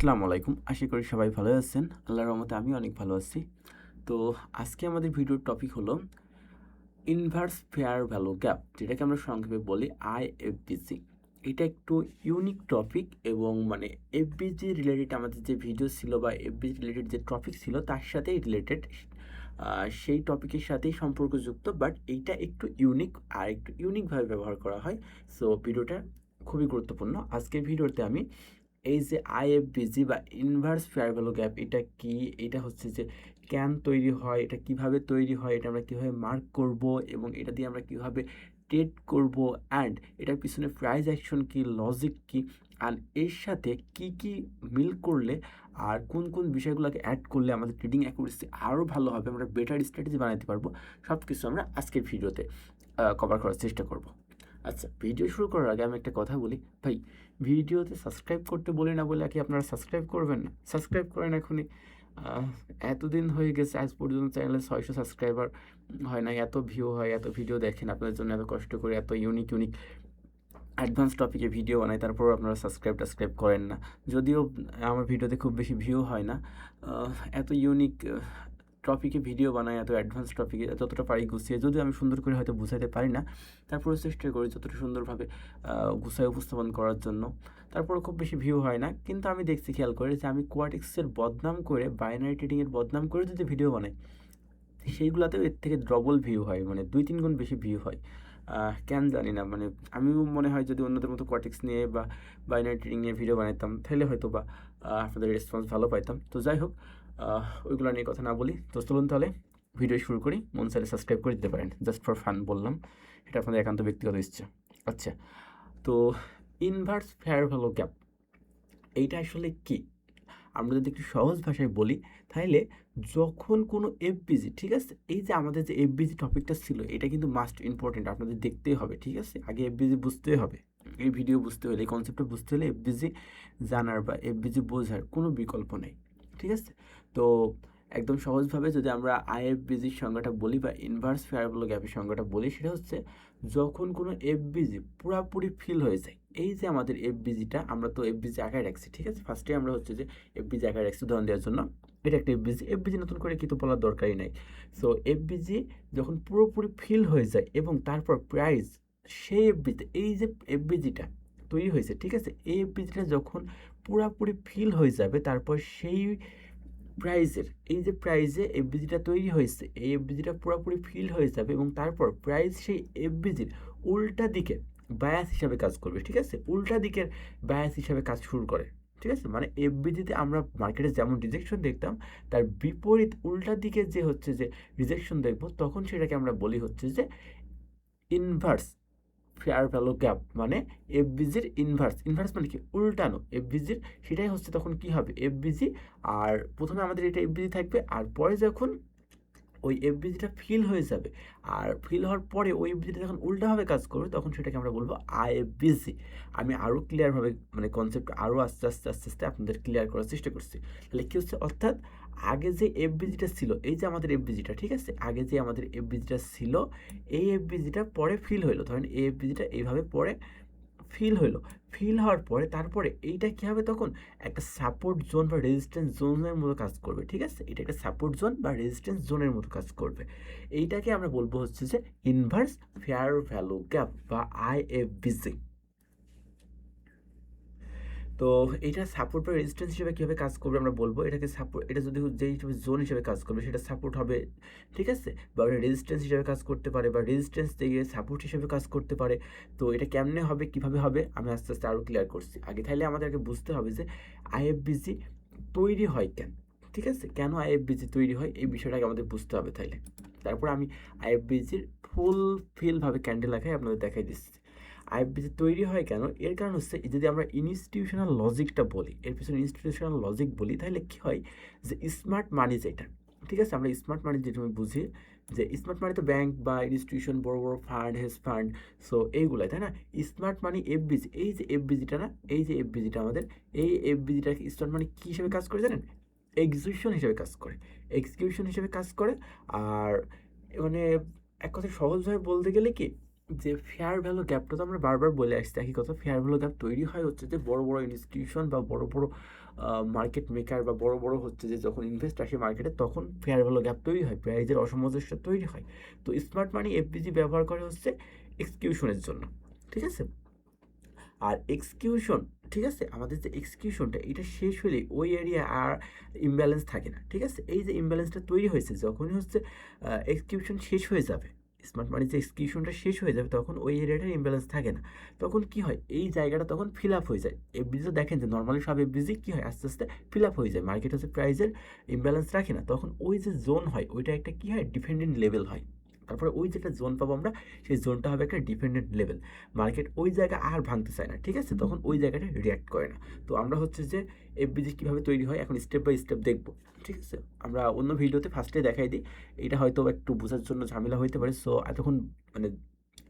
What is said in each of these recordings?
আসসালামু আলাইকুম। আশা করি সবাই ভালো আছেন। আল্লাহর রহমতে আমি অনেক ভালো আছি। তো আজকে আমাদের ভিডিওর টপিক হলো ইনভার্স ফেয়ার ভ্যালু গ্যাপ, যেটাকে আমরা সংক্ষেপে বলি আইএফভিজি। এটা একটু ইউনিক টপিক এবং এফবিজি রিলেটেড আমাদের যে ভিডিও ছিল বা এফবিজি রিলেটেড যে টপিক ছিল তার সাথেই রিলেটেড, সেই টপিকের সাথেই সম্পর্কযুক্ত, বাট এইটা একটু ইউনিক আর একটু ইউনিকভাবে ব্যবহার করা হয়। সো ভিডিওটা খুবই গুরুত্বপূর্ণ। আজকের ভিডিওতে আমি এই যে আইএফবিজি বা ইনভার্স ফেয়ার ভ্যালু গ্যাপ, এটা কি, এটা হচ্ছে যে কেন তৈরি হয়, এটা কিভাবে তৈরি হয়, এটা আমরা কিভাবে মার্ক করব এবং এটা দিয়ে আমরা কিভাবে ট্রেড করব, অ্যান্ড এটার পিছনে প্রাইস অ্যাকশন কি, লজিক কি, অ্যান্ড এর সাথে কি কি মিল করলে আর কোন কোন বিষয়গুলোকে অ্যাড করলে আমাদের ট্রেডিং অ্যাকুরেসি আরও ভালো হবে, আমরা বেটার স্ট্র্যাটেজি বানাতে পারবো, সব কিছু আমরা আজকের ভিডিওতে কভার করার চেষ্টা করব। আচ্ছা, ভিডিও শুরু করার আগে আমি একটা কথা বলি ভাই, ভিডিওতে সাবস্ক্রাইব করতে বলি না বলে কি আপনারা সাবস্ক্রাইব করবেন না? সাবস্ক্রাইব করেন এখনই। এতদিন হয়ে গেছে, আজ পর্যন্ত চ্যানেলে 600 সাবস্ক্রাইবার হয় নাই, এত ভিউ হয়, এত ভিডিও দেখেন, আপনাদের জন্য এত কষ্ট করে এত ইউনিক ইউনিক অ্যাডভান্স টপিকে ভিডিও বানাই, তারপরও আপনারা সাবস্ক্রাইব করেন না। যদিও আমার ভিডিওতে খুব বেশি ভিউ হয় না, এত ইউনিক টপিকে ভিডিও বানাই, এত অ্যাডভান্স টপিকে যতটা পারি গুছিয়ে, যদিও আমি সুন্দর করে হয়তো বুঝাতে পারি না, তারপরেও চেষ্টা করি যতটা সুন্দরভাবে গুছায় উপস্থাপন করার জন্য। তারপরে খুব বেশি ভিউ হয় না, কিন্তু আমি দেখছি, খেয়াল করে, যে আমি কোয়াটিক্সের বদনাম করে, বাইনারি ট্রেডিংয়ের বদনাম করে যদি ভিডিও বানাই, সেইগুলোতেও এর থেকে ডবল ভিউ হয়, 2-3 গুণ বেশি ভিউ হয়। কেন জানি না, আমিও মনে হয় যদি অন্যদের মতো কোয়াটিক্স নিয়ে বা বাইনারি ট্রেডিং নিয়ে ভিডিও বানাইতাম, তাহলে হয়তো বা আপনাদের রেসপন্স ভালো পাইতাম। তো যাই হোক, ওইগুলো নিয়ে কথা না বলি। তো চলুন তাহলে ভিডিও শুরু করি। মন চাইলে সাবস্ক্রাইব করে দিতে পারেন, জাস্ট ফর ফান বললাম, এটা আপনাদের একান্ত ব্যক্তিগত ইচ্ছা। আচ্ছা, তো ইনভার্স ফেয়ার ভ্যালু গ্যাপ এইটা আসলে কি? আমরা যদি একটু সহজ ভাষায় বলি, তাহলে যখন কোনো এফবিজি, ঠিক আছে, এই যে আমাদের যে এফবিজি টপিকটা ছিল, এটা কিন্তু মাস্ট ইম্পর্টেন্ট, আপনাদের দেখতেই হবে, ঠিক আছে, আগে এফবিজি বুঝতেই হবে। এই ভিডিও বুঝতে হলে, এই কনসেপ্টটা বুঝতে হলে এফবিজি জানার বা এফবিজি বোঝার কোনো বিকল্প নেই, ঠিক আছে। তো একদম সহজভাবে যদি আমরা আইএফবিজির সংজ্ঞাটা বলি বা ইনভার্স ফেয়ার ভ্যালু গ্যাপের সংজ্ঞাটা বলি, সেটা হচ্ছে যখন কোনো এফবিজি পুরাপুরি ফিল হয়ে যায়। এই যে আমাদের এফবিজিটা, আমরা তো এফবিজি আঁকায় রাখছি, ঠিক আছে, ফার্স্টে আমরা হচ্ছে যে এফবিজি আঁকায় রাখছি উদাহরণ দেওয়ার জন্য, এটা একটা এফবিজি নতুন করে কিছু বলার দরকারই নাই। সো এফবিজি যখন পুরোপুরি ফিল হয়ে যায় এবং তারপর প্রাইস সেই এফবিতে, এই যে এফবিজিটা তৈরি হয়েছে, ঠিক আছে, এই এফবিজিটা যখন পুরাপুরি ফিল হয়ে যাবে, তারপর সেই প্রাইজের, এই যে প্রাইজে এফবিজিটা তৈরি হয়েছে, এই এফবিজিটা পুরোপুরি ফিল হয়ে যাবে এবং তারপর প্রাইস সেই এফবিজির উল্টা দিকে বায়াস হিসাবে কাজ করবে, ঠিক আছে, উল্টা দিকের বায়াস হিসাবে কাজ শুরু করে, ঠিক আছে। এফবিজিতে আমরা মার্কেটে যেমন রিজেকশন দেখতাম, তার বিপরীত উল্টা দিকে যে হচ্ছে যে রিজেকশন দেখবো, তখন সেটাকে আমরা বলি হচ্ছে যে ইনভার্স ফেয়ার ভ্যালু গ্যাপ, এফবিজির ইনভার্স। ইনভার্স মানে কি? উল্টানো এফবিজির, সেটাই হচ্ছে তখন কি হবে, এফবিজি। আর প্রথমে আমাদের এটা এফবিজি থাকবে, আর পরে যখন ওই এফবিজিটা ফিল হয়ে যাবে, আর ফিল হওয়ার পরে ওই এফবিজিটা যখন উল্টাভাবে কাজ করবে, তখন সেটাকে আমরা বলবো আইএফবিজি। আমি আরও ক্লিয়ারভাবে, কনসেপ্ট আরও আস্তে আস্তে আস্তে আস্তে আপনাদের ক্লিয়ার করার চেষ্টা করছি। তাহলে কী হচ্ছে, অর্থাৎ আগে যে এফবিজিটা ছিল, এই যে আমাদের এফবিজিটা, ঠিক আছে, আগে যে আমাদের এফবিজিটা ছিল, এই এফবিজিটা পরে ফিল হইলো, ধরেন এই এফবিজিটা এইভাবে পরে ফিল হইলো, ফিল হওয়ার পরে তারপরে এইটা কী হবে, তখন একটা সাপোর্ট জোন বা রেজিস্ট্যান্স জোনের মতো কাজ করবে, ঠিক আছে, এটা একটা সাপোর্ট জোন বা রেজিস্ট্যান্স জোনের মতো কাজ করবে। এইটাকে আমরা বলবো হচ্ছে যে ইনভার্স ফেয়ার ভ্যালু গ্যাপ বা আইএফবিজি। তো এটা সাপোর্ট বা রেজিস্ট্যান্স হিসেবে কীভাবে কাজ করবে আমরা বলবো, এটাকে সাপোর্ট, এটা যদি যেই হিসেবে জোন হিসেবে কাজ করবে সেটা সাপোর্ট হবে, ঠিক আছে, বা ওটা রেজিস্ট্যান্স হিসেবে কাজ করতে পারে, বা রেজিস্ট্যান্স থেকে সাপোর্ট হিসেবে কাজ করতে পারে। তো এটা কেমনে হবে, কীভাবে হবে, আমি আস্তে আস্তে আরও ক্লিয়ার করছি। আগে তাহলে আমাদেরকে বুঝতে হবে যে আইএফবিজি তৈরি হয় কেন, ঠিক আছে, কেন আইএফবিজি তৈরি হয়, এই বিষয়টাকে আমাদের বুঝতে হবে তাইলে। তারপর আমি আইএফবিজির ফুলফিলভাবে ক্যান্ডেল আঁকাই আপনাদের দেখাই দিচ্ছি। আইএফবিজি তৈরি হয় কেন, এর কারণ হচ্ছে, যদি আমরা ইনস্টিটিউশনাল লজিকটা বলি, এর পিছনে ইনস্টিটিউশনাল লজিক বলি, তাহলে কী হয়, যে স্মার্ট মানি যেটা, ঠিক আছে, আমরা স্মার্ট মানি যেটা আমি বুঝি, যে স্মার্ট মানি তো ব্যাংক বা ইনস্টিটিউশন, বড় বড় ফান্ড, হেজ ফান্ড, সো এইগুলাই, তাই না। স্মার্ট মানি এফবিজি, এই যে এফবিজিটা না, এই যে এফবিজিটা আমাদের, এই এফবিজিটা স্মার্ট মানি কী হিসেবে কাজ করে জানেন, এক্সিকিউশন হিসেবে কাজ করে, এক্সিকিউশন হিসেবে কাজ করে। আর মানে এক কথায় সহজভাবে বলতে গেলে কি, যে ফেয়ার ভ্যালু গ্যাপটা তো আমরা বারবার বলে আসছি একই কথা। ফেয়ার ভ্যালু গ্যাপ তৈরি হয় হচ্ছে যে বড় বড় ইনস্টিটিউশন বা বড় বড় মার্কেট মেকার বা বড় বড় হচ্ছে যে যখন ইনভেস্ট আসে মার্কেটে তখন ফেয়ার ভ্যালু গ্যাপ তৈরি হয়, প্রাইজের অসামঞ্জস্য তৈরি হয়। তো স্মার্ট মানি এফবিজি ব্যবহার করে হচ্ছে এক্সিকিউশনের জন্য, ঠিক আছে। আর এক্সিকিউশন, ঠিক আছে, আমাদের যে এক্সিকিউশনটা এটা শেষ হলে ওই এরিয়া আর ইমব্যালেন্স থাকে না, ঠিক আছে। এই যে ইমব্যালেন্সটা তৈরি হয়েছে যখনই হচ্ছে এক্সিকিউশন শেষ হয়ে যাবে, স্মার্ট মানি যে এক্সিকিউশনটা শেষ হয়ে যাবে তখন ওই এরিয়াটার ইমব্যালেন্স থাকে না। তখন কি হয়, এই জায়গাটা তখন ফিল আপ হয়ে যায়। এফবিজি দেখেন যে নর্মালি সব এফবিজি কি হয় আস্তে আস্তে ফিল আপ হয়ে যায়, মার্কেট হচ্ছে প্রাইজের ইমব্যালেন্স রাখে না, তখন ওই যে জোন হয় ওইটা একটা কি হয় ডিপেন্ডেন্ট লেভেল হয়। তারপরে ওই যেটা জোন পাবো আমরা সেই জোনটা হবে একটা ডিপেন্ডেন্ট লেভেল, মার্কেট ওই জায়গা আর ভাঙতে চায় না, ঠিক আছে, তখন ওই জায়গাটা রিয়াক্ট করে না। তো আমরা হচ্ছে যে এফবিজি কীভাবে তৈরি হয় এখন স্টেপ বাই স্টেপ দেখবো, ঠিক আছে। আমরা অন্য ভিডিওতে ফার্স্টে দেখাই দিই, এটা হয়তো একটু বোঝার জন্য ঝামেলা হতে পারে, সো এতক্ষণ মানে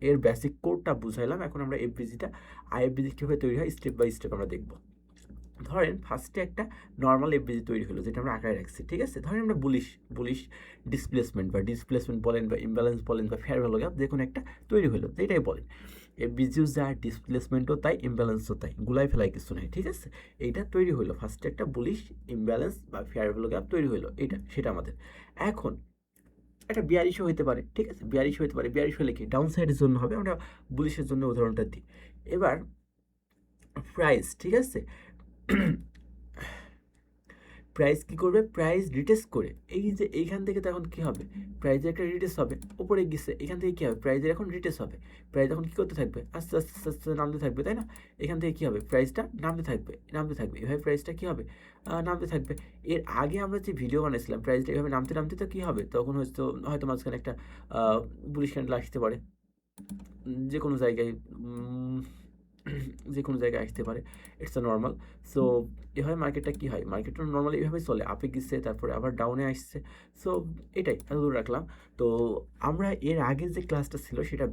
এর বেসিক কোডটা বুঝাইলাম। এখন আমরা এফবিজিটা আইএফবিজি কীভাবে তৈরি হয় স্টেপ বাই স্টেপ আমরা দেখবো। ধরেন ফার্স্টে একটা নর্মাল এফবিজি তৈরি হলো যেটা আমরা আঁকায় রাখছি, ঠিক আছে। ধরেন আমরা বুলিশ বুলিশ ডিসপ্লেসমেন্ট বা ডিসপ্লেসমেন্ট বলেন বা ইমব্যালেন্স বলেন বা ফেয়ার ভ্যালু গ্যাপ যে কোনো একটা তৈরি হলো, যেটাই বলেন। এফবিজিও যা ডিসপ্লেসমেন্টও তাই ইমব্যালেন্সও তাই, গুলাই ফেলাই কিছু নেই, ঠিক আছে। এইটা তৈরি হলো ফার্স্টে একটা বুলিশ ইমব্যালেন্স বা ফেয়ার ভ্যালু গ্যাপ তৈরি হলো, এটা সেটা আমাদের। এখন একটা বিয়ারিশও হতে পারে, ঠিক আছে, বিয়ারিশ হতে পারে। বিয়ারিশ হলে কি ডাউন সাইডের জন্য হবে, আমরা বুলিশের জন্য উদাহরণটা দিই। এবার প্রাইস, ঠিক আছে, প্রাইস কী করবে, প্রাইস রিটেস্ট করে এই যে এইখান থেকে তখন কী হবে, প্রাইজের একটা রিটেস হবে, উপরে গেছে এখান থেকে কী হবে, প্রাইজের এখন রিটেস হবে। প্রাইস এখন কী করতে থাকবে, আস্তে আস্তে আস্তে আস্তে নামতে থাকবে, তাই না। এখান থেকে কী হবে, প্রাইসটা নামতে থাকবে নামতে থাকবে, এভাবে প্রাইসটা কী হবে, নামতে থাকবে। এর আগে আমরা যে ভিডিও বানিয়েছিলাম প্রাইসটা এভাবে নামতে নামতে তো কী হবে, তখন হয়তো হয়তো মাঝখানে একটা বুলিশ ক্যান্ডেল আসতে পারে, যে কোনো জায়গায় যে কোনো জায়গায় আসতে পারে, ইটস আ নর্মাল। সো এভাবে মার্কেটটা কী হয়, মার্কেটটা নর্মালি এভাবেই চলে, আপে গেছে তারপরে আবার ডাউনে আসছে। সো এটাই এতদূর রাখলাম। তো আমরা এর আগের যে ক্লাসটা ছিল সেটা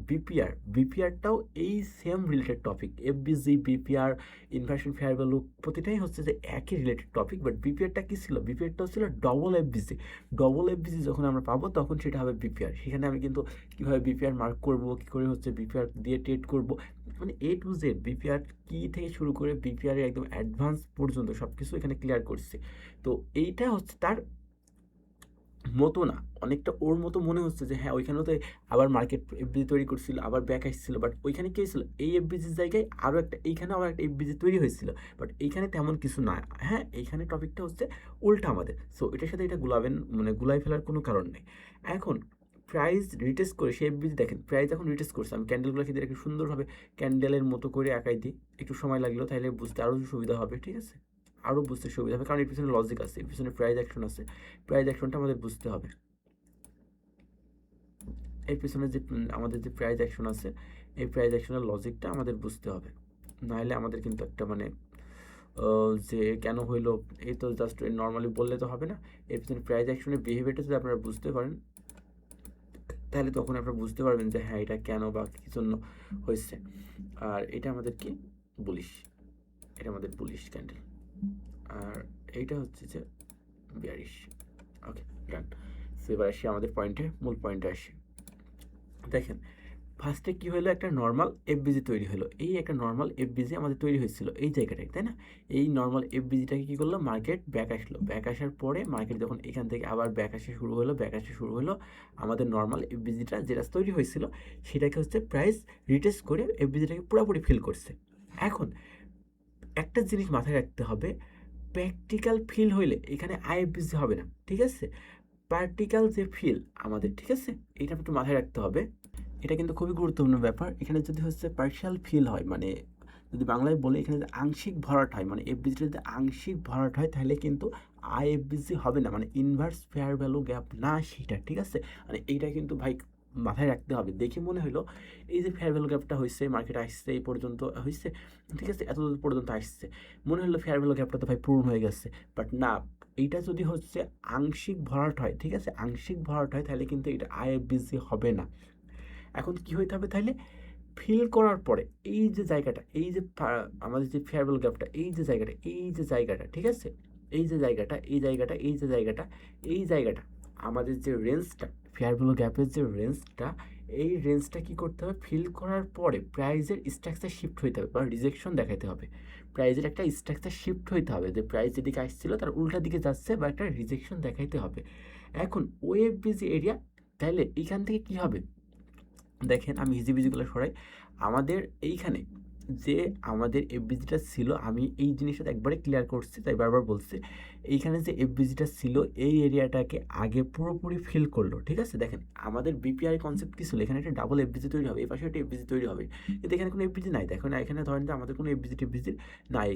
বিপিআরটাও এই same related topic, FVG BPR inversion fair value প্রতিটাই হচ্ছে যে একই রিলেটেড টপিক। বাট বিপিআরটা কী ছিল, বিপিআরটাও ছিল ডবল এফবিজি। ডবল এফবিজি যখন আমরা পাবো তখন সেটা হবে বিপিআর। সেখানে আমি কিন্তু কীভাবে বিপিআর মার্ক করবো, কী করে হচ্ছে বিপিআর দিয়ে ট্রেড করবো, মানে এ টু জেড বিপিআর কি থেকে শুরু করে বিপিআর এর একদম অ্যাডভান্স পর্যন্ত সব কিছু এখানে ক্লিয়ার করছে। তো এইটা হচ্ছে তার মতো না, অনেকটা ওর মতো মনে হচ্ছে যে হ্যাঁ ওইখানেও তো আবার মার্কেট এফবিজি তৈরি করছিল আবার ব্যাক আসছিল, বাট ওইখানে কী হয়েছিল, এই এফবিজির জায়গায় আরও একটা এইখানেও আবার একটা এফবিজি তৈরি হয়েছিল, বাট এইখানে তেমন কিছু না। হ্যাঁ এইখানে টপিকটা হচ্ছে উল্টা আমাদের। সো এটার সাথে এটা গুলাবেন, মানে গুলাই ফেলার কোনো কারণ নেই। এখন প্রাইস রিটেস্ট করে সেই এফবিজি দেখেন, প্রাইস এখন রিটেস্ট করছে, আমি ক্যান্ডেলগুলোকে দিয়ে একটু সুন্দরভাবে ক্যান্ডেলের মতো করে আঁকাই দিই, একটু সময় লাগলো তাহলে বুঝতে আরও সুবিধা হবে, ঠিক আছে, আরও বুঝতে সুবিধা হবে, কারণ এর পিছনে লজিক আছে, এর পিছনে প্রাইস অ্যাকশন আছে, প্রাইস অ্যাকশনটা আমাদের বুঝতে হবে। এর পিছনে যে আমাদের যে প্রাইস অ্যাকশন আছে এই প্রাইস অ্যাকশনের লজিকটা আমাদের বুঝতে হবে, নাহলে আমাদের কিন্তু একটা মানে যে কেন হইলো এই তো জাস্ট নর্মালি বললে তো হবে না। এর পিছনে প্রাইস অ্যাকশনের বিহেভিয়ারটা যদি আপনারা বুঝতে পারেন তাহলে তখন আপনারা বুঝতে পারবেন যে হ্যাঁ এটা কেন বা কী জন্য হয়েছে। আর এটা আমাদের কি বুলিশ, এটা আমাদের বুলিশ ক্যান্ডেল, আর এইটা হচ্ছে যে বিয়ারিশ। ওকে ডান। সো এবার আসি আমাদের পয়েন্টে, মূল পয়েন্টে আসি। দেখেন ফার্স্টে কী হলো, একটা নর্মাল এফবিজি তৈরি হলো, এই একটা নর্মাল এফবিজি আমাদের তৈরি হয়েছিল এই জায়গাটায়, তাই না। এই নর্মাল এফবিজিটাকে কী করলো, মার্কেট ব্যাক আসলো, ব্যাক আসার পরে মার্কেট যখন এখান থেকে আবার ব্যাক আসা শুরু হলো আমাদের নর্মাল এফবিজিটা যেটা তৈরি হয়েছিল সেটাকে হচ্ছে প্রাইস রিটেস্ট করে এফবিজিটাকে পুরোপুরি ফিল করছে। এখন একটা জিনিস মাথায় রাখতে হবে, প্র্যাকটিক্যাল ফিল হইলে এখানে আইএফবিজি হবে না, ঠিক আছে। প্র্যাকটিক্যাল যে ফিল আমাদের, ঠিক আছে, এটা একটু মাথায় রাখতে হবে, এটা কিন্তু খুবই গুরুত্বপূর্ণ ব্যাপার। এখানে যদি হচ্ছে পার্শিয়াল ফিল হয়, মানে যদি বাংলায় বলে এখানে যদি আংশিক ভরাট হয়, মানে এফবিজিটা যদি আংশিক ভরাট হয় তাহলে কিন্তু আইএফবিজি হবে না, মানে ইনভার্স ফেয়ার ভ্যালু গ্যাপ না সেটা, ঠিক আছে। মানে এইটা কিন্তু ভাই মাথায় রাখতে হবে। দেখে মনে হলো এই যে ফেয়ার ভ্যালু গ্যাপটা হয়েছে, মার্কেট আসছে এই পর্যন্ত হয়েছে, ঠিক আছে, এত পর্যন্ত আসছে, মনে হলো ফেয়ার ভ্যালু গ্যাপটা তো ভাই পূরণ হয়ে গেছে, বাট না, এইটা যদি হচ্ছে আংশিক ভরাট হয়, ঠিক আছে, আংশিক ভরাট হয় তাহলে কিন্তু এটা আইএফবিজি হবে না। এখন কি হইতে হবে তাহলে, ফিল করার পরে এই যে জায়গাটা, এই যে আমাদের যে ফেয়ার ভ্যালু গ্যাপটা, এই যে জায়গাটা, ঠিক আছে, এই যে জায়গাটা আমাদের যে রেঞ্জটা, ফেয়ার ভ্যালু গ্যাপের যে রেঞ্জটা, এই রেঞ্জটা কী করতে হবে, ফিল করার পরে প্রাইজের স্ট্রাকচার শিফট হইতে হবে বা রিজেকশন দেখাতে হবে। প্রাইজের একটা স্ট্রাকচার শিফট হইতে হবে, যে প্রাইস যেদিকে আসছিল তার উল্টা দিকে যাচ্ছে বা একটা রিজেকশন দেখাইতে হবে। এখন ওএফবিজি এরিয়া, তাহলে এইখান থেকে কি হবে, দেখেন আমি হিজিবিজিগুলো সরাই। আমাদের এইখানে যে আমাদের এফবিজিটা ছিল, আমি এই জিনিসটা একবারে ক্লিয়ার করছি, তাই বারবার বলছি, এইখানে যে এফবিজিটা ছিল এই এরিয়াটাকে আগে পুরোপুরি ফিল করলো, ঠিক আছে। দেখেন আমাদের বিপিআই কনসেপ্ট কী ছিল, এখানে একটা ডাবল এফবিজি তৈরি হবে, এই পাশে একটা এফবিজি তৈরি হবে, কিন্তু এখানে কোনো এফবিজি নাই। দেখো না, এখানে ধরেন যে আমাদের কোনো এফবিজি টেফবিজি নাই,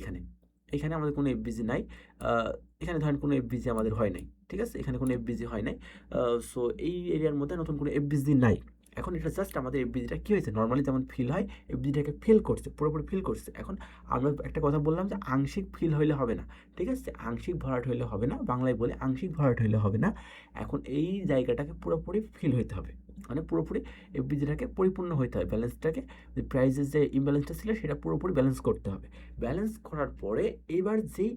এখানে আমাদের কোনো এফবিজি নাই, এখানে ধরেন কোনো এফবিজি আমাদের হয় নাই, ঠিক আছে, এখানে কোনো এফবিজি হয় নাই। সো এই এরিয়ার মধ্যে নতুন কোনো এফবিজি নাই। এখন এটা জাস্ট আমাদের এফবিজিটা কী হয়েছে, নর্মালি যেমন ফিল হয় এফবিজিটাকে ফিল করছে, পুরোপুরি ফিল করছে। এখন আমরা একটা কথা বললাম যে আংশিক ফিল হইলে হবে না, ঠিক আছে, আংশিক ভরাট হইলে হবে না, বাংলায় বলে আংশিক ভরাট হইলে হবে না। এখন এই জায়গাটাকে পুরোপুরি ফিল হইতে হবে, মানে পুরোপুরি এফবিজিটাকে পরিপূর্ণ হইতে হবে, ব্যালেন্সটাকে, যে প্রাইসের যে ইমব্যালেন্সটা ছিল সেটা পুরোপুরি ব্যালেন্স করতে হবে। ব্যালেন্স করার পরে এবার যেই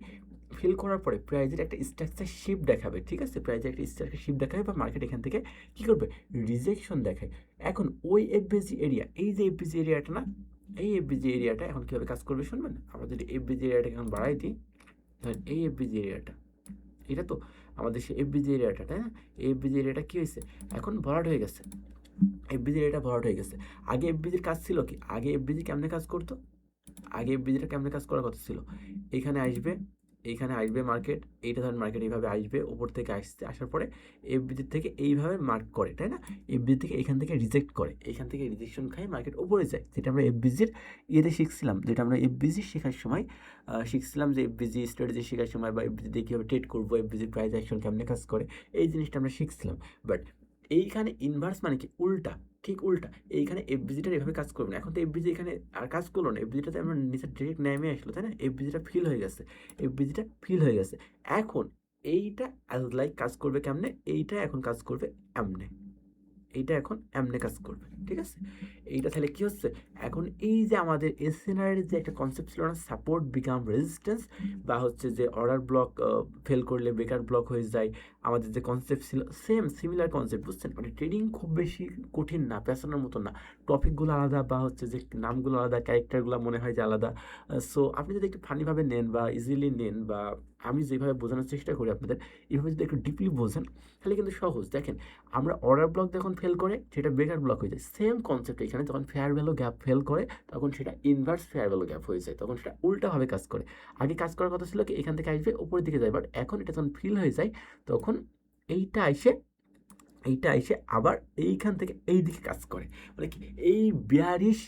ফিল করার পরে প্রাইজের একটা স্ট্রাকচার শিফট দেখাবে, ঠিক আছে, প্রাইজের একটা স্ট্রাকচার শিফট দেখাবে বা মার্কেট এখান থেকে কী করবে, রিজেকশন দেখায়। এখন ওই এফবিজি এরিয়া, এই যে এফবিজি এরিয়াটা না, এই এফবিজি এরিয়াটা এখন কীভাবে কাজ করবে শুনবেন। আমরা যদি এফবিজি এরিয়াটাকে এখন বাড়াই দিই, ধরেন এই এফবিজি এরিয়াটা, এটা তো আমাদের সেই এফবিজি এরিয়াটা, তাই না, এই এফবিজি এরিয়াটা কী হয়েছে, এখন ভরাট হয়ে গেছে, এফবিজি এরিয়াটা ভরাট হয়ে গেছে। আগে এফবিজির কাজ ছিল কি, আগে এফবিজি কেমনে কাজ করতো, আগে এফবিজিটা কেমনে কাজ করার কথা ছিল, এইখানে আসবে, এইখানে আসবে মার্কেট, এইটা ধরেন মার্কেট এইভাবে আসবে, ওপর থেকে আসছে, আসার পরে এফবিজি থেকে এইভাবে মার্ক করে, তাই না, এফবিজি থেকে এখান থেকে রিজেক্ট করে, এখান থেকে রিজেকশন খাই মার্কেট উপরে যায়, যেটা আমরা এফবিজির ইয়েতে শিখছিলাম, যেটা আমরা এফবিজি শেখার সময় শিখছিলাম, যে এফবিজি স্ট্র্যাটেজি শেখার সময় বা এফবিজি দিয়ে কীভাবে ট্রেড করবো, এফবিজি প্রাইস অ্যাকশন কেমনে কাজ করে, এই জিনিসটা আমরা শিখছিলাম। বাট এইখানে ইনভার্স মানে কি, উল্টা, ঠিক উল্টা, এইখানে এফবিজিটা এভাবে কাজ করবে না। এখন তো এফবিজি এখানে আর কাজ করলো না, এফবিজিটাতে আমরা নিচে ডিরেক্ট নেমে আসলো, তাই না, এফবিজিটা ফিল হয়ে গেছে, এফবিজিটা ফিল হয়ে গেছে। এখন এইটা অ্যাজ লাইক কাজ করবে কেমনে, এইটা এখন কাজ করবে এমনে, এইটা এখন এমনে কাজ করবে, ঠিক আছে। এইটা তাহলে কি হচ্ছে, এখন এই যে আমাদের এসএনআর যে একটা কনসেপ্ট ছিল না, সাপোর্ট বিকাম রেজিস্ট্যান্স, বা হচ্ছে যে অর্ডার ব্লক ফেল করলে ব্রেকার ব্লক হয়ে যায়, আমাদের যে কনসেপ্ট ছিল সেম সিমিলার কনসেপ্ট, বুঝছেন, মানে ট্রেডিং খুব বেশি কঠিন না, পেছানোর মতো না, টপিকগুলো আলাদা বা হচ্ছে যে নামগুলো আলাদা, ক্যারেক্টারগুলো মনে হয় যে আলাদা। সো আপনি যদি একটু ফানিভাবে নেন বা ইজিলি নেন, বা আমি যেভাবে বোঝানোর চেষ্টা করি আপনাদের, এইভাবে যদি একটু ডিপলি বোঝেন, তাহলে কিন্তু সহজ। দেখেন আমরা অর্ডার ব্লক যখন ফেল করে সেটা ব্রেকার ব্লক হয়ে যায়, সেম কনসেপ্ট এখানে যখন ফেয়ার ভ্যালু গ্যাপ ফেল করে তখন সেটা ইনভার্স ফেয়ার ভ্যালু গ্যাপ হয়ে যায়, তখন সেটা উল্টাভাবে কাজ করে। আগে কাজ করার কথা ছিল কি, এখান থেকে আসবে উপরের দিকে যায়, বাট এখন এটা যখন ফিল হয়ে যায় তখন এইটা এসে, আবার এইখান থেকে এই দিকে কাজ করে, মানে কি এই বিয়ারিশ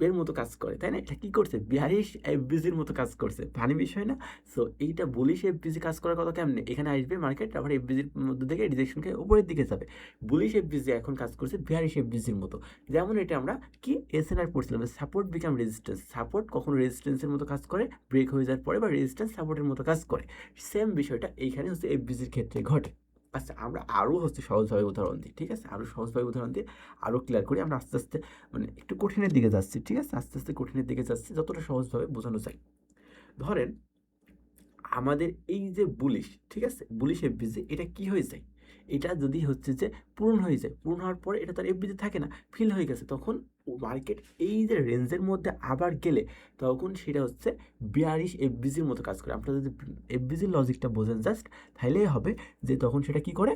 এর মতো কাজ করে, তাই না, এটা কি করছে, বিয়ারিশ এফবিজির মতো কাজ করছে, ফানি বিষয় না। সো এইটা বুলিশ এফবিজি কাজ করার কথা কেমনে, এখানে আসবে মার্কেট, আবার এফবিজির মধ্যে থেকে রিজেকশন খেয়ে উপরের দিকে যাবে। বুলিশ এফবিজি এখন কাজ করছে বিয়ারিশ এফবিজির মতো, যেমন এটা আমরা কি এসএনআর পড়ছিলাম, সাপোর্ট বিকাম রেজিস্ট্যান্স, সাপোর্ট কখনো রেজিস্ট্যান্সের মতো কাজ করে ব্রেক হয়ে যাওয়ার পরে, বা রেজিস্ট্যান্স সাপোর্টের মতো কাজ করে, সেম বিষয়টা এইখানে হচ্ছে এফবিজির ক্ষেত্রে ঘটে। আচ্ছা আমরা আরও হচ্ছে সহজভাবে উদাহরণ দিই, ঠিক আছে, আরও সহজভাবে উদাহরণ দিয়ে আরও ক্লিয়ার করি, আমরা আস্তে আস্তে মানে একটু কঠিনের দিকে যাচ্ছি, ঠিক আছে, আস্তে আস্তে কঠিনের দিকে যাচ্ছি, যতটা সহজভাবে বোঝানো যায়। ধরেন আমাদের এই যে বুলিশ, ঠিক আছে, বুলিশ এফবিজি এটা কি হয়ে যায়, এটা যদি হচ্ছে যে পূরণ হয়ে যায়, পূরণ হওয়ার পরে এটা তার এফবিজি থাকে না, ফিল হয়ে গেছে, তখন মার্কেট এই যে রেঞ্জের মধ্যে আবার গেলে তখন সেটা হচ্ছে বিয়ারিশ এফবিজির মতো কাজ করে। আপনারা যদি এফবিজির লজিকটা বোঝেন জাস্ট, তাহলেই হবে যে তখন সেটা কি করে,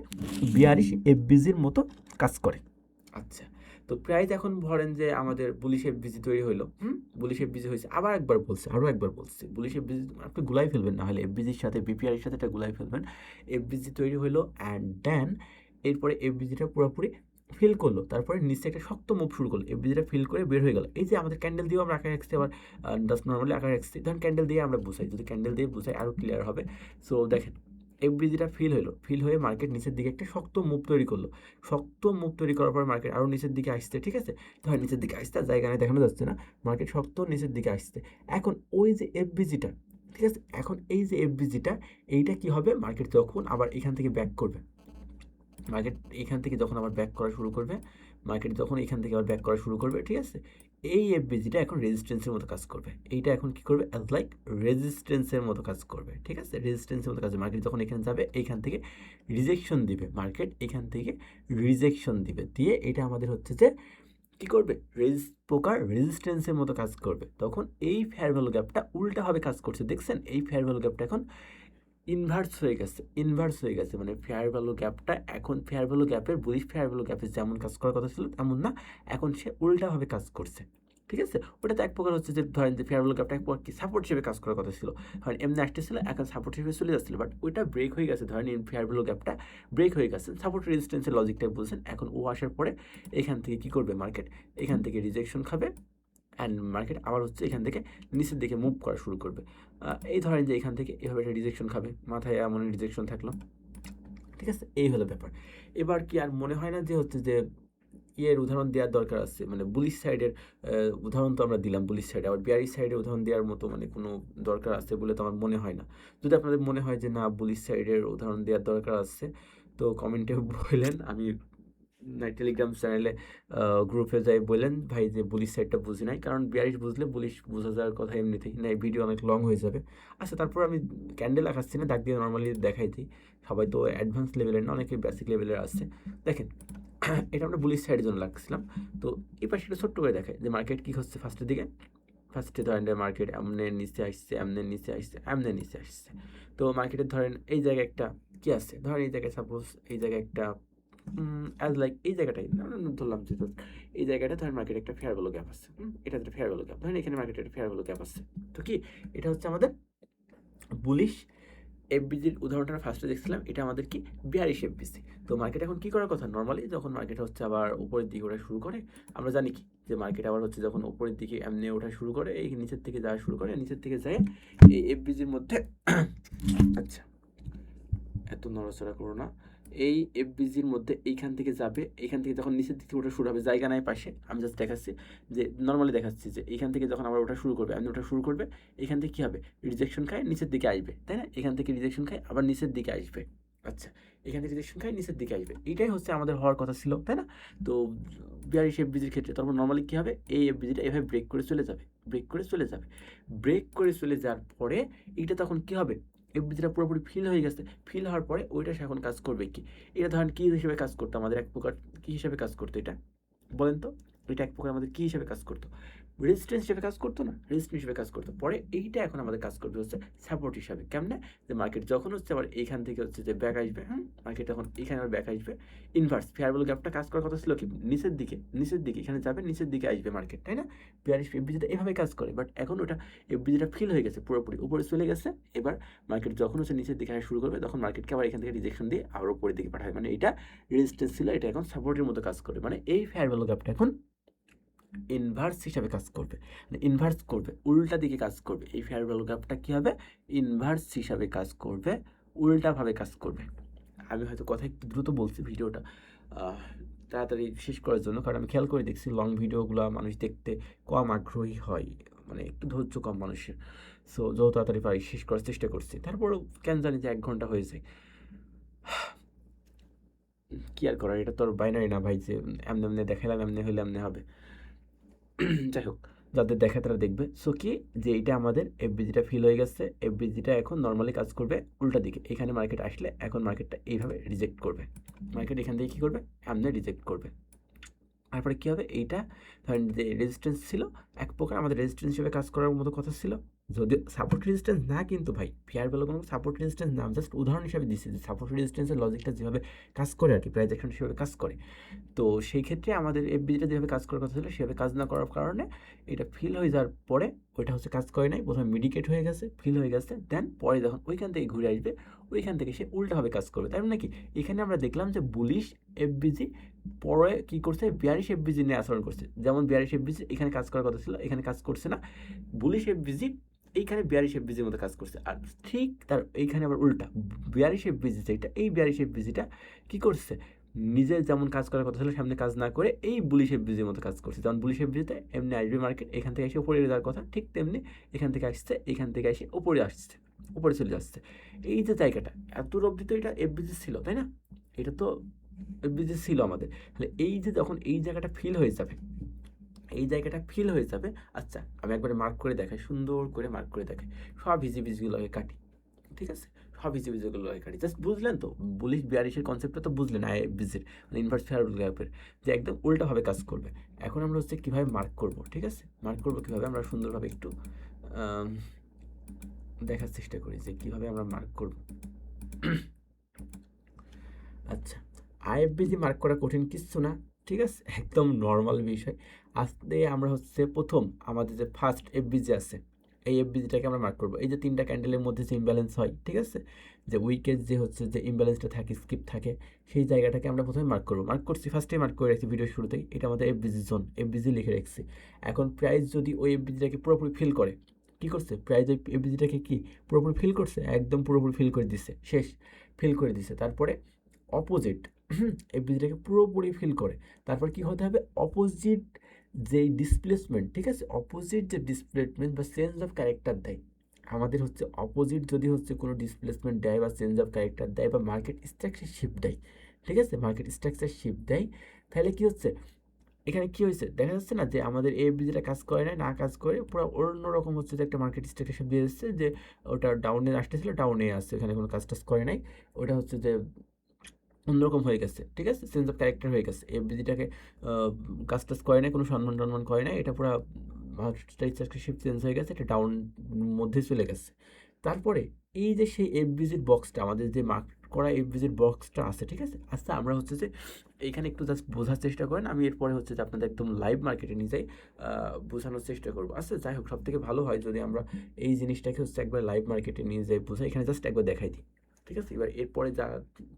বিয়ারিশ এফবিজির মতো কাজ করে। আচ্ছা, তো প্রাইস এখন ধরেন যে আমাদের বুলিশ এফবিজি তৈরি হলো, বুলিশ এফবিজি হয়েছে, আবার একবার বলছে, আরও একবার বলছি, বুলিশ এফবিজি আপনি গুলাই ফেলবেন, না হলে এফবিজির সাথে বিপিআর এর সাথে এটা গুলাই ফেলবেন। এফবিজি তৈরি হলো অ্যান্ড দেন এরপরে এফবিজিটা পুরোপুরি ফিল করলো, তারপরে নিচে একটা শক্ত মুভ শুরু করলো, এফবিজিটা ফিল করে বের হয়ে গেল। এই যে আমাদের ক্যান্ডেল দিয়েও আমরা আঁকা রাখছি, আবার জাস্ট নর্মালি আঁকা রাখছি, ধরেন ক্যান্ডেল দিয়ে আমরা বুঝাই, যদি ক্যান্ডেল দিয়ে বুঝাই আরও ক্লিয়ার হবে। সো দেখেন এফবিজিটা ফিল হলো, ফিল হয়ে মার্কেট নিচের দিকে একটা শক্ত মুভ তৈরি করলো, শক্ত মুভ তৈরি করার পর মার্কেট আরও নিচের দিকে আসছে, ঠিক আছে, ধর নিচের দিকে আসতে জায়গা নেই, দেখানো যাচ্ছে না, মার্কেট শক্ত নিচের দিকে আসছে। এখন ওই যে এফবিজিটা, ঠিক আছে, এখন এই যে এফবিজিটা, এইটা কি হবে, মার্কেট যখন আবার এখান থেকে ব্যাক করবে, মার্কেট এখান থেকে যখন আবার ব্যাক করা শুরু করবে, মার্কেট যখন এখান থেকে আবার ব্যাক করা শুরু করবে, ঠিক আছে, এই এফবিজিটা এখন রেজিস্ট্যান্সের মতো কাজ করবে, এইটা এখন কি করবে, অ্যাজ লাইক রেজিস্ট্যান্সের মতো কাজ করবে, ঠিক আছে, রেজিস্ট্যান্সের মতো কাজ, মার্কেট যখন এখানে যাবে এইখান থেকে রিজেকশন দিবে, মার্কেট এখান থেকে রিজেকশন দিবে, দিয়ে এটা আমাদের হচ্ছে যে কী করবে, প্রকার রেজিস্ট্যান্সের মতো কাজ করবে। তখন এই ফেয়ার ভ্যালু গ্যাপটা উল্টাভাবে কাজ করছে, দেখছেন এই ফেয়ার ভ্যালু গ্যাপটা এখন ইনভার্স হয়ে গেছে মানে ফেয়ার ভ্যালু গ্যাপটা এখন ফেয়ার ভ্যালু গ্যাপের বুলিশ ফেয়ার ভ্যালু গ্যাপের যেমন কাজ করার কথা ছিল তেমন না, এখন সে উল্টাভাবে কাজ করছে। ঠিক আছে, ওটা তো এক প্রকার হচ্ছে যে ধরেন যে ফেয়ার ভ্যালু গ্যাপটা এক প্রকার কি সাপোর্ট হিসেবে কাজ করার কথা ছিল, ধরেন এমনি আসতেছিল এখন সাপোর্ট হিসেবে চলে যাচ্ছিল, বাট ওইটা ব্রেক হয়ে গেছে, ধরেন ফেয়ার ভ্যালু গ্যাপটা ব্রেক হয়ে গেছে, সাপোর্ট রেজিস্ট্যান্সের লজিকটা বুঝছেন। এখন ও আসার পরে এখান থেকে কি করবে মার্কেট, এখান থেকে রিজেকশন খাবে অ্যান্ড মার্কেট আবার হচ্ছে এখান থেকে নিচের দিকে মুভ করা শুরু করবে। এই ধরেন যে এখান থেকে এভাবে একটা রিজেকশন খাবে, মাথায় এমন রিজেকশন থাকলো, ঠিক আছে, এই হলো ব্যাপার। এবার কি আর মনে হয় না যে হচ্ছে যে ইয়ের উদাহরণ দেওয়ার দরকার আছে, মানে বুলিশ সাইডের উদাহরণ তো আমরা দিলাম বুলিশ সাইডে, আবার বিয়ারিশ সাইডের উদাহরণ দেওয়ার মতো মানে কোনো দরকার আছে বলে তো আমার মনে হয় না। যদি আপনাদের মনে হয় যে না বুলিশ সাইডের উদাহরণ দেওয়ার দরকার আছে তো কমেন্টে বললেন, আমি টেলিগ্রাম চ্যানেলে গ্রুপে যাই বললেন ভাই যে বুলিশ সাইডটা বুঝি নাই, কারণ বিয়ারিশ বুঝলে বুলিশ বোঝা যাওয়ার কথা এমনিতেই না, ভিডিও অনেক লং হয়ে যাবে। আচ্ছা, তারপর আমি ক্যান্ডেল আঁকাচ্ছি না, দাগ দিয়ে নর্মালি দেখাই দিই, সবাই তো অ্যাডভান্স লেভেলের না, অনেকে বেসিক লেভেলের আছে। দেখেন এটা আমরা বুলিশ সাইডের জন্য লাগছিলাম, তো এই পাশে ছোট্ট করে দেখায় যে মার্কেট কী হচ্ছে ফার্স্টের দিকে, ফার্স্টে ধরেন মার্কেট এমনে নিচে আসছে, এমনে নিচে আসছে, এমনে নিচে আসছে। তো মার্কেটের ধরেন এই জায়গায় একটা কি আছে, ধরেন এই জায়গায় সাপোজ এই জায়গায় একটা অ্যাজ লাইক এই জায়গাটাই ধরলাম যে এই জায়গাটা ধরেন মার্কেটে একটা ফেয়ার ভ্যালু গ্যাপ আছে, এটা একটা ফেয়ার ভ্যালু গ্যাপ, ধরেন এখানে মার্কেটে একটা ফেয়ার ভ্যালু গ্যাপ আছে। তো কি এটা হচ্ছে আমাদের বুলিশ এফবিজির উদাহরণটা ফার্স্টে দেখছিলাম, এটা আমাদের কি বিয়ারিশ এফবিসি। তো মার্কেট এখন কি করার কথা, নর্মালি যখন মার্কেট হচ্ছে আবার উপরের দিকে ওঠা শুরু করে, আমরা জানি কি যে মার্কেট আবার হচ্ছে যখন উপরের দিকে এমনি ওঠা শুরু করে, এই নিচের থেকে যাওয়া শুরু করে, নিচের থেকে যায় এই এফবিজির মধ্যে আচ্ছা এত নড়াচড়া করো না, এই এফবিজির মধ্যে এইখান থেকে যাবে, এইখান থেকে যখন নিচের দিকে ওঠা শুরু হবে, জায়গা নাই পাশে, আমি জাস্ট দেখাচ্ছি যে নর্মালি দেখাচ্ছি যে এইখান থেকে যখন আবার ওঠা শুরু করবে, আমি ওঠা শুরু করবে, এখান থেকে কী হবে, রিজেকশন খায় নিচের দিকে আসবে, তাই না, এখান থেকে রিজেকশন খায় আবার নিচের দিকে আসবে। আচ্ছা, এখান থেকে রিজেকশন খায় নিচের দিকে আসবে, এইটাই হচ্ছে আমাদের হওয়ার কথা ছিল, তাই না। তো বিয়ারিশ এফবিজির ক্ষেত্রে তারপর নর্মালি কী হবে, এই এফবিজিটা এভাবে ব্রেক করে চলে যাবে, ব্রেক করে চলে যাবে, ব্রেক করে চলে যাওয়ার পরে এইটা তখন কী হবে, এফবিজিটা পুরোপুরি ফিল হয়ে গেছে, ফিল হওয়ার পরে ওইটা সে এখন কাজ করবে কি, এটা ধরেন কী হিসেবে কাজ করতো, আমাদের এক প্রকার কী হিসেবে কাজ করতো এটা বলেন তো, এটা এক প্রকার আমাদের কী হিসেবে কাজ করতো, রেজিস্ট্যান্স হিসেবে কাজ করতো না, রেজিস্ট্যান্স হিসেবে কাজ করতো। পরে এইটা এখন আমাদের কাজ করবে হচ্ছে সাপোর্ট হিসাবে, কেমনে, যে মার্কেট যখন হচ্ছে আবার এইখান থেকে হচ্ছে যে ব্যাক আসবে, মার্কেট তখন এখানে আবার ব্যাক আসবে, ইনভার্স ফেয়ার ভ্যালু গ্যাপটা কাজ করার কথা ছিল কি নিচের দিকে, নিচের দিকে এখানে যাবে, নিচের দিকে আসবে মার্কেট, তাই না, বিয়ারিশ এফবিজিটা এভাবে কাজ করে, বাট এখন ওটা এফবিজিটা ফিল হয়ে গেছে, পুরোপুরি উপরে চলে গেছে। এবার মার্কেট যখন হচ্ছে নিচের দিকে আসা শুরু করবে তখন মার্কেটকে আবার এখান থেকে রিজেকশন দিয়ে আবার উপরের দিকে পাঠাবে, মানে এটা রেজিস্ট্যান্স ছিল, এটা এখন সাপোর্টের মতো কাজ করবে, মানে এই ফেয়ার ভ্যালু গ্যাপটা এখন ইনভার্স হিসাবে কাজ করবে, মানে ইনভার্স করবে, উল্টা দিকে কাজ করবে, এই ফেয়ার ভ্যালু গ্যাপটা কী হবে, ইনভার্স হিসাবে কাজ করবে, উল্টাভাবে কাজ করবে। আমি হয়তো কথা একটু দ্রুত বলছি ভিডিওটা তাড়াতাড়ি শেষ করার জন্য, কারণ আমি খেয়াল করে দেখছি লং ভিডিওগুলো মানুষ দেখতে কম আগ্রহী হয়, মানে একটু ধৈর্য কম মানুষের, সো যত তাড়াতাড়ি পারি শেষ করার চেষ্টা করছি, তারপরেও কেন জানি যে 1 ঘন্টা হয়ে যায়, কি আর করার, এটা তো আর বাইনারি না ভাই যে এমনি এমনি দেখালাম এমনি হইলে এমনি হবে। যাই হোক, যাদের দেখে তারা দেখবে। সো কি যে এইটা আমাদের এফবিজিটা ফিল হয়ে গেছে, এফবিজিটা এখন নর্মালি কাজ করবে উল্টা দিকে, এখানে মার্কেট আসলে এখন মার্কেটটা এইভাবে রিজেক্ট করবে, মার্কেট এখান থেকে কী করবে, এমনি রিজেক্ট করবে। তারপরে কী হবে, এইটা ধরেন যে রেজিস্ট্যান্স ছিল এক প্রকার আমাদের রেজিস্ট্যান্স হিসেবে কাজ করার মতো কথা ছিল, যদিও সাপোর্ট রেজিস্ট্যান্স না, কিন্তু ভাই ফেয়ার ভ্যালু কোনো সাপোর্ট রেজিস্ট্যান্স না, জাস্ট উদাহরণ হিসাবে দিচ্ছি যে সাপোর্ট রেজিস্ট্যান্সের লজিকটা যেভাবে কাজ করে আর কি, প্রাইস অ্যাকশন সেভাবে কাজ করে। তো সেই ক্ষেত্রে আমাদের এফবিজিটা যেভাবে কাজ করার কথা ছিল সেভাবে কাজ না করার কারণে এটা ফিল হয়ে যাওয়ার পরে ওইটা হচ্ছে কাজ করে নাই, প্রথমে মিডিকেট হয়ে গেছে, ফিল হয়ে গেছে, দেন পরে যখন ওইখান থেকে ঘুরে আসবে ওইখান থেকে সে উল্টাভাবে কাজ করবে, তাই মানে কি এখানে আমরা দেখলাম যে বুলিশ এফবিজি পরে কী করছে, বিয়ারিশ এফবিজি নিয়ে আচরণ করছে, যেমন বিয়ারিশ এফবিজি এখানে কাজ করার কথা ছিল এখানে কাজ করছে না, বুলিশ এফবিজি এইখানে বিয়ারিশ এফবিজির মতো কাজ করছে, আর ঠিক তার এইখানে আবার উল্টা বিয়ারিশ এফবিজি যেটা, এই বিয়ারিশ এফবিজিটা কী করছে, নিজের যেমন কাজ করার কথা ছিল সামনে কাজ না করে এই বুলিশ এফবিজির মতো কাজ করছে, যেমন বুলিশ এফবিজিতে এমনি আসবে মার্কেট এখান থেকে এসে উপরে যাওয়ার কথা, ঠিক তেমনি এখান থেকে আসছে, এখান থেকে এসে উপরে আসছে, উপরে চলে যাচ্ছে, এই যে জায়গাটা এত অবধি তো এটা এফবিজি ছিল, তাই না, এটা তো এফবিজি ছিল আমাদের, তাহলে এই যে যখন এই জায়গাটা ফিল হয়ে যাবে, এই জায়গাটা ফিল হয়ে যাবে, আচ্ছা আমি একবারে মার্ক করে দেখাই, সুন্দর করে মার্ক করে দেখাই, সব ভিজিগুলোকে কাটি, ঠিক আছে, হাবিজাবি যেগুলো লেখাটি জাস্ট বুঝলেন তো, বুলিশ বিয়ারিশের কনসেপ্টটা তো বুঝলেন আইএফবিজির, মানে ইনভার্স ফেয়ার গ্যাপের, যে একদম উল্টাভাবে কাজ করবে। এখন আমরা হচ্ছে কীভাবে মার্ক করব, ঠিক আছে, মার্ক করবো কীভাবে আমরা সুন্দরভাবে একটু দেখার চেষ্টা করি যে কীভাবে আমরা মার্ক করব। আচ্ছা, আইএফবিজি মার্ক করা কঠিন কিচ্ছু না, ঠিক আছে, একদম নর্মাল বিষয়। আজকে আমরা হচ্ছে প্রথম আমাদের যে ফার্স্ট এফবিজি আছে, এই এফবিজিটাকে আমরা মার্ক করবো। এই যে 3টা ক্যান্ডেলের মধ্যে যে ইমব্যালেন্স হয়, ঠিক আছে, যে উইকেট যে হচ্ছে যে ইমব্যালেন্সটা থাকে, স্কিপ থাকে, সেই জায়গাটাকে আমরা প্রথমে মার্ক করবো। মার্ক করছি, ফার্স্টেই মার্ক করে রাখছি ভিডিও শুরুতেই, এটা আমাদের এফবিজি জোন, এফবিজি লিখে রাখছি। এখন প্রাইস যদি ওই এফবিজিটাকে পুরোপুরি ফিল করে, কী করছে, প্রাইস ওই এফবিজিটাকে কি পুরোপুরি ফিল করছে, একদম পুরোপুরি ফিল করে দিচ্ছে, শেষ, ফিল করে দিচ্ছে। তারপরে অপোজিট এফবিজিটাকে পুরোপুরি ফিল করে, তারপর কি হতে হবে, অপোজিট যেই ডিসপ্লেসমেন্ট, ঠিক আছে, অপোজিট যে ডিসপ্লেসমেন্ট বা চেঞ্জ অফ ক্যারেক্টার দেয়, আমাদের হচ্ছে অপোজিট যদি হচ্ছে কোনো ডিসপ্লেসমেন্ট দেয় বা চেঞ্জ অফ ক্যারেক্টার দেয় বা মার্কেট স্ট্রাকচার শিফট দেয়, ঠিক আছে, মার্কেট স্ট্রাকচার শিফট দেয়, তাহলে কি হচ্ছে, এখানে কি হয়েছে দেখা যাচ্ছে না যে আমাদের এফবিজিটা কাজ করে না কাজ করে পুরো অন্যরকম হচ্ছে যে একটা মার্কেট স্ট্রাকচার শিফট দিয়ে দিচ্ছে, যে ওটা ডাউনে আসতেছিল ডাউনে আসছে, এখানে কোনো কাজ টাজ করে নাই, ওটা হচ্ছে যে অন্যরকম হয়ে গেছে, ঠিক আছে, চেঞ্জ অফ ক্যারেক্টার হয়ে গেছে, এফবিজিটাকে কাজ টাজ করে নাই, কোনো সম্মান টন্মান করে নাই, এটা পুরো শিফট চেঞ্জ হয়ে গেছে, এটা ডাউন মধ্যে চলে গেছে। তারপরে এই যে সেই এফবিজির বক্সটা, আমাদের যে মার্ক করা এফবিজির বক্সটা আছে, ঠিক আছে, আচ্ছা আমরা হচ্ছে যে এইখানে একটু জাস্ট বোঝার চেষ্টা করেন, আমি এরপরে হচ্ছে যে আপনাদের একদম লাইভ মার্কেটে নিয়ে যাই, বোঝানোর চেষ্টা করবো। আচ্ছা যাই হোক, সব থেকে ভালো হয় যদি আমরা এই জিনিসটাকে হচ্ছে একবার লাইভ মার্কেটে নিয়ে যাই, বোঝাই, এখানে জাস্ট একবার দেখাই দিই, ঠিক আছে। এবার এরপরে যা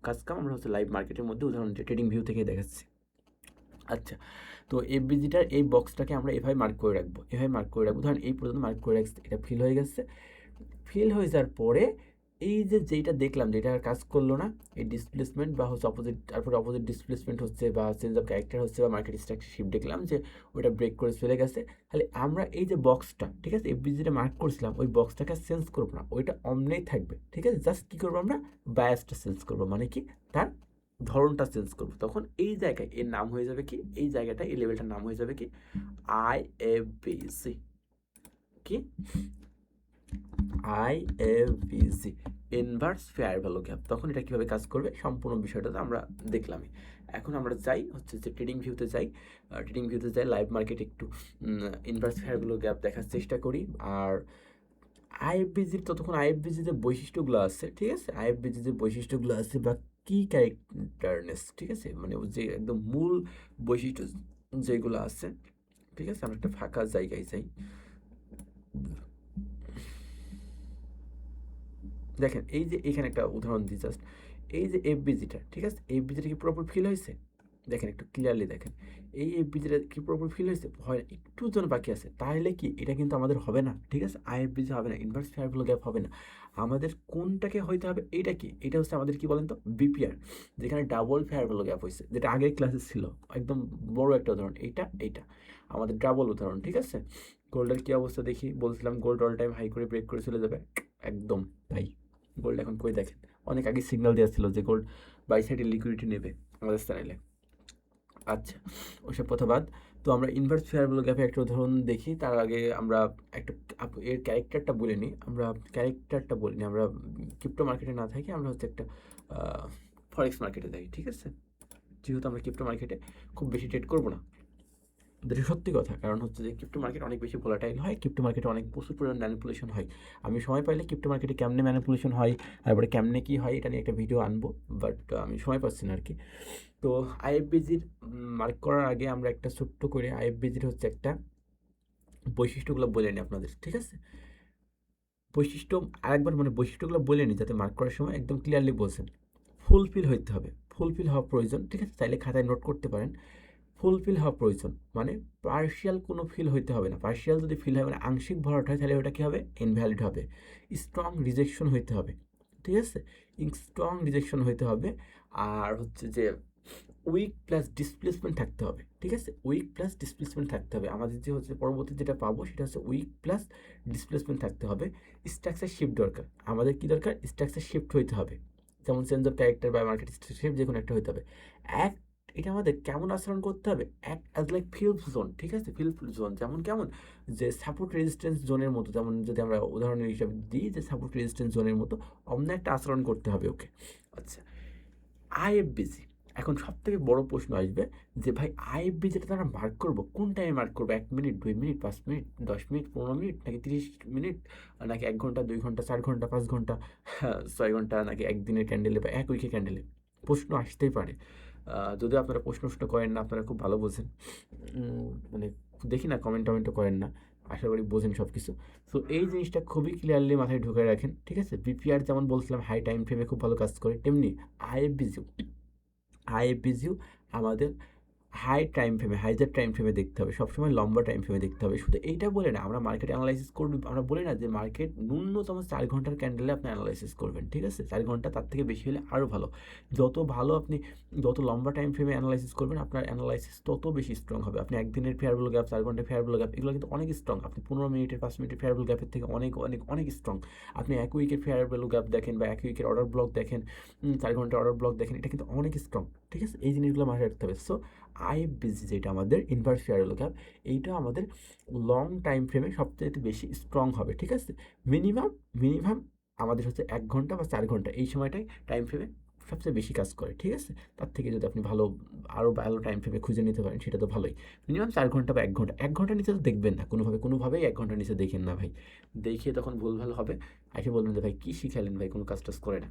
কাজ কাম আমরা হচ্ছে লাইভ মার্কেটের মধ্যে উদাহরণ যে ট্রেডিং ভিউ থেকে দেখাচ্ছি। আচ্ছা, তো এফবিজিটার এই বক্সটাকে আমরা এভাবে মার্ক করে রাখবো, এভাবে মার্ক করে রাখবো, ধরেন এই পর্যন্ত মার্ক করে রাখছি, এটা ফিল হয়ে গেছে। ফিল হয়ে যাওয়ার পরে এই যে যেইটা দেখলাম যেটা আর কাজ করলো না, এই ডিসপ্লেসমেন্ট বা হচ্ছে অপোজিট, তারপরে অপোজিট ডিসপ্লেসমেন্ট হচ্ছে বা চেঞ্জ অফ ক্যারেক্টার হচ্ছে বা মার্কেট স্ট্রাকচার শিফট দেখলাম যে ওটা ব্রেক করে চলে গেছে, তাহলে আমরা এই যে বক্সটা, ঠিক আছে, এফবিজিটা মার্ক করছিলাম, ওই বক্সটাকে চেঞ্জ করবো না, ওইটা অমনেই থাকবে, ঠিক আছে, জাস্ট কী করবো আমরা, বায়াসটা চেঞ্জ করবো, মানে কি তার ধরনটা চেঞ্জ করবো, তখন এই জায়গায় এর নাম হয়ে যাবে কি, এই জায়গাটা এই লেভেলটার নাম হয়ে যাবে কি, আইএফবিজি, কি আইএফবিজি, ইনভার্স ফেয়ার ভ্যালু গ্যাপ। তখন এটা কীভাবে কাজ করবে সম্পূর্ণ বিষয়টা তো আমরা দেখলামই। এখন আমরা যাই হচ্ছে যে ট্রেডিং ভিউতে যাই, ট্রেডিং ভিউতে যাই, লাইভ মার্কেট একটু ইনভার্স ফেয়ার ভ্যালু গ্যাপ দেখার চেষ্টা করি। আর আইএফবিজির ততক্ষণ আইএফবিজির যে বৈশিষ্ট্যগুলো আছে, ঠিক আছে, আইএফবিজির যে বৈশিষ্ট্যগুলো আছে বা কি ক্যারেক্টারনেস, ঠিক আছে, মানে যে একদম মূল বৈশিষ্ট্য যেগুলো আছে, ঠিক আছে, আমরা একটা ফাঁকা জায়গায় যাই, দেখেন এই যে এখানে একটা উদাহরণ দিই জাস্ট, এই যে এফবিজিটা, ঠিক আছে, এফবিজিটা কি পুরোপুরি ফিল হয়েছে, দেখেন একটু ক্লিয়ারলি দেখেন, এই এফবিজিটা কি পুরোপুরি ফিল হয়েছে, হয় একটু জন বাকি আছে, তাহলে কি এটা কিন্তু আমাদের হবে না, ঠিক আছে, আইএফবিজি হবে না, ইনভার্স ফেয়ার ভ্যালু গ্যাপ হবে না। আমাদের কোনটাকে হইতে হবে, এইটা কি, এটা হচ্ছে আমাদের কি বলেন তো, বিপিআর, যেখানে ডাবল ফেয়ার ভ্যালু গ্যাপ হয়েছে, যেটা আগের ক্লাসে ছিল, একদম বড় একটা উদাহরণ, এইটা আমাদের ডাবল উদাহরণ, ঠিক আছে। গোল্ডের কি অবস্থা দেখি, বলছিলাম গোল্ড অল টাইম হাই করে ব্রেক করে চলে যাবে, একদম তাই, গোল্ড এখন কই দেখেন, অনেক আগে সিগন্যাল দেওয়া ছিল যে গোল্ড বাই সাইডে লিকুইডিটি নেবে আমাদের চ্যানেলে। আচ্ছা, ওইসব কথা বাদ, তো আমরা ইনভার্স ফেয়ার ভ্যালু গ্যাপে একটা উদাহরণ দেখি, তার আগে আমরা একটা এর ক্যারেক্টারটা বলে নিই, আমরা ক্রিপ্টো মার্কেটে না থাকি, আমরা হচ্ছে একটা ফরেক্স মার্কেটে যাই, ঠিক আছে, যেহেতু আমরা ক্রিপ্টো মার্কেটে খুব বেশি ট্রেড করবো না, যেটা সত্যি কথা, কারণ হচ্ছে যে ক্রিপ্টো মার্কেট অনেক বেশি ভোলাটাইল হয়, ক্রিপ্টো মার্কেটে অনেক প্রচুর পরিমাণ ম্যানিপুলেশন হয়। আমি সময় পাইলে ক্রিপ্টো মার্কেটে কেমনে ম্যানিপুলেশন হয়, তারপরে কেমনে কী হয়, এটা নিয়ে একটা ভিডিও আনবো, বাট আমি সময় পাচ্ছি না আর কি। তো আইএফবিজির মার্ক করার আগে আমরা একটা ছোট্ট করে আইএফবিজির হচ্ছে একটা বৈশিষ্ট্যগুলো বলে নিই আপনাদের, ঠিক আছে, বৈশিষ্ট্য আরেকবার, মানে বৈশিষ্ট্যগুলো বলে নিই যাতে মার্ক করার সময় একদম ক্লিয়ারলি বলছেন। ফুলফিল হইতে হবে, ফুলফিল হওয়া প্রয়োজন, ঠিক আছে, চাইলে খাতায় নোট করতে পারেন। ফুলফিল হওয়া প্রয়োজন মানে পার্শিয়াল কোনো ফিল হইতে হবে না, পার্শিয়াল যদি ফিল হয় মানে আংশিক ভরাট হয়, তাহলে ওটা কী হবে, ইনভ্যালিড হবে। স্ট্রং রিজেকশন হইতে হবে, ঠিক আছে, স্ট্রং রিজেকশন হইতে হবে। আর হচ্ছে যে উইক প্লাস ডিসপ্লেসমেন্ট থাকতে হবে, ঠিক আছে, উইক প্লাস ডিসপ্লেসমেন্ট থাকতে হবে। আমাদের যে হচ্ছে পরবর্তী যেটা পাবো সেটা হচ্ছে উইক প্লাস ডিসপ্লেসমেন্ট থাকতে হবে। স্ট্রাকচার শিফট দরকার, আমাদের কি দরকার, স্ট্রাকচার শিফট হইতে হবে, যেমন চেঞ্জ অফ ক্যারেক্টার বা মার্কেট শিফট যে কোনো একটা হইতে হবে। এটা আমাদের কেমন আচরণ করতে হবে, অ্যাজ লাইক ফিল্ড জোন, ঠিক আছে, ফিল্ড জোন যেমন কেমন, যে সাপোর্ট রেজিস্ট্যান্স জোনের মতো, যেমন যদি আমরা উদাহরণ হিসাবে দিই যে সাপোর্ট রেজিস্ট্যান্স জোনের মতো অন্য একটা আচরণ করতে হবে ওকে। আচ্ছা, আইএফবিসি, এখন সব থেকে বড় প্রশ্ন আসবে যে ভাই আইএফবিসিটা তারা মার্ক করবো কোন টাইমে মার্ক করবো, 1 minute, 2 minute, 5 minute, 10 minute, 15 minute, নাকি 30 মিনিট, নাকি 1 ঘন্টা, 2 ঘন্টা, 4 ঘন্টা, 5 ঘন্টা, 6 ঘন্টা, নাকি একদিনের ক্যান্ডেলে বা এক উইকে ক্যান্ডেলে, প্রশ্ন আসতেই পারে। যদিও আপনারা প্রশ্ন করেন না, আপনারা খুব ভালো বোঝেন, মানে দেখি না কমেন্ট টমেন্টও করেন না, আশা করি বোঝেন সব কিছু। সো এই জিনিসটা খুবই ক্লিয়ারলি মাথায় ঢুকে রাখেন, ঠিক আছে। বিপিআর যেমন বলছিলাম হাই টাইম ফ্রেমে খুব ভালো কাজ করে, তেমনি আইএফবিজিও আইএফবিজিও আমাদের হাই টাইম ফ্রেমে, হাইজার টাইম ফ্রেমে দেখতে হবে, সবসময় লম্বা টাইম ফ্রেমে দেখতে হবে। শুধু এইটা বলে না, আমরা মার্কেট অ্যানালাইসিস করব, আমরা বলি না যে মার্কেট ন্যূনতম 4 ঘন্টার ক্যান্ডেলে আপনি অ্যানালাইসিস করবেন, ঠিক আছে, 4 ঘন্টা, তার থেকে বেশি হলে আরও ভালো। যত ভালো আপনি, যত লম্বা টাইম ফ্রেমে অ্যানালাইসিস করবেন, আপনার অ্যানালাইসিস তত বেশি স্ট্রং হবে। আপনি একদিনের ফেয়ারবল গ্যাপ, 4 ঘন্টার ফেয়ারবল গ্যাপ, এগুলো কিন্তু অনেক স্ট্রং। আপনি 15 মিনিটের, 5 মিনিটের ফেয়ারবল গ্যাপের থেকে অনেক অনেক অনেক স্ট্রং। আপনি এক উইকের ফেয়ারবল গ্যাপ দেখেন বা এক উইকের অর্ডার ব্লক দেখেন, 4 ঘন্টার অর্ডার ব্লক দেখেন, এটা কিন্তু অনেক স্ট্রং, ঠিক আছে। এই জিনিসগুলো মাথায় রাখতে হবে। সো আইএফবিজি যেটা আমাদের ইনভার্স ফেয়ারবল গ্যাপ, এইটা আমাদের লং টাইম ফ্রেমে সবচেয়ে বেশি স্ট্রং হবে, ঠিক আছে। মিনিমাম মিনিমাম আমাদের হচ্ছে 1 ঘন্টা বা 4 ঘন্টা, এই সময়টাই টাইম ফ্রেমে সবচেয়ে বেশি কাজ করে, ঠিক আছে। তার থেকে যদি আপনি ভালো, আরও ভালো টাইম ফ্রেমে খুঁজে নিতে পারেন সেটা তো ভালোই। মিনিমাম 4 ঘন্টা বা 1 ঘন্টা, 1 ঘন্টার নিচে তো দেখবেন না কোনোভাবেই 1 ঘন্টার নিচে দেখেন না ভাই। দেখে তখন ভুলভাল হবে, এসে বলবেন যে ভাই কী শিখালেন ভাই, কোনো কাজ টাজ করে না।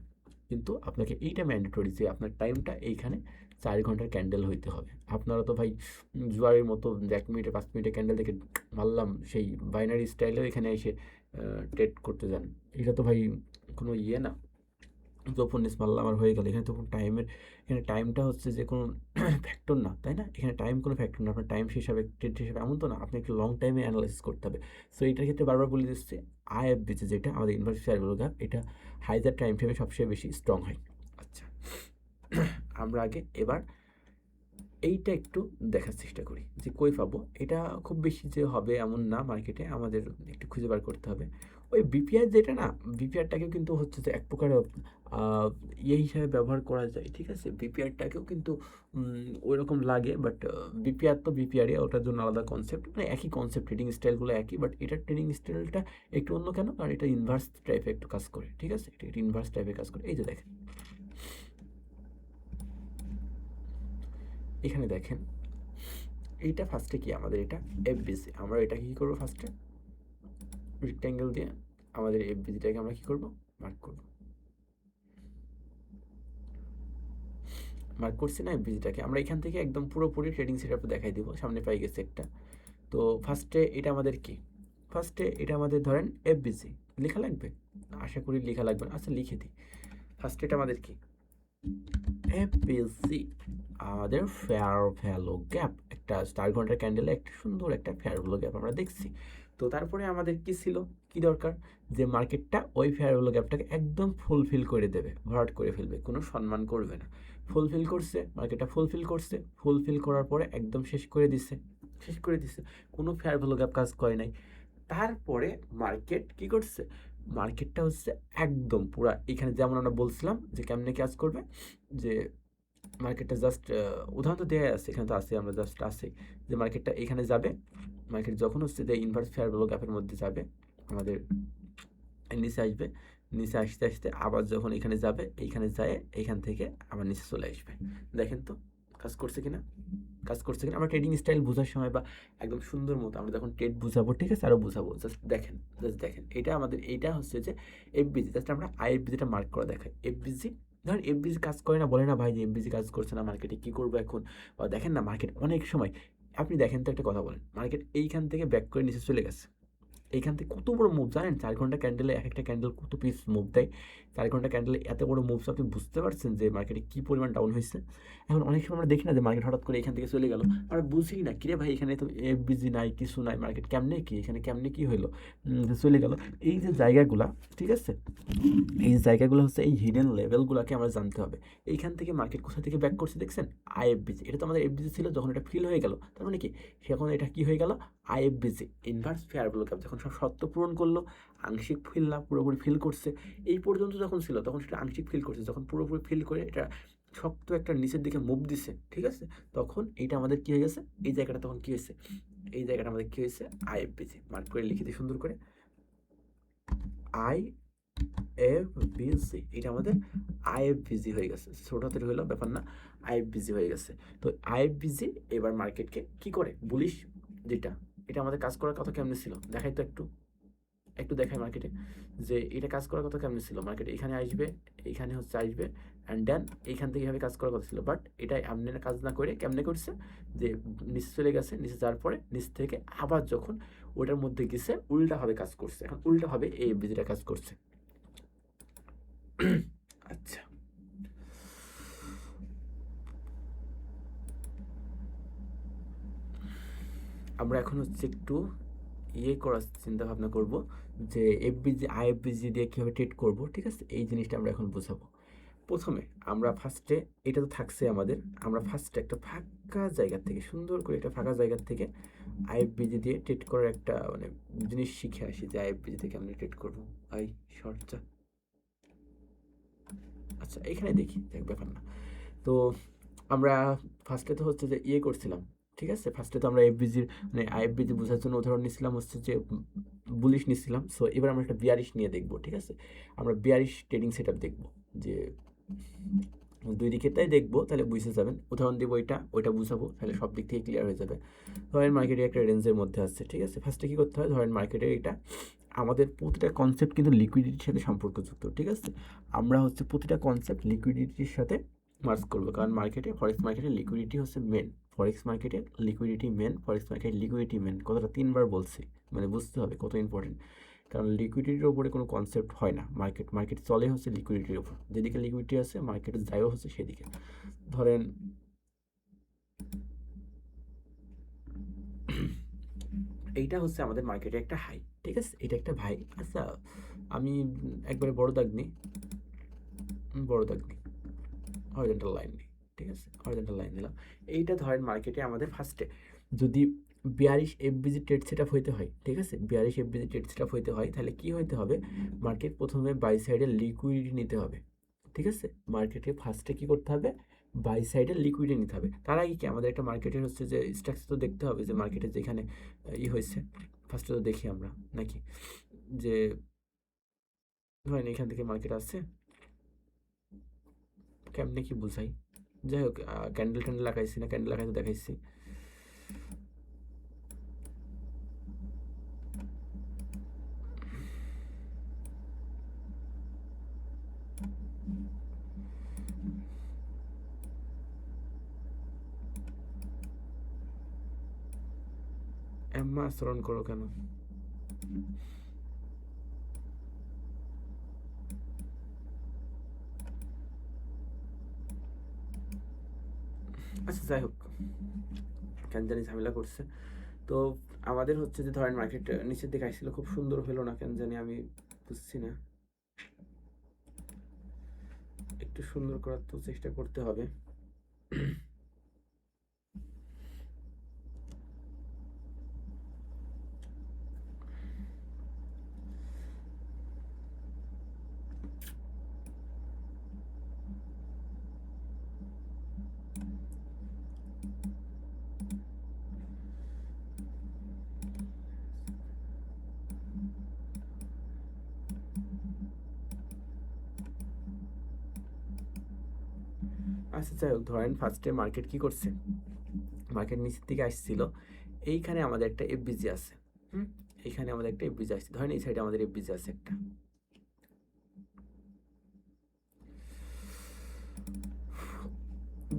কিন্তু আপনাকে এইটা ম্যান্ডেটরি যে আপনার টাইমটা এইখানে 4 ঘন্টার ক্যান্ডেল হইতে হবে। আপনারা তো ভাই জুয়ারের মতো 1 মিনিটে, 5 মিনিটে ক্যান্ডেল দেখে মারলাম, সেই বাইনারি স্টাইলেও এখানে এসে ট্রেড করতে যান, এটা তো ভাই কোনো ইয়ে না, গোপনীয় মারলাম আর হয়ে গেল। এখানে তো কোনো টাইমের, এখানে টাইমটা হচ্ছে যে কোনো ফ্যাক্টর না, তাই না? এখানে টাইম কোনো ফ্যাক্টর না, আপনার টাইম হিসাবে, ট্রেড হিসাবে এমন তো না, আপনি একটু লং টাইমে অ্যানালাইসিস করতে হবে। সো এইটার ক্ষেত্রে বারবার বলে দিচ্ছে আইএফবিসি যেটা আমাদের ইনভার্স ফেয়ারভ্যালু গ্যাপ, এটা হাইজার টাইম ফ্রেমে সবচেয়ে বেশি স্ট্রং হয়। আচ্ছা, আমরা আগে এবার এইটা একটু দেখার চেষ্টা করি যে কই পাবো। এটা খুব বেশি যে হবে এমন না, মার্কেটে আমাদের একটু খুঁজে বার করতে হবে। ওই বিপিআর যেটা না, বিপিআরটাকেও কিন্তু হচ্ছে যে এক প্রকার ইয়ে হিসাবে ব্যবহার করা যায়, ঠিক আছে। বিপিআরটাকেও কিন্তু ওই রকম লাগে, বাট বিপিআর তো বিপিআরই, ওটার জন্য আলাদা কনসেপ্ট, মানে একই কনসেপ্ট, ট্রেডিং স্টাইলগুলো একই, বাট এটার ট্রেডিং স্টাইলটা একটু অন্য কেন, কারণ এটা ইনভার্স টাইপে একটু কাজ করে, ঠিক আছে, এটা ইনভার্স টাইপে কাজ করে। এই যে দেখেন, এখানে দেখেন, এইটা ফার্স্টে কি আমাদের, এটা এফবিসি, আমরা এটাকে কী করবো, ফার্স্টে রেক্ট্যাঙ্গেল দিয়ে আমাদের এফবিসিটাকে আমরা কী করবো, মার্ক করছি না এফবিসিটাকে। আমরা এখান থেকে একদম পুরোপুরি ট্রেডিং সেটআপ দেখাই দিব, সামনে পাই গেছে একটা। তো ফার্স্টে এটা আমাদের কি, ফার্স্টে এটা আমাদের ধরেন এফবিসি, লেখা লাগবে, আশা করি লেখা লাগবে না, আচ্ছা লিখে দিই। ফার্স্টে এটা আমাদের কি, এফবিসি, আমাদের ফেয়ার ভ্যালু গ্যাপ, একটা 4 ঘন্টার ক্যান্ডেলে একটা সুন্দর একটা ফেয়ার ভ্যালু গ্যাপ আমরা দেখছি। তো তারপরে আমাদের কি ছিল, কি দরকার, যে মার্কেটটা ওই ফেয়ার ভ্যালু গ্যাপটাকে একদম ফুলফিল করে দেবে, ভরাট করে ফেলবে, কোনো সম্মান করবে না। ফুলফিল করছে, মার্কেটটা ফুলফিল করছে, ফুলফিল করার পরে একদম শেষ করে দিছে, শেষ করে দিছে, কোনো ফেয়ার ভ্যালু গ্যাপ কাজ করে নাই। তারপরে মার্কেট কি করছে, মার্কেটটা হচ্ছে একদম পুরা এখানে, যেমন আমরা বলছিলাম যে কেমনে কাজ করবে, যে মার্কেটটা জাস্ট উদাহরণ তো দেওয়া আছে, এখানে তো আছে, আমরা জাস্ট আছে যে মার্কেটটা এখানে যাবে, মার্কেট যখন হচ্ছে যে ইনভার্স ফেয়ার ভ্যালু গ্যাপের মধ্যে যাবে, আমাদের নিচে আসবে, নিচে আসতে আসতে আবার যখন এখানে যাবে, এইখানে যায়, এইখান থেকে আবার নিচে চলে আসবে। দেখেন তো কাজ করছে কিনা, কাজ করছে কিনা। আমরা ট্রেডিং স্টাইল বোঝার সময় বা একদম সুন্দর মতো আমরা যখন ট্রেড বুঝাবো, ঠিক আছে, আরও বুঝাবো, জাস্ট দেখেন, জাস্ট দেখেন, এটা আমাদের, এইটা হচ্ছে যে এফবিজি, জাস্ট আমরা আইএফবিজিটা মার্ক করে দেখাই। এফবিজি, ধরেন এফবিজি কাজ করে না, বলে না ভাই যে এফবিজি কাজ করছে না, মার্কেটে কী করবো এখন, বা দেখেন না মার্কেট অনেক সময়, আপনি দেখেন তো একটা কথা বলেন, মার্কেট এইখান থেকে ব্যাক করে নিচে চলে গেছে, এইখান থেকে কত বড় মুভ জানেন, 4 ঘন্টা ক্যান্ডেলে এক একটা ক্যান্ডেল কত পিস মুভ দেয়, 4 ঘন্টা ক্যান্ডেলে এত বড় মুভস, আপনি বুঝতে পারছেন যে মার্কেটে কী পরিমাণ ডাউন হয়েছে। এখন অনেক সময় আমরা দেখি না যে মার্কেট হঠাৎ করে এখান থেকে চলে গেল, আমরা বুঝি না কিরে ভাই, এখানে তো এফবিজি নাই, কিছু নাই, মার্কেট কেমনে কি, এখানে কেমনে কি হইলো, চলে গেল। এই যে জায়গাগুলা, ঠিক আছে, এই জায়গাগুলো হচ্ছে এই হিডেন লেভেলগুলোকে আমরা জানতে হবে। এইখান থেকে মার্কেট কোথা থেকে ব্যাক করছে দেখছেন, আইএফবিজি, এটা তো আমাদের এফবিজি ছিল, যখন এটা ফিল হয়ে গেল, তার মানে কি, এখন এটা কি হয়ে গেল, আইএফবিজি, ইনভার্স ফেয়ার ভ্যালু গ্যাপ, যখন সব শর্ত পূরণ করলো, আংশিক ফিল না পুরোপুরি ফিল করছে, এই পর্যন্ত যখন ছিল তখন সেটা আংশিক ফিল করছে, যখন পুরোপুরি ফিল করে এটা শক্ত একটা নিচের দিকে মুভ দিছে, ঠিক আছে, তখন এইটা আমাদের কি হয়ে গেছে, এই জায়গাটা তখন কি হয়েছে, এই জায়গাটা আমাদের কি হয়েছে, আইএফবিজি। মার্ক করে লিখে দিই সুন্দর করে, আইএফবিজি, এটা আমাদের আইএফবিজি হয়ে গেছে, ছোট হাতের হইলো ব্যাপার না, আইএফবিজি হয়ে গেছে। তো আইএফবিজি এবার মার্কেটকে কি করে, বুলিশ যেটা, এটা আমাদের কাজ করার কথা কেমনে ছিল দেখাই তো, একটু একটু দেখাই মার্কেটে যে এটা কাজ করার কথা কেমন ছিল, মার্কেটে এখানে আসবে, এখানে হচ্ছে আসবে, অ্যান্ড দেন এইখান থেকে এভাবে কাজ করার কথা ছিল, বাট এটা এমনি কাজ না করে কেমনে করছে, যে নিচে চলে গেছে, নিচে যাওয়ার পরে নিচ থেকে আবার যখন ওটার মধ্যে গেছে উল্টাভাবে কাজ করছে, এখন উল্টাভাবে এই বিজিটা কাজ করছে। আচ্ছা, আমরা এখন হচ্ছে একটু করার চিন্তা ভাবনা করব যে এফবিজি আইএফবিজি দিয়ে কীভাবে ট্রেড করব, ঠিক আছে, এই জিনিসটা আমরা এখন বোঝাবো। প্রথমে আমরা ফার্স্টে, এটা তো থাকছে আমাদের, আমরা ফার্স্টে একটা ফাঁকা জায়গা থেকে, সুন্দর করে একটা ফাঁকা জায়গা থেকে আইএফবিজি দিয়ে ট্রেড করার একটা মানে জিনিস শিখে আসি, যে আইএফবিজি থেকে আমরা ট্রেড করবো। শর্টটা আচ্ছা এখানে দেখি, দেখ ব্যাপার না। তো আমরা ফার্স্টে তো হচ্ছে যে করছিলাম, ঠিক আছে, ফার্স্টে তো আমরা এফবিজির মানে আইএফবিজি বোঝার জন্য উদাহরণ নিছিলাম হচ্ছে যে বুলিশ নিছিলাম। সো এবার আমরা একটা বিয়ারিশ নিয়ে দেখবো, ঠিক আছে, আমরা বিয়ারিশ ট্রেডিং সেট আপ দেখবো, যে দুই দিকেরটাই দেখবো, তাহলে বুঝতে যাবেন। উদাহরণ দেবো ওইটা বুঝাবো, তাহলে সব দিক থেকে ক্লিয়ার হয়ে যাবে। ধরেন মার্কেটে একটা রেঞ্জের মধ্যে আসছে, ঠিক আছে, ফার্স্টে কী করতে হয়, ধরেন মার্কেটে এটা আমাদের প্রতিটা কনসেপ্ট কিন্তু লিকুইডিটির সাথে সম্পর্কযুক্ত, ঠিক আছে, আমরা হচ্ছে প্রতিটা কনসেপ্ট লিকুইডিটির সাথে মার্জ করবো, কারণ মার্কেটে ফরেক্স মার্কেটে লিকুইডিটি হচ্ছে মেন, ফরেক্স মার্কেটে লিকুইডিটি মেন, ফরেক্স মার্কেটে লিকুইডিটি মেন, কথাটা 3বার বলছি, মানে বুঝতে হবে কত ইম্পর্টেন্ট, কারণ লিকুইডিটির ওপরে কোনো কনসেপ্ট হয় না, মার্কেট চলে হচ্ছে লিকুইডিটির ওপর, যেদিকে লিকুইডিটি আছে মার্কেট যায়ও হচ্ছে সেদিকে। ধরেন এইটা হচ্ছে আমাদের মার্কেটে একটা হাই, ঠিক আছে, এটা একটা ভাই। আচ্ছা আমি একবারে বড় দাগ নিই, হরিজন্টাল লাইন নিই, ঠিক আছে, হরিজন্টাল লাইন দিলাম। এইটা ধরেন মার্কেটে আমাদের ফার্স্টে যদি bearish FBG trade set up হইতে হয়, ঠিক আছে, bearish FBG trade set up হইতে হয়, তাহলে কি হইতে হবে, মার্কেট প্রথমে বাই সাইডে লিকুইডিটি নিতে হবে, ঠিক আছে, মার্কেটে ফার্স্টে কি করতে হবে, বাই সাইডে লিকুইডিটি নিতে হবে। তার আগে কি আমাদের একটা মার্কেটের হচ্ছে যে স্ট্রাকচার তো দেখতে হবে, যে মার্কেটে যেখানে হয়েছে, ফার্স্টে তো দেখি আমরা নাকি, যে ধরেন এখান থেকে মার্কেট আসছে, কেমনে কি বুঝাই, যাই হোক ক্যান্ডেল ট্যান্ডেল লাগাইছি না, ক্যান্ডেল লাগাইতে দেখাইছি, এম্মা আচরণ করো কেন, আচ্ছা যাই হোক, কেন জানি ঝামেলা করছে। তো আমাদের হচ্ছে যে ধরেন মার্কেট নিচের দিকে আসছিল, খুব সুন্দর হলো না কেন জানি, আমি বুঝছি না, একটু সুন্দর করার তো চেষ্টা করতে হবে। আচ্ছা যাই হোক, ধরেন ফার্স্টে মার্কেট কি করছে, মার্কেট নিচের দিকে আসছিল, এইখানে আমাদের একটা এফবিজি আছে, এইখানে আমাদের একটা এফবিজি আসছে, ধরেন এই সাইডে আমাদের এফবিজি আছে একটা,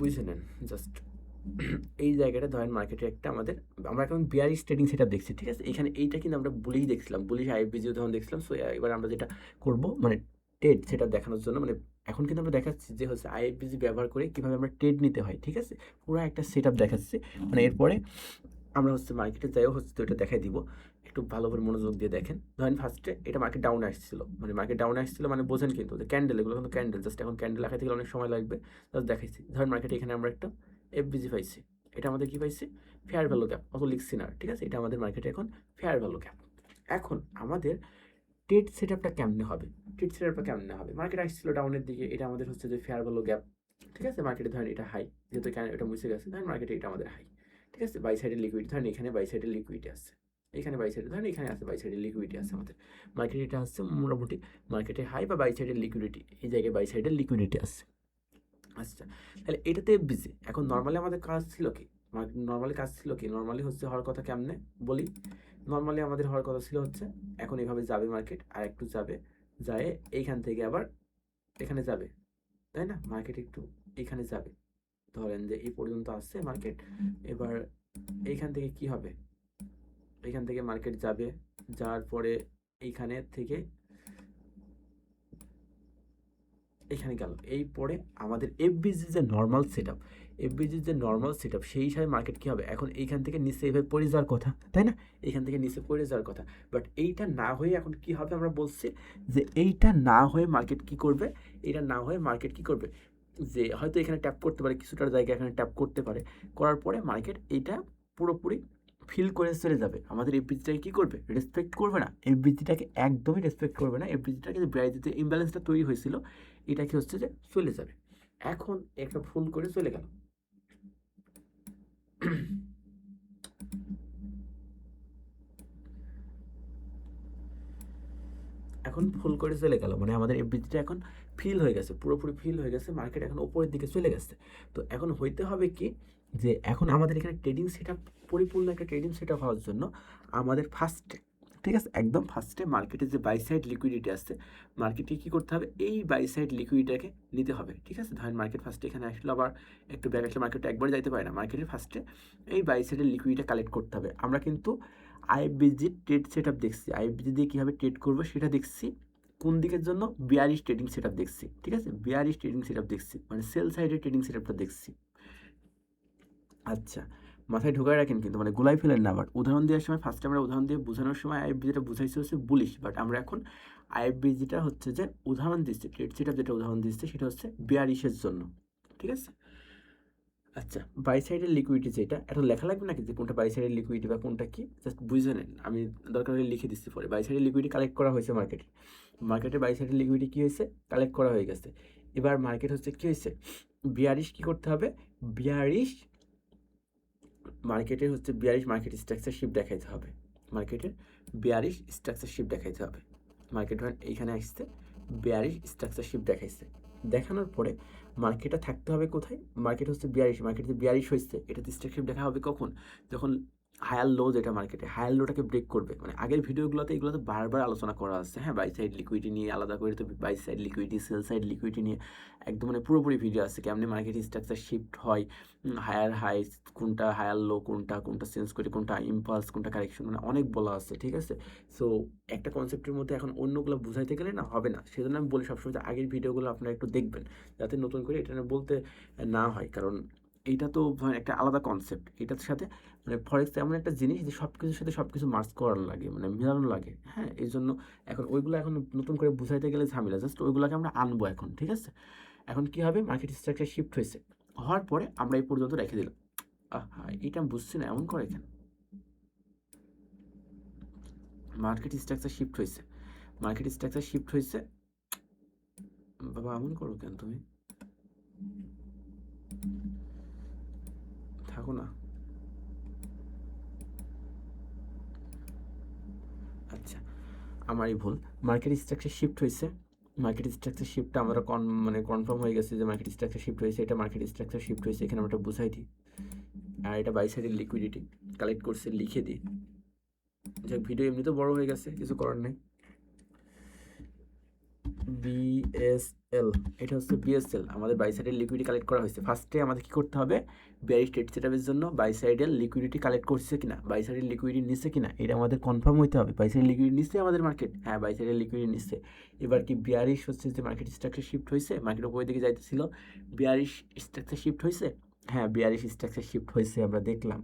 বুঝে নেন জাস্ট এই জায়গাটা ধরেন মার্কেটে একটা আমাদের, আমরা এখন বিয়ারিশ ট্রেডিং সেট আপ দেখছি, ঠিক আছে, এখানে এইটা কিন্তু আমরা বুলিশ দেখছিলাম, বুলিশ আইএফবিজি উদাহরণ দেখছিলাম। সো এবার আমরা যেটা করব মানে ট্রেড সেটা দেখানোর জন্য, মানে এখন কিন্তু আমরা দেখাচ্ছি যে হচ্ছে আইএফবিজি ব্যবহার করে কীভাবে আমরা ট্রেড নিতে হয়, ঠিক আছে, পুরো একটা সেট আপ দেখাচ্ছি, মানে এরপরে আমরা হচ্ছে মার্কেটে যাইও হচ্ছে তো এটা দেখাই দিব, একটু ভালো করে মনোযোগ দিয়ে দেখেন। ধরেন ফার্স্টে এটা মার্কেট ডাউনে আসছিল, মানে মার্কেট ডাউনে আসছিল মানে বোঝেন কিন্তু যে ক্যান্ডেল, এগুলো কিন্তু ক্যান্ডেল, জাস্ট এখন ক্যান্ডেল লাগাইতে গেলে অনেক সময় লাগবে, জাস্ট দেখাইছি। ধরেন মার্কেটে এখানে আমরা একটা এফবিজি পাইছি, এটা আমাদের কি পাইছি, ফেয়ার ভ্যালু গ্যাপ, অত লিখছি না, ঠিক আছে, এটা আমাদের মার্কেটে এখন ফেয়ার ভ্যালু গ্যাপ। এখন আমাদের ট্রেড সেট আপটা কেমনে হবে, মার্কেট আসছিল ডাউনের দিকে, এটা আমাদের হচ্ছে যে ফেয়ার ভ্যালু গ্যাপ, ঠিক আছে, মার্কেটে ধরেন এটা হাই, যেহেতু এখানে এটা মুছে গেছে, ধরেন মার্কেটে এটা আমাদের হাই। ঠিক আছে, বাই সাইডের লিকুইডিটি ধরেন এখানে বাই সাইডের লিকুইডিটি আছে, এখানে বাই সাইডে ধরেন এখানে আছে বাই সাইডের লিকুইডিটি আছে আমাদের। মার্কেটে এটা আসছে মোটামুটি মার্কেটে হাই বা বাই সাইডের লিকুইডিটি, এই জায়গায় বাই সাইডের লিকুইডিটি আছে। আচ্ছা, তাহলে এটাতে বিজি। এখন নর্মালি আমাদের কাজ ছিল কি, নর্মালি হচ্ছে হওয়ার কথা কেমনে বলি। নর্মালি আমাদের হওয়ার কথা ছিল হচ্ছে এখন এইভাবে যাবে মার্কেট, আর একটু যাবে, যায় এইখান থেকে আবার এখানে যাবে, তাই না? মার্কেট একটু এখানে যাবে, ধরেন যে এই পর্যন্ত আসছে মার্কেট, এবার এইখান থেকে কি হবে, এইখান থেকে মার্কেট যাবে, যাওয়ার পরে এইখানে থেকে এখানে গেল, এই পরে আমাদের এফবিজি যে নর্মাল সেট আপ সেই হিসাবে মার্কেট কী হবে, এখন এইখান থেকে নিচে এইভাবে পড়ে যাওয়ার কথা, তাই না? এইখান থেকে নিচে পড়ে যাওয়ার কথা, বাট এইটা না হয়ে এখন কি হবে, আমরা বলছি যে এইটা না হয়ে মার্কেট কি করবে, যে হয়তো এখানে ট্যাপ করতে পারে, কিছুটা জায়গা এখানে ট্যাপ করতে পারে, করার পরে মার্কেট এইটা পুরোপুরি ফিল করে চলে যাবে। আমাদের এফবিজিটাকে কী করবে, রেসপেক্ট করবে না, এফবিজিটাকে একদমই রেসপেক্ট করবে না। এফবিজিটাকে যে ব্রাইজে ইমব্যালেন্সটা তৈরি হয়েছিল এটা কি হচ্ছে যে চলে যাবে। এখন একটা ফুল করে চলে গেল, এখন ফুল করে চলে গেল, মানে আমাদের এফবিজিটা এখন ফিল হয়ে গেছে, পুরোপুরি ফিল হয়ে গেছে, মার্কেট এখন উপরের দিকে চলে গেছে। তো এখন হইতে হবে কি, যে এখন আমাদের এখানে ট্রেডিং সেট আপ, পরিপূর্ণ একটা ট্রেডিং সেট আপ হওয়ার জন্য আমাদের ফার্স্টে, ঠিক আছে, একদম ফার্স্টে মার্কেটে যে বাই সাইড লিকুইডিটি আছে, মার্কেটে কী করতে হবে, এই বাই সাইড লিকুইডিটাকে নিতে হবে। ঠিক আছে, ধরেন মার্কেট ফার্স্টে এখানে আসলো, আবার একটু ব্যাক আসলে মার্কেটটা একবারে যাইতে পারে না, মার্কেটের ফার্স্টে এই বাই সাইডের লিকুইডিটা কালেক্ট করতে হবে। আমরা কিন্তু আইএফবিজি ট্রেড সেট আপ দেখছি, আইএফবিজি দিয়ে কীভাবে ট্রেড করবো সেটা দেখছি, কোন দিকের জন্য, বিয়ারিশ ট্রেডিং সেট আপ দেখছি। ঠিক আছে, বিয়ারিশ ট্রেডিং সেট আপ দেখছি, মানে সেল সাইডের ট্রেডিং সেট আপটা দেখছি। আচ্ছা, মাথায় ঢোকায় রাখেন কিন্তু, মানে গোলাই ফেলেন না। বাট উদাহরণ দেওয়ার সময় ফার্স্টে আমরা উদাহরণ দিয়ে বোঝানোর সময় আইএফবিজিটা বুঝাইছে হচ্ছে বুলিশ, বাট আমরা এখন আইএফবিজিটা হচ্ছে যে উদাহরণ দিচ্ছি, ট্রেড সেট আপ যেটা উদাহরণ দিচ্ছে সেটা হচ্ছে বিয়ারিশের জন্য। ঠিক আছে, আচ্ছা, বাই সাইডের লিকুইডিটি যেটা, এটা লেখা লাগবে নাকি যে কোনটা বাই সাইডের লিকুইডিটি বা কোনটা কি, জাস্ট বুঝে নেন, আমি দরকার হলে লিখে দিচ্ছি পরে। বাই সাইডের লিকুইডিটি কালেক্ট করা হয়েছে মার্কেটে বাই সাইডের লিকুইডিটি কী হয়েছে, কালেক্ট করা হয়ে গেছে। এবার মার্কেট হচ্ছে কী হয়েছে, বিয়ারিশ কী করতে হবে, বিয়ারিশ মার্কেটের হচ্ছে বিয়ারিশ মার্কেট স্ট্রাকচার শিফট দেখাইতে হবে, মার্কেটের বিয়ারিশ স্ট্রাকচার শিফট দেখাইতে হবে। মার্কেট এইখানে আসছে, বিয়ারিশ স্ট্রাকচার শিফট দেখাইছে, দেখানোর পরে মার্কেটটা থাকতে হবে কোথায়, মার্কেট হচ্ছে বিয়ারিশ, মার্কেট যে বিয়ারিশ হয়েছে এটাতে স্ট্রাকচার শিফট দেখা হবে কখন, যখন হায়ার লো, যেটা মার্কেটে হায়ার লোটাকে ব্রেক করবে। মানে আগের ভিডিওগুলোতে এগুলোতে বারবার আলোচনা করা আছে, হ্যাঁ, বাই সাইড লিকুইডিটি নিয়ে আলাদা করে, তো buy side liquidity, sell side liquidity নিয়ে একদম মানে পুরোপুরি ভিডিও আছে, কেমনি মার্কেট স্ট্রাকচার শিফট হয়, হায়ার হাই কোনটা, হায়ার লো কোনটা, কোনটা চেঞ্জ করে, কোনটা ইম্পালস, কোনটা কারেকশন, মানে অনেক বলা আছে। ঠিক আছে, সো একটা কনসেপ্টের মধ্যে এখন অন্যগুলো বুঝাইতে গেলে না হবে না, সেজন্য আমি বলি সবসময় যে আগের ভিডিওগুলো আপনারা একটু দেখবেন, যাতে নতুন করে এটা বলতে না হয়, কারণ এইটা তো একটা আলাদা কনসেপ্ট, এটার সাথে মানে ফরেক্স এমন একটা জিনিস যে সব কিছুর সাথে সব কিছু মার্চ করার লাগে, মানে মেলানো লাগে, হ্যাঁ, এই জন্য এখন ওইগুলো এখন নতুন করে বুঝাইতে গেলে ঝামেলা, জাস্ট ওইগুলোকে আমরা আনবো এখন। ঠিক আছে, এখন কী হবে, মার্কেট স্ট্রাকচার শিফট হয়েছে, হওয়ার পরে আমরা এই পর্যন্ত রেখে দিলাম। এটা আমি বুঝছি না, এমন করে কেন, মার্কেট স্ট্রাকচার শিফট হয়েছে, বাবা এমন করো কেন, তুমি থাকো না। আচ্ছা, আমারই ভুল, মার্কেট স্ট্রাকচার শিফট হয়েছে, মার্কেট স্ট্রাকচার শিফটটা আমরা মানে কনফার্ম হয়ে গেছে যে মার্কেট স্ট্রাকচার শিফট হয়েছে, এটা মার্কেট স্ট্রাকচার শিফট হয়েছে, এখানে আমরা বুঝাই দিই। আর এটা বাই সাইডের লিকুইডিটি কালেক্ট করছে, লিখে দিই। যাক, ভিডিও এমনি তো বড় হয়ে গেছে, কিছু করার নেই। বিএসএল, এটা হচ্ছে বিএসএল, আমাদের বাই সাইডের লিকুইডিটি কালেক্ট করা হয়েছে। ফার্স্টে আমাদের কী করতে হবে, বিয়ারিশ ট্রেড সেটআপের জন্য বাই সাইডের লিকুইডিটি কালেক্ট করছে কিনা, বাই সাইডের লিকুইডিটি নিচ্ছে কিনা, এটা আমাদের কনফার্ম হইতে হবে। বাই সাইডের লিকুইডিটি নিচ্ছে আমাদের মার্কেট, হ্যাঁ, বাই সাইডের লিকুইডিটি নিচ্ছে। এবার কি বিয়ারিশ হচ্ছে যে মার্কেট স্ট্রাকচার শিফট হয়েছে, মার্কেট উপরের দিকে যাইতেছিল, বিয়ারিশ স্ট্রাকচার শিফট হয়েছে, হ্যাঁ, বিয়ারিশ স্ট্রাকচার শিফট হয়েছে, আমরা দেখলাম।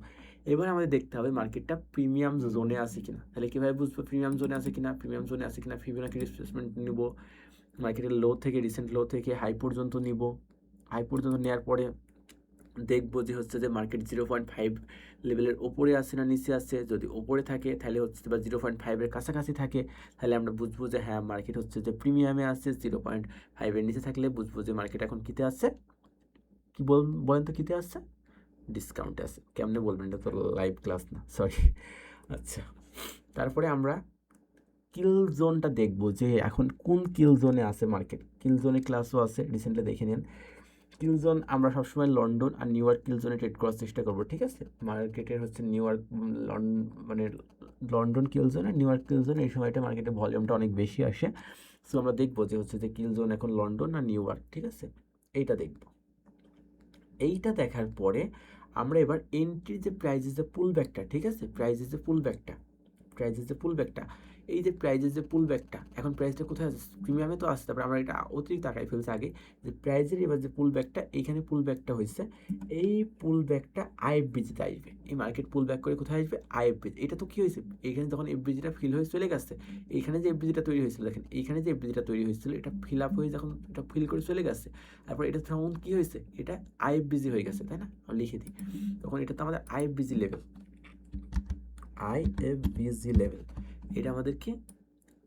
এবার আমাদের দেখতে হবে মার্কেটটা প্রিমিয়াম জোনে আছে কিনা। তাহলে কীভাবে বুঝবো প্রিমিয়াম জোনে আছে কিনা, ফিবোনাকি রিট্রেসমেন্ট নিব, মার্কেটের লো থেকে, রিসেন্ট লো থেকে হাই পর্যন্ত নিব, হাই পর্যন্ত নেওয়ার পরে দেখবো যে হচ্ছে যে মার্কেট 0.5 লেভেলের ওপরে আছে না নিচে আছে। যদি ওপরে থাকে তাহলে হচ্ছে বা 0.5-এর কাছাকাছি থাকে, তাহলে আমরা বুঝবো যে হ্যাঁ মার্কেট হচ্ছে যে প্রিমিয়ামে আছে। 0.5-এর নিচে থাকলে বুঝবো যে মার্কেট এখন কিতে আছে, কি বলেন তো কীতে আছে? ডিসকাউন্টে আছে। কেমনে বলবেন, এটা তো লাইভ ক্লাস না, সরি। আচ্ছা, তারপরে আমরা কিল জোনটা দেখবো যে এখন কোন কিল জোনে আছে মার্কেট। কিল জোনে ক্লাসও আছে, রিসেন্টলি দেখে নিন। কিল জোন আমরা সবসময় লন্ডন আর নিউ ইয়র্ক কিল জোনে ট্রেড করার চেষ্টা করবো, ঠিক আছে? মার্কেটের হচ্ছে নিউ ইয়র্ক মানে লন্ডন কিল জোন আর নিউ ইয়র্ক কিল জোন, এই সময়টা মার্কেটে ভলিউমটা অনেক বেশি আসে। সো আমরা দেখবো যে হচ্ছে যে কিল জোন এখন লন্ডন আর নিউ ইয়র্ক, ঠিক আছে? এইটা দেখবো। এইটা দেখার পরে আমরা এবার এন্ট্রির যে প্রাইজের যে পুল ব্যাকটা, ঠিক আছে? প্রাইজের যে পুল ব্যাকটা, এই যে প্রাইজের যে পুল ব্যাকটা, এখন প্রাইসটা কোথায় আছে? প্রিমিয়ামে তো আসছে। তারপরে আমরা এটা অতিরিক্ত তাকাই ফেলছি আগে যে প্রাইজের এবার যে পুল ব্যাকটা, এইখানে পুল ব্যাকটা হয়েছে, এই পুল ব্যাকটা আইএফবিজিতে আসবে। এই মার্কেট পুল ব্যাক করে কোথায় আসবে? আইএফবিজি। এটা তো কী হয়েছে, এইখানে যখন এফবিজিটা ফিল হয়ে চলে গেছে, এইখানে যে এফবিজিটা তৈরি হয়েছিল, দেখেন এইখানে যে এফবিজিটা তৈরি হয়েছিল, এটা ফিল আপ হয়ে যখন এটা ফিল করে চলে গেছে, তারপর এটা তখন কী হয়েছে, এটা আইএফবিজি হয়ে গেছে, তাই না? লিখে দিই, তখন এটা তো আমাদের আইএফবিজি লেভেল, আইএফবিজি লেভেল, এটা আমাদের কি?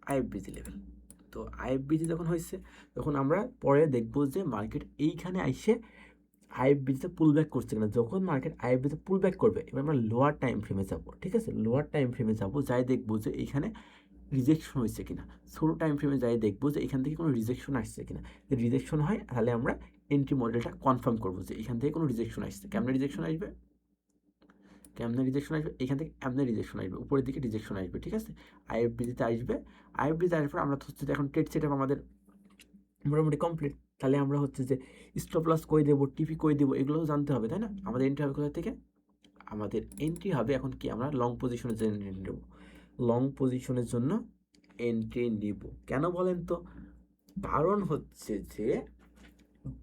আইএফবিজি লেভেল। তো আইএফবিজি যখন হয়েছে, তখন আমরা পরে দেখবো যে মার্কেট এইখানে আইসে আইএফবিজিতে পুল ব্যাক করছে কিনা। যখন মার্কেট আইএফবিতে পুল ব্যাক করবে, এবার আমরা লোয়ার টাইম ফ্রেমে যাব, ঠিক আছে? লোয়ার টাইম ফ্রেমে যাব, যাই দেখবো যে এইখানে রিজেকশন হয়েছে কিনা। ছোটো টাইম ফ্রেমে যাই দেখবো যে এখান থেকে কোনো রিজেকশন আসছে কিনা। যদি রিজেকশন হয়, তাহলে আমরা এন্ট্রি মডেলটা কনফার্ম করবো যে এখান থেকে কোনো রিজেকশন আসছে। কেমন রিজেকশন আসবে? এখান থেকে এমনি রিজেকশন আসবে, উপরের দিকে রিজেকশন আসবে, ঠিক আছে? আইএফবিজিতে আসবে। আইএফবিজিতে আসার পর আমরা হচ্ছে যে এখন ট্রেড সেটআপ আমাদের মোটামুটি কমপ্লিট। তাহলে আমরা হচ্ছে যে স্টপ লস কই দেবো, টিপি কই দেবো, এগুলো তো জানতে হবে, তাই না? আমাদের এন্ট্রি হবে কোথা থেকে? আমাদের এন্ট্রি হবে এখন কি, আমরা লং পজিশনের জন্য এন্ট্রি নেব। লং পজিশনের জন্য এন্ট্রি নিব কেন বলেন তো? কারণ হচ্ছে যে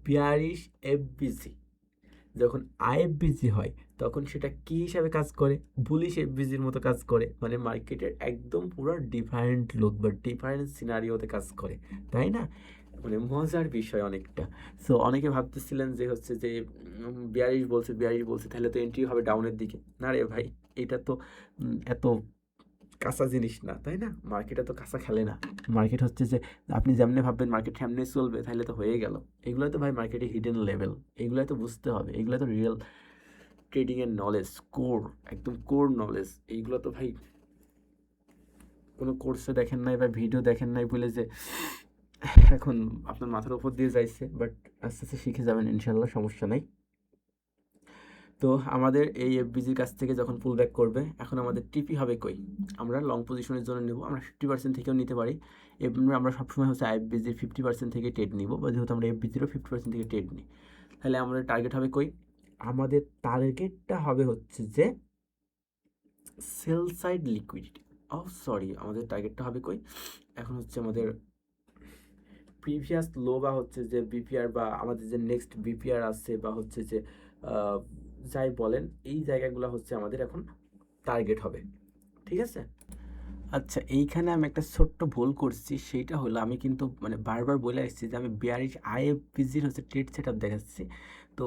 বিয়ারিশ এফবিজি যখন আইএফবিজি হয়, তখন সেটা কী হিসাবে কাজ করে? বুলিশ এফবিজির মতো কাজ করে, মানে মার্কেটের একদম পুরো ডিফারেন্ট লুক বা ডিফারেন্ট সিনারিওতে কাজ করে, তাই না? মানে মজার বিষয় অনেকটা। সো অনেকে ভাবতেছিলেন যে হচ্ছে যে বিয়ারিশ বলছে তাহলে তো এন্ট্রি হবে ডাউনের দিকে। না রে ভাই, এটা তো এত কাঁচা জিনিস না, তাই না? মার্কেটে তো কাঁচা খেলে না। মার্কেট হচ্ছে যে আপনি যেমনি ভাববেন মার্কেট সামনে চলবে, তাহলে তো হয়ে গেল। এগুলো তো ভাই মার্কেটে হিডেন লেভেল, এগুলো তো বুঝতে হবে। এগুলো তো রিয়েল ট্রেডিংয়ের নলেজ, কোর, একদম কোর নলেজ। এইগুলো তো ভাই কোনো কোর্সে দেখেন নাই বা ভিডিও দেখেন নাই বলে যে এখন আপনার মাথার উপর দিয়ে যাইছে, বাট আস্তে আস্তে শিখে যাবেন ইনশাল্লাহ, সমস্যা নাই। তো আমাদের এই এফবিজির কাছ থেকে যখন পুল ব্যাক করবে, এখন আমাদের টিপি হবে কই? আমরা লং পজিশনের জন্য নেব, আমরা 50% থেকেও নিতে পারি। এবার আমরা সবসময় হচ্ছে আইএফবিজির 50% থেকে ট্রেড নিব, বা যেহেতু আমরা এফবিজিরও 50% থেকে ট্রেড নিই, তাহলে আমাদের টার্গেট হবে কই? আমাদের টার্গেটটা হবে হচ্ছে যে সেল সাইড লিকুইডিটি। সরি, আমাদের টার্গেটটা হবে কই? এখন হচ্ছে আমাদের প্রিভিয়াস লো, বা হচ্ছে যে বিপিআর, বা আমাদের যে নেক্সট বিপিআর আছে, বা হচ্ছে যে যাই বলেন, এই জায়গাগুলো হচ্ছে আমাদের এখন টার্গেট হবে, ঠিক আছে? আচ্ছা, এইখানে আমি একটা ছোট্ট ভুল করছি, সেইটা হলো আমি কিন্তু মানে বারবার বলে আসছি যে আমি বিয়ারিশ আইএফবিজির হচ্ছে ট্রেড সেট আপ দেখাচ্ছি। তো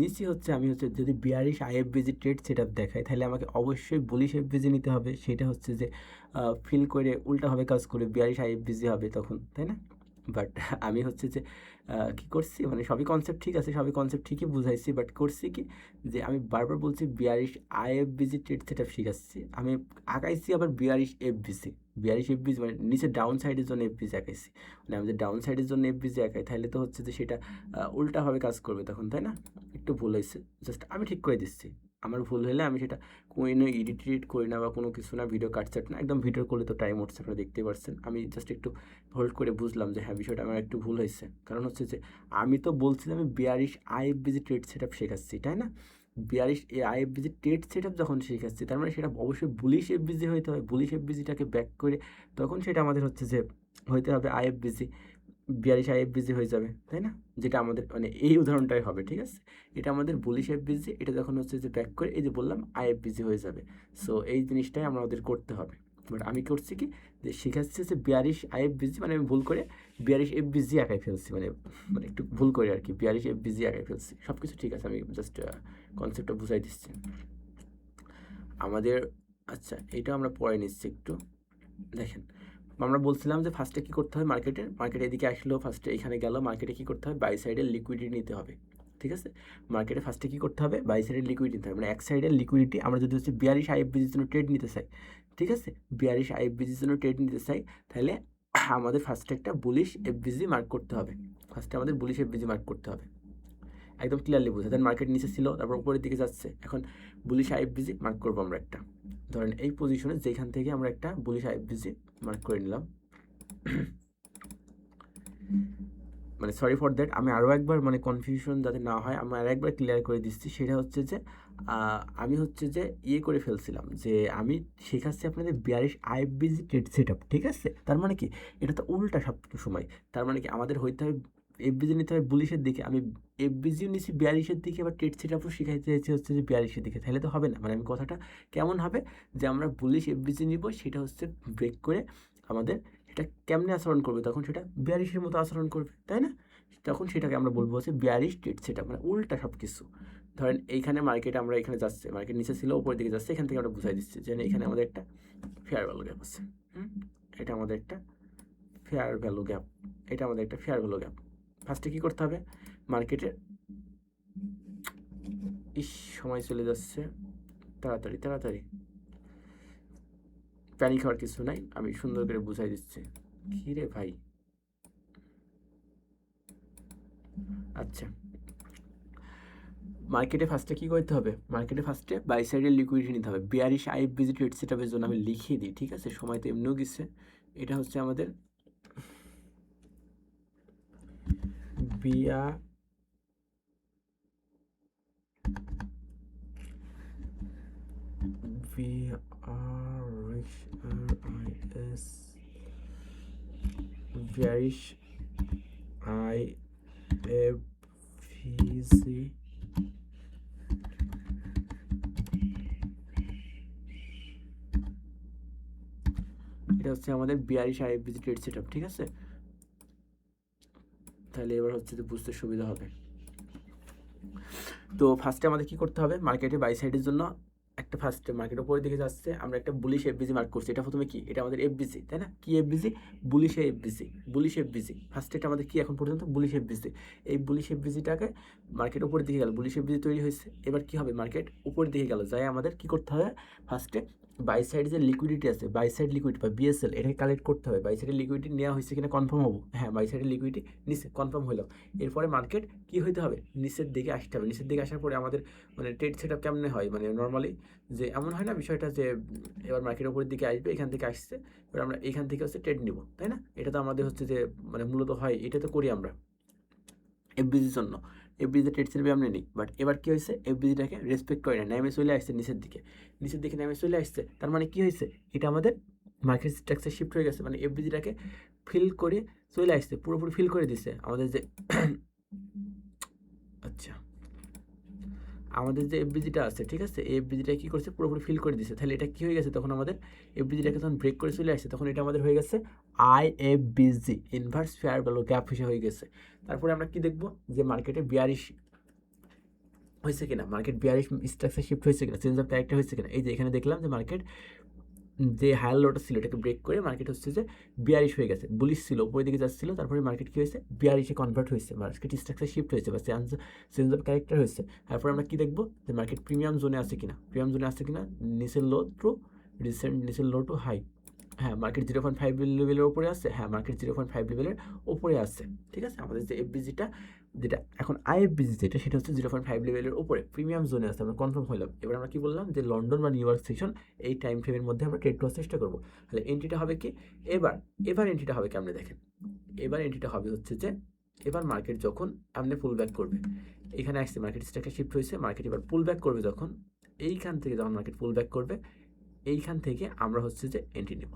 নিচে হচ্ছে আমি হচ্ছে যদি bearish IFVG trade set up দেখাই, তাহলে আমাকে অবশ্যই বুলিশ এফবিজি নিতে হবে। সেটা হচ্ছে যে ফিল করে উল্টাভাবে কাজ করে বিয়ারিশ আইএফবিজি হবে তখন, তাই না? বাট আমি হচ্ছে যে কী করছি, মানে সবই কনসেপ্ট ঠিক আছে, সবই কনসেপ্ট ঠিকই বুঝাইছি, বাট করছি কি যে আমি বারবার বলছি bearish IFVG trade set up শিখাচ্ছি, আমি আঁকাইছি আবার বিয়ারিশ এফবিসি। বিয়ারিশ এফবিজি মানে নিচে ডাউন সাইডের জন্য এফবিজি আঁকাইছি, মানে আমি যদি ডাউন সাইডের জন্য এফবিজি আঁকাই, তাহলে তো হচ্ছে যে সেটা উল্টাভাবে কাজ করবে তখন, তাই না? একটু ভুল হয়েছে, জাস্ট আমি ঠিক করে দিচ্ছি। আমার ভুল হলে আমি সেটা কোনো এডিট করি না বা কোনো কিছু না, ভিডিও কাটছাট না, একদম ভিডিও করলে তো টাইম উঠছে, আপনারা দেখতেই পারছেন। আমি জাস্ট একটু হোল্ড করে বুঝলাম যে হ্যাঁ, বিষয়টা আমার একটু ভুল হয়েছে। কারণ হচ্ছে যে আমি তো বলছি যে আমি bearish IFVG trade set up শেখাচ্ছি, তাই না? Bearish IFVG trade set up যখন শেখাচ্ছি, তার মানে সেটা অবশ্যই বুলিশ এফবিজি হইতে হবে। বুলিশ এফবিজিটাকে ব্যাক করে তখন সেটা আমাদের হচ্ছে যে হইতে হবে আইএফবিজি, বিয়ারিশ আইএফবিজি হয়ে যাবে, তাই না? যেটা আমাদের মানে এই উদাহরণটাই হবে, ঠিক আছে? এটা আমাদের বুলিশ এফবিজি, এটা যখন হচ্ছে যে ব্যাক করে এই যে বললাম আইএফবিজি হয়ে যাবে। সো এই জিনিসটাই আমাদের করতে হবে। বাট আমি করছি কি, যে শেখাচ্ছি যে বিয়ারিশ আইএফবিজি, মানে আমি ভুল করে বিয়ারিশ এফবিজি আঁকাই ফেলছি, মানে মানে একটু ভুল করে আর কি, বিয়ারিশ এফবিজি আঁকাই ফেলছি। সব কিছু ঠিক আছে, আমি জাস্ট কনসেপ্টটা বুঝাই দিচ্ছি আমাদের। আচ্ছা, এটা আমরা পরে নিচ্ছি একটু, দেখেন। আমরা বলছিলাম যে ফার্স্টে কী করতে হয়, মার্কেটে এদিকে আসলো, ফার্স্টে এখানে গেল, মার্কেটে কী করতে হয়, বাই সাইডে লিকুইডিটি নিতে হবে, ঠিক আছে, মার্কেটে ফার্স্টে কী করতে হবে, বাই সাইডের লিকুইডিটি নিতে হবে, মানে এক সাইডের লিকুইডিটি আমরা যদি হচ্ছে বিয়ারিশ আইএফবিজির জন্য ট্রেড নিতে চাই, ঠিক আছে, বিয়ারিশ আইএফবিজির জন্য ট্রেড নিতে চাই, তাহলে আমাদের ফার্স্টে একটা বুলিশ এফবিজি মার্ক করতে হবে, ফার্স্টে আমাদের বুলিশ এফবিজি মার্ক করতে হবে, একদম ক্লিয়ারলি বোঝা দেন মার্কেট নিচে ছিল তারপর উপরের দিকে যাচ্ছে, এখন বুলিশ আইএফবিজি মার্ক করবো আমরা একটা, ধরেন এই পজিশনে যেখান থেকে আমরা একটা বুলিশ আইএফবিজি মার্ক করে নিলাম, মানে সরি ফর দ্যাট, আমি আরও একবার মানে কনফিউশন যাতে না হয় আমি আর একবার ক্লিয়ার করে দিচ্ছি, সেটা হচ্ছে যে আমি হচ্ছে যে ইয়ে করে ফেলছিলাম যে আমি শেখাচ্ছি আপনাদের bearish IFVG trade set up, ঠিক আছে, তার মানে কি এটা তো উল্টা সব সময়, তার মানে কি আমাদের হইতে হবে এফবিজি নিতে হবে বুলিশের দিকে, আমি এফবিজিও নিচ্ছি বিয়ারিশের দিকে, আবার ট্রেড সেট আপও শিখাইতে চাইছি হচ্ছে যে বিয়ারিশের দিকে, তাহলে তো হবে না, মানে আমি কথাটা কেমন হবে যে আমরা বুলিশ এফবিজি নিব, সেটা হচ্ছে ব্রেক করে আমাদের এটা কেমনে আচরণ করবে, তখন সেটা বিয়ারিশের মতো আচরণ করবে, তাই না, তখন সেটাকে আমরা বলবো হচ্ছে বিয়ারিশ ট্রেড সেট আপ, মানে উল্টা সব কিছু। ধরেন এইখানে মার্কেট আমরা এখানে যাচ্ছে, মার্কেট নিচে ছিল উপরের দিকে যাচ্ছে, এখান থেকে আমরা বুঝাই দিচ্ছি যে এখানে আমাদের একটা ফেয়ার ভ্যালু গ্যাপ আছে, এটা আমাদের একটা ফেয়ার ভ্যালু গ্যাপ, এটা আমাদের একটা ফেয়ার ভ্যালু গ্যাপ। ফার্স্টে কী করতে হবে, মার্কেটে সময় চলে যাচ্ছে, তাড়াতাড়ি তাড়াতাড়ি, প্যানিক হওয়ার কিছু নাই, আমি সুন্দর করে বুঝাই দিচ্ছি। কী রে ভাই, আচ্ছা, মার্কেটে ফার্স্টে কী করতে হবে, মার্কেটে ফার্স্টে বাই সাইডের লিকুইডিটি নিতে হবে, বিয়ারিশ আইএফবিজি ট্রেড সেট আপের জন্য আমি লিখিয়ে দিই, ঠিক আছে, সময় তো এমনিও গেছে, এটা হচ্ছে আমাদের বিয়ারিশ আইএফবিজি এটা হচ্ছে আমাদের bearish IFVG trade set up, ঠিক আছে, তাহলে এবার হচ্ছে যে বুঝতে সুবিধা হবে। তো ফার্স্টে আমাদের কি করতে হবে, মার্কেটে বাই সাইডের জন্য একটা ফার্স্টে মার্কেট উপরের দিকে যাচ্ছে, আমরা একটা বুলিশ এফবিজি মার্ক করছি, এটা প্রথমে কি, এটা আমাদের এফবিজি, তাই না, কি FBG, bullish FBG, bullish FBG, ফার্স্টে এটা আমাদের কি এখন পর্যন্ত বুলিশ এফবিজি, এই বুলিশ এফবিজিটাকে মার্কেট উপরের দিকে গেল, বুলিশ এফবিজি তৈরি হয়েছে, এবার কি হবে, মার্কেট উপরের দিকে গেল, যাই আমাদের কি করতে হবে, ফার্স্টে বাই সাইড যে লিকুইডিটি আছে, বাই সাইড লিকুইড বা বিএসএল, এটাকে কালেক্ট করতে হবে, বাই সাইডের লিকুইডিটি নেওয়া হয়েছে কিনা কনফার্ম হবো, হ্যাঁ বাই সাইডের লিকুইডিটি নিচে কনফার্ম হলো, এরপরে মার্কেট কি হইতে হবে, নিচের দিকে আসতে হবে, নিচের দিকে আসার পরে আমাদের মানে ট্রেড সেট আপ কেমনে হয়, মানে নর্মালি যে এমন হয় না বিষয়টা যে এবার মার্কেট উপরের দিকে আসবে, এখান থেকে আসছে, এবার আমরা এখান থেকে হচ্ছে ট্রেড নিব, তাই না, এটা তো আমাদের হচ্ছে যে মানে মূলত হয়, এটা তো করি আমরা এফবিজির জন্য, এফবিজিতে ট্রেড সেট আমরা নিই, বাট এবার কি হয়েছে, এফবিজিটাকে রেসপেক্ট করে না, নেমে চলে আসছে নিচের দিকে, নিচের দিকে নেমে চলে আসছে, তার মানে কি হয়েছে, এটা আমাদের মার্কেট স্ট্রাকচার শিফট হয়ে গেছে, মানে এফবিজিটাকে ফিল করে চলে আসছে, পুরোপুরি ফিল করে দিছে আমাদের যে আচ্ছা আমাদের যে এফবিজিটা আছে, ঠিক আছে, এই এফবিজিটা কী করছে, পুরোপুরি ফিল করে দিচ্ছে, তাহলে এটা কী হয়ে গেছে, তখন আমাদের এফবিজিটাকে যখন ব্রেক করে চলে আসছে, তখন এটা আমাদের হয়ে গেছে আইএফবিজি, ইনভার্স ফেয়ার ভ্যালু গ্যাপ হিসেবে হয়ে গেছে। তারপরে আমরা কি দেখবো, যে মার্কেটে বিয়ারিশ হয়েছে কিনা, মার্কেট বিয়ারিশ স্ট্রাকচার শিফট হয়েছে কিনা, চেঞ্জ অফ ক্যারেক্টার হয়েছে কিনা, এই যে এখানে দেখলাম যে মার্কেট যে হায়ার লোটা ছিল এটাকে ব্রেক করে মার্কেট হচ্ছে যে বিয়ারিশ হয়ে গেছে, বুলিশ ছিল উপরের দিকে যাচ্ছিল, তারপরে মার্কেট কী হয়েছে, বিয়ারিশে কনভার্ট হয়েছে, মার্কেট স্ট্রাকচার শিফট হয়েছে বা চেঞ্জ অফ ক্যারেক্টার হয়েছে। তারপরে আমরা কী দেখবো, যে মার্কেট প্রিমিয়াম জোনে আছে কিনা, প্রিমিয়াম জোনে আছে কিনা, নিচের লো টু রিসেন্ট, নিচের লো টু হাই, হ্যাঁ মার্কেট 0.5 লেভেলের উপরে আছে, হ্যাঁ মার্কেট 0.5 লেভেলের উপরে আছে, ঠিক আছে, আমাদের যে এফবিজিটা যেটা এখন আইএফবিজি যেটা, সেটা হচ্ছে 0.5 লেভেলের উপরে প্রিমিয়াম জোনে আছে, আমরা কনফার্ম হলাম। এবার আমরা কি বললাম, যে লন্ডন বা নিউ ইয়র্ক সেশন এই টাইম ফ্রেমের মধ্যে আমরা ট্রেড করার চেষ্টা করবো। তাহলে এন্ট্রিটা হবে কি, এবার এন্ট্রিটা হবে কেমনে দেখেন, এবার এন্ট্রিটা হবে হচ্ছে যে এবার মার্কেট যখন আপনি পুল ব্যাক করবে, এখানে আসছে মার্কেট স্ট্রাকচার শিফট হয়েছে, মার্কেট এবার পুল ব্যাক করবে, যখন এইখান থেকে যখন মার্কেট পুল ব্যাক করবে, এইখান থেকে আমরা হচ্ছে যে এন্ট্রি নেব,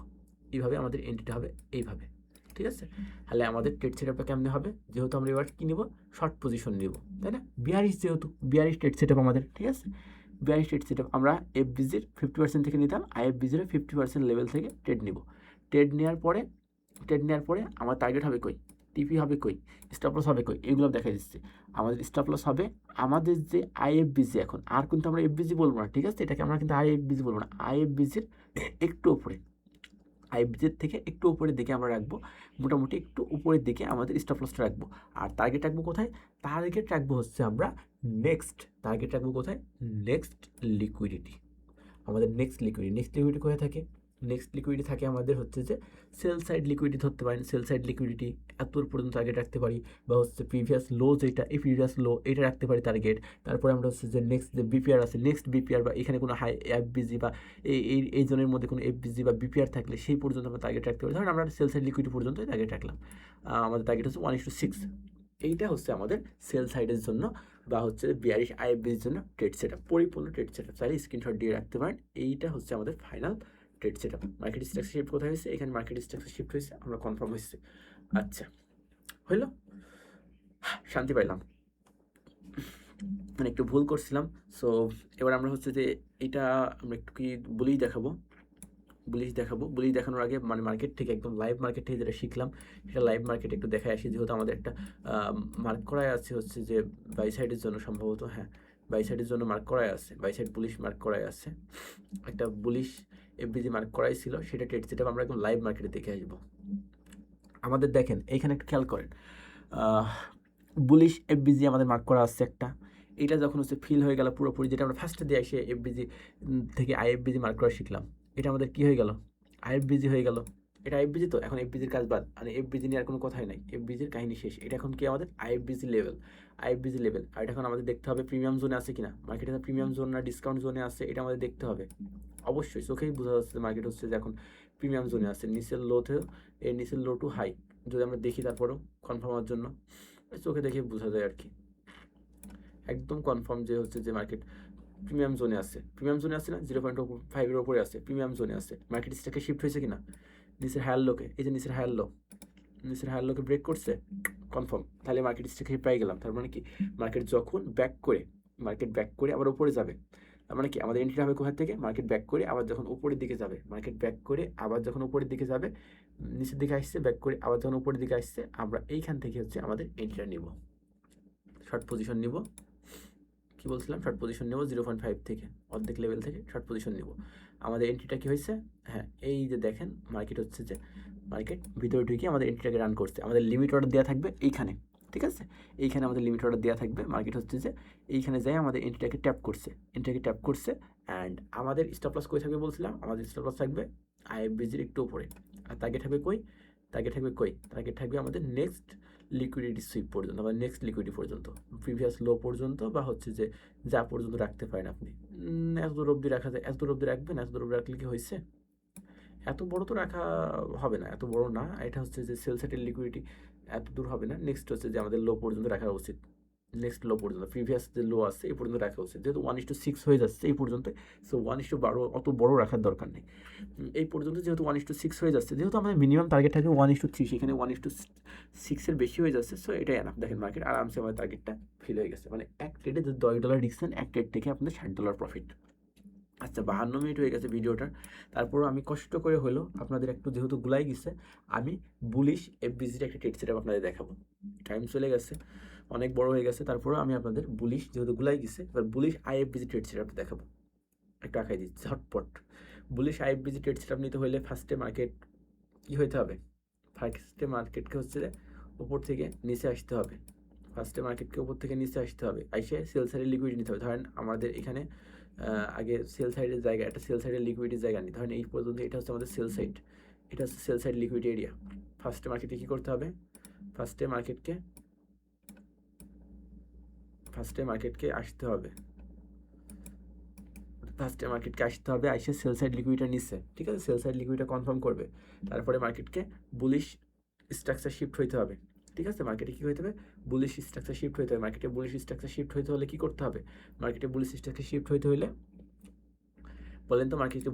এইভাবে আমাদের এন্ট্রিটা হবে এইভাবে, ঠিক আছে। তাহলে আমাদের ট্রেড সেট আপটা কেমনে হবে, যেহেতু আমরা এবার কী নিব, শর্ট পজিশন নিব, তাই না, বিয়ারিশ যেহেতু বিয়ারিশ ট্রেড সেট আপ আমাদের, ঠিক আছে, বিয়ারিশ ট্রেড সেট আপ আমরা এফবিজির 50% থেকে নিতাম, আইএফবিজির 50% লেভেল থেকে ট্রেড নিব, ট্রেড নেওয়ার পরে আমার টার্গেট হবে কই, টিপি হবে কই, স্টপ লস হবে কই, এগুলো দেখা দিচ্ছে, আমাদের স্টপ লস হবে আমাদের যে আইএফবিজি, এখন আর কিন্তু আমরা এফবিজি বলবো না, ঠিক আছে, এটাকে আমরা কিন্তু আইএফবিজি বলবো না, আইএফবিজির একটু উপরে, আইএফবিজির থেকে একটু উপরের দিকে আমরা রাখবো, মোটামুটি একটু উপরের দিকে আমাদের স্টপ লসটা রাখবো। আর টার্গেট রাখবো কোথায়? টার্গেট রাখবো হচ্ছে আমরা টার্গেট রাখবো কোথায়? Next liquidity. আমাদের নেক্সট লিকুইডিটি কোথায় থাকে? নেক্সট লিকুইডিটি থাকে আমাদের হচ্ছে যে সেল সাইড লিকুইডিটি ধরতে পারেন। সেল সাইড লিকুইডিটি এতদূর পর্যন্ত টার্গেট রাখতে পারি, বা হচ্ছে প্রিভিয়াস লো যেটা, এই প্রিভিয়াস লো এটা রাখতে পারি টার্গেট। তারপরে আমরা হচ্ছে যে নেক্সট যে বিপিআর আছে, নেক্সট বিপিআর বা এখানে কোনো হাই এফবিজি বা এই জোনের মধ্যে কোনো এফবিজি বা বিপিআর থাকলে সেই পর্যন্ত আমরা টার্গেট রাখতে পারি। ধরেন আমরা সেল সাইড লিকুইডিটি পর্যন্ত টার্গেট রাখলাম, আমাদের টার্গেট হচ্ছে 1:6। এইটা হচ্ছে আমাদের সেল সাইডের জন্য বা হচ্ছে বিয়ারিশ আইএফবির জন্য ট্রেড সেটআপ, পরিপূর্ণ ট্রেড সেটআপ। চাইলে স্ক্রিনশট দিয়ে রাখতে পারেন। এইটা হচ্ছে আমাদের final trade setup. Market structure shift কোথায় হয়েছে? এখানে মার্কেট স্ট্রাকচার শিফট হয়েছে, আমরা কনফার্ম হয়েছে। আচ্ছা, হইল, শান্তি পাইলাম, মানে একটু ভুল করছিলাম। সো এবার আমরা হচ্ছে যে এটা আমরা একটু কি বলেই দেখাবো, বুলিশ দেখানোর আগে মানে মার্কেট থেকে একদম লাইভ মার্কেট থেকে যেটা শিখলাম সেটা লাইভ মার্কেট একটু দেখায় আসি। যেহেতু আমাদের একটা মার্ক করাই আছে হচ্ছে যে বাই সাইডের জন্য সম্ভবত, হ্যাঁ বাই সাইডের জন্য মার্ক করাই আছে, বাই সাইড বুলিশ মার্ক করাই আছে, একটা বুলিশ এফবিজি মার্ক করাই ছিল, সেটা ট্রেড সেটা আমরা একদম লাইভ মার্কেটে দেখে আসবো। আমাদের দেখেন এইখানে একটু খেয়াল করেন, বুলিশ এফবিজি আমাদের মার্ক করা আছে একটা। এটা যখন হচ্ছে ফিল হয়ে গেল পুরোপুরি, যেটা আমরা ফার্স্টে দিয়ে এসে এফবিজি থেকে আইএফবিজি মার্ক করা শিখলাম, এটা আমাদের কি হয়ে গেল? আইএফবিজি হয়ে গেল। এটা আইএফবিজি, তো এখন এফবিজির কাজ বাদ, মানে এফবিজি নিয়ে আর কোনো কথাই নাই, এফবিজির কাহিনী শেষ। এটা এখন কি আমাদের আইএফবিজি লেভেল, আর এটা এখন আমাদের দেখতে হবে প্রিমিয়াম জোনে আছে কিনা, মার্কেটে প্রিমিয়াম জোন না ডিসকাউন্ট জোনে আছে, এটা আমাদের দেখতে হবে। অবশ্যই চোখেই বোঝা যাচ্ছে মার্কেট হচ্ছে যে এখন প্রিমিয়াম জোনে আছে, নিচের লোতে, এর নিচের লো টু হাই যদি আমরা দেখি, তারপরেও কনফার্ম হওয়ার জন্য চোখে দেখে বোঝা যায় আর কি, একদম কনফার্ম যে হচ্ছে যে মার্কেট প্রিমিয়াম জোনে আছে, না 0.5-এর উপরে আছে, প্রিমিয়াম জোনে আছে। মার্কেট স্ট্যাকে শিফট হয়েছে কিনা নিচের হায়ার লোকে, এই যে নিচের হায়ার লোকে ব্রেক করছে, কনফার্ম। তাহলে মার্কেট স্ট্যাকে পাই গেলাম। তার মানে কি মার্কেট যখন ব্যাক করে আবার উপরে যাবে, তার মানে কি আমাদের এন্ট্রি হবে কোথা থেকে? মার্কেট ব্যাক করে আবার যখন উপরের দিকে যাবে, নিচের দিকে আসছে, ব্যাক করে আবার যখন উপরের দিকে আসছে, আমরা এইখান থেকে হচ্ছে আমাদের এন্ট্রিটা নিব, শর্ট পজিশন নিব। কি বলছিলাম? শর্ট পজিশন নেব 0.5 থেকে, অর্ধেক লেভেল থেকে শর্ট পজিশন নেব। আমাদের এন্ট্রিটা কি হয়েছে? হ্যাঁ, এই যে দেখেন মার্কেট হচ্ছে যে ভিতরে ঢুকে আমাদের এন্ট্রিটাকে রান করছে। আমাদের লিমিট অর্ডার দেওয়া থাকবে এইখানে, ঠিক আছে? এইখানে আমাদের লিমিট অর্ডার দেওয়া থাকবে। মার্কেট হচ্ছে যে এইখানে যাই আমাদের এন্ট্রিটাকে ট্যাপ করছে, অ্যান্ড আমাদের স্টপ লস কই থাকবে বলছিলাম? আমাদের স্টপ লস থাকবে আইএফবিজির একটু উপরে। আর টার্গেট থাকবে কই? টার্গেট থাকবে আমাদের নেক্সট লিকুইডিটি সুইপ পর্যন্ত, বা নেক্সট লিকুইডিটি পর্যন্ত, প্রিভিয়াস লো পর্যন্ত, বা হচ্ছে যে যা পর্যন্ত রাখতে পারেন আপনি। এত দূর অবধি রাখা যায়, এত দূর অবধি রাখবেন। এত দূর অবধি রাখলে কি হয়েছে? এত বড় তো রাখা হবে না, এত বড় না। এটা হচ্ছে যে সেল সাইডের লিকুইডিটি এত দূর হবে না। নেক্সট হচ্ছে যে আমাদের লো পর্যন্ত রাখা উচিত, নেক্সট লো পর্যন্ত, প্রিভিয়াস যে লো আছে এই পর্যন্ত রাখা উচিত। যেহেতু 1:6 হয়ে যাচ্ছে এই পর্যন্ত, সো 1:12 অত বড় রাখার দরকার নেই। এই পর্যন্ত যেহেতু 1:6 হয়ে যাচ্ছে, যেহেতু আমাদের মিনিমাম টার্গেট থাকে 1:3, সেখানে 1:6-এর বেশি হয়ে যাচ্ছে, সো এটাই এনাফ। দেখেন মার্কেট আরামসে আমাদের টার্গেটটা ফিল হয়ে গেছে, মানে এক ট্রেডে যদি $10 রিস্ক নেন, এক ট্রেড থেকে আপনাদের $60 প্রফিট। আচ্ছা, 52 মিনিট হয়ে গেছে ভিডিওটার, তারপরও আমি কষ্ট করে হলো আপনাদের একটু যেহেতু গুলাই গেছে, আমি বুলিশ এফবিজির একটা ট্রেড সেটআপ আপনাদের দেখাবো। টাইম চলে গেছে, অনেক বড় হয়ে গেছে, তারপরেও আমি আপনাদের বুলিশ যেহেতু গুলাই গেছে, এবার বুলিশ আইএফবিজি ট্রেড সেটআপ দেখাবো। একটু আঁকাই দিচ্ছি ঝটপট। বুলিশ আইএফবিজি ট্রেড সেটআপ নিতে হলে ফার্স্টে মার্কেট কী হইতে হবে? ফার্স্টে মার্কেটকে হচ্ছে উপর থেকে নিচে আসতে হবে, আইসে সেল সাইডের লিকুইডিটি নিতে হবে। ধরেন আমাদের এখানে আগে সেল সাইডের জায়গা, একটা সেল সাইডের লিকুইডিটির জায়গা নিই। ধরেন এই পর্যন্ত এটা হচ্ছে আমাদের সেল সাইড, এটা হচ্ছে সেল সাইড লিকুইডিটি এরিয়া। ফার্স্টে মার্কেটকে কী করতে হবে? ফার্স্টে মার্কেটকে আসতে হবে, আইসে সেল সাইড লিকুইডিটা নিচ্ছে, ঠিক আছে? সেল সাইড লিকুইডিটা কনফার্ম করবে, তারপরে মার্কেটকে বুলিশ স্ট্রাকচার শিফট হইতে হবে, ঠিক আছে? মার্কেটে কী হইতে হবে? বুলিশ স্ট্রাকচার শিফট হইতে হবে। মার্কেটে বুলিশ স্ট্রাকচার শিফট হইতে হলে কী করতে হবে? বলেন তো, মার্কেটে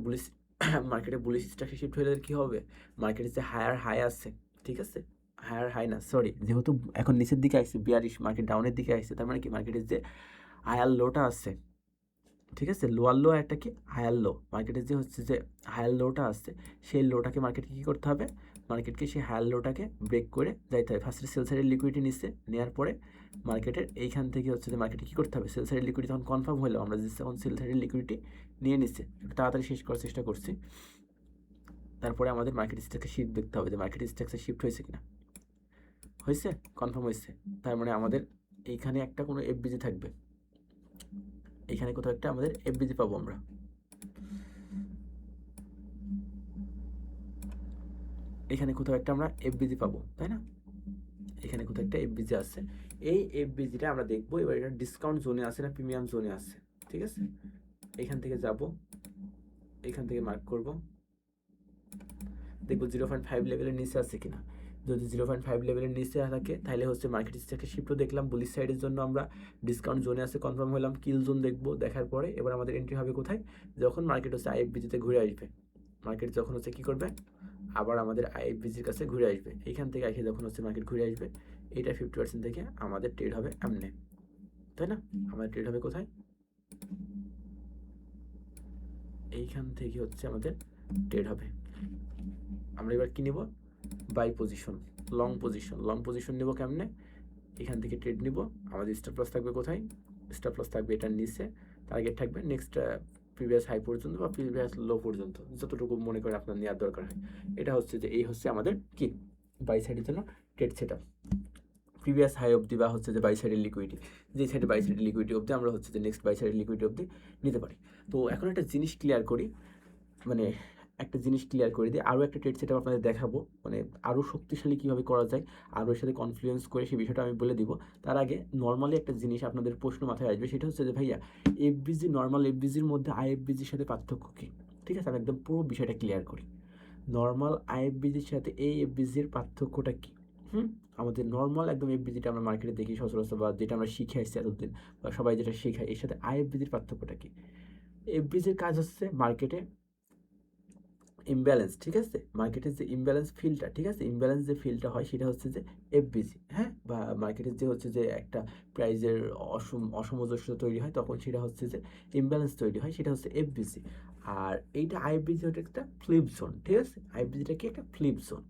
বুলিশ স্ট্রাকচার শিফট হলে কী হবে? মার্কেটে যে হায়ার হাই আছে, ঠিক আছে? হায়ার হাই না, সরি, যেহেতু এখন নিচের দিকে আসছে, বিয়ারিশ মার্কেট ডাউনের দিকে আসছে, তার মানে কি মার্কেটের যে হায়ার লোটা আছে, ঠিক আছে? লোয়ার লো একটা কি হায়ার লো, মার্কেটের যে হচ্ছে যে হায়ার লোটা আসছে, সেই লোটাকে মার্কেটকে কী করতে হবে? মার্কেটকে সেই হায়ার লোটাকে ব্রেক করে যাইতে হবে। ফার্স্টে সেল সাইডের লিকুইডিটি নিচ্ছে, নেওয়ার পরে মার্কেটের এইখান থেকে হচ্ছে যে মার্কেটে কী করতে হবে? সেল সাইডের লিকুইডিটি যখন কনফার্ম হলো, আমরা যে যখন সেল সাইডের লিকুইডিটি নিয়ে নিচ্ছে, একটু তাড়াতাড়ি শেষ করার চেষ্টা করছি। তারপরে আমাদের মার্কেট স্ট্রাকচার শিফট দেখতে হবে যে মার্কেট স্ট্রাকচার শিফট হয়েছে কিনা। হয়েছে, কনফার্ম হয়েছে, তার মানে আমাদের এইখানে একটা কোনো এফবিজি থাকবে, এখানে কোথাও একটা আমাদের এফবিজি পাবো আমরা। এখানে কোথাও একটা আমরা এফবিজি পাবো, তাই না? এখানে কোথাও একটা এফবিজি আছে, এই এফবিজিটা আমরা দেখবো এবার এটা ডিসকাউন্ট জোনে আছে না প্রিমিয়াম জোনে আছে। ঠিক আছে, এখান থেকে যাব, এখান থেকে মার্ক করব, দেখবো 0.5 লেভেলের নিচে আছে কিনা। যদি 0.5 লেভেলের নিচে থাকে তাহলে হচ্ছে মার্কেট স্ট্রাকচার শিফটও দেখলাম, বুলিশ সাইডের জন্য আমরা ডিসকাউন্ট জোনে আছে কনফার্ম হলাম, কিল জোন দেখবো, দেখার পরে এবার আমাদের এন্ট্রি হবে কোথায়, যখন মার্কেট হচ্ছে আইএফবিজিতে ঘুরে আসবে। মার্কেট যখন হচ্ছে কী করবে, আবার আমাদের আইএফবিজির কাছে ঘুরে আসবে, এইখান থেকে এসে যখন হচ্ছে মার্কেট ঘুরে আসবে, এটা 50% থেকে আমাদের ট্রেড হবে এমনে, তাই না? আমাদের ট্রেড হবে কোথায়, এইখান থেকে হচ্ছে আমাদের ট্রেড হবে। আমরা এবার কি নেব, buy position, long position. Long position নেব কেমনে, এখান থেকে ট্রেড নিব, আমাদের স্টপ লস থাকবে কোথায়, স্টপ লস থাকবে এটার নিচে, টার্গেট থাকবে নেক্সট প্রিভিয়াস হাই পর্যন্ত বা প্রিভিয়াস লো পর্যন্ত, যতটুকু মনে করে আপনার নেওয়ার দরকার হয়। এটা হচ্ছে যে এই হচ্ছে আমাদের কি বাই সাইডের জন্য ট্রেড সেটআপ। প্রিভিয়াস হাই অবধি বা হচ্ছে যে বাই সাইডের লিকুইডিটি, যে সাইডে বাই সাইডের লিকুইডিটি অবধি আমরা হচ্ছে যে নেক্সট বাই সাইডের লিকুইডিটি অবধি নিতে পারি। তো এখন একটা জিনিস ক্লিয়ার করি, মানে একটা জিনিস ক্লিয়ার করে দিই, আরও একটা ট্রেড সেটআপ আপনাদের দেখাবো, মানে আরও শক্তিশালী কীভাবে করা যায়, আরও এর সাথে কনফ্লুয়েন্স করে সেই বিষয়টা আমি বলে দিব। তার আগে নর্মালি একটা জিনিস আপনাদের প্রশ্ন মাথায় আসবে, সেটা হচ্ছে যে ভাইয়া এফবিজি, নর্মাল এফবিজির মধ্যে আইএফবিজির সাথে পার্থক্য কী? ঠিক আছে, আমি একদম পুরো বিষয়টা ক্লিয়ার করি। নর্মাল আইএফবিজির সাথে এই এফবিজির পার্থক্যটা কী? আমাদের নর্মাল একদম এফবিজিটা আমরা মার্কেটে দেখি সচরাচর, বা যেটা আমরা শিখে আসছি এতদিন, বা সবাই যেটা শেখায়, এর সাথে আইএফবিজির পার্থক্যটা কী? এফবিজির কাজ হচ্ছে মার্কেটে ইমব্যালেন্স, ঠিক আছে, মার্কেটের যে ইমব্যালেন্স ফিলটা, ঠিক আছে, ইমব্যালেন্স যে ফিলটা হয় সেটা হচ্ছে যে এফবিজি, হ্যাঁ, বা মার্কেটের যে হচ্ছে যে একটা প্রাইজের অসামঞ্জস্য তৈরি হয় তখন সেটা হচ্ছে যে ইমব্যালেন্স তৈরি হয়, সেটা হচ্ছে এফবিজি। আর এইটা আইএফবিজি হচ্ছে একটা ফ্লিপ জোন, ঠিক আছে, আইএফবিজিটা কি একটা ফ্লিপ জোন।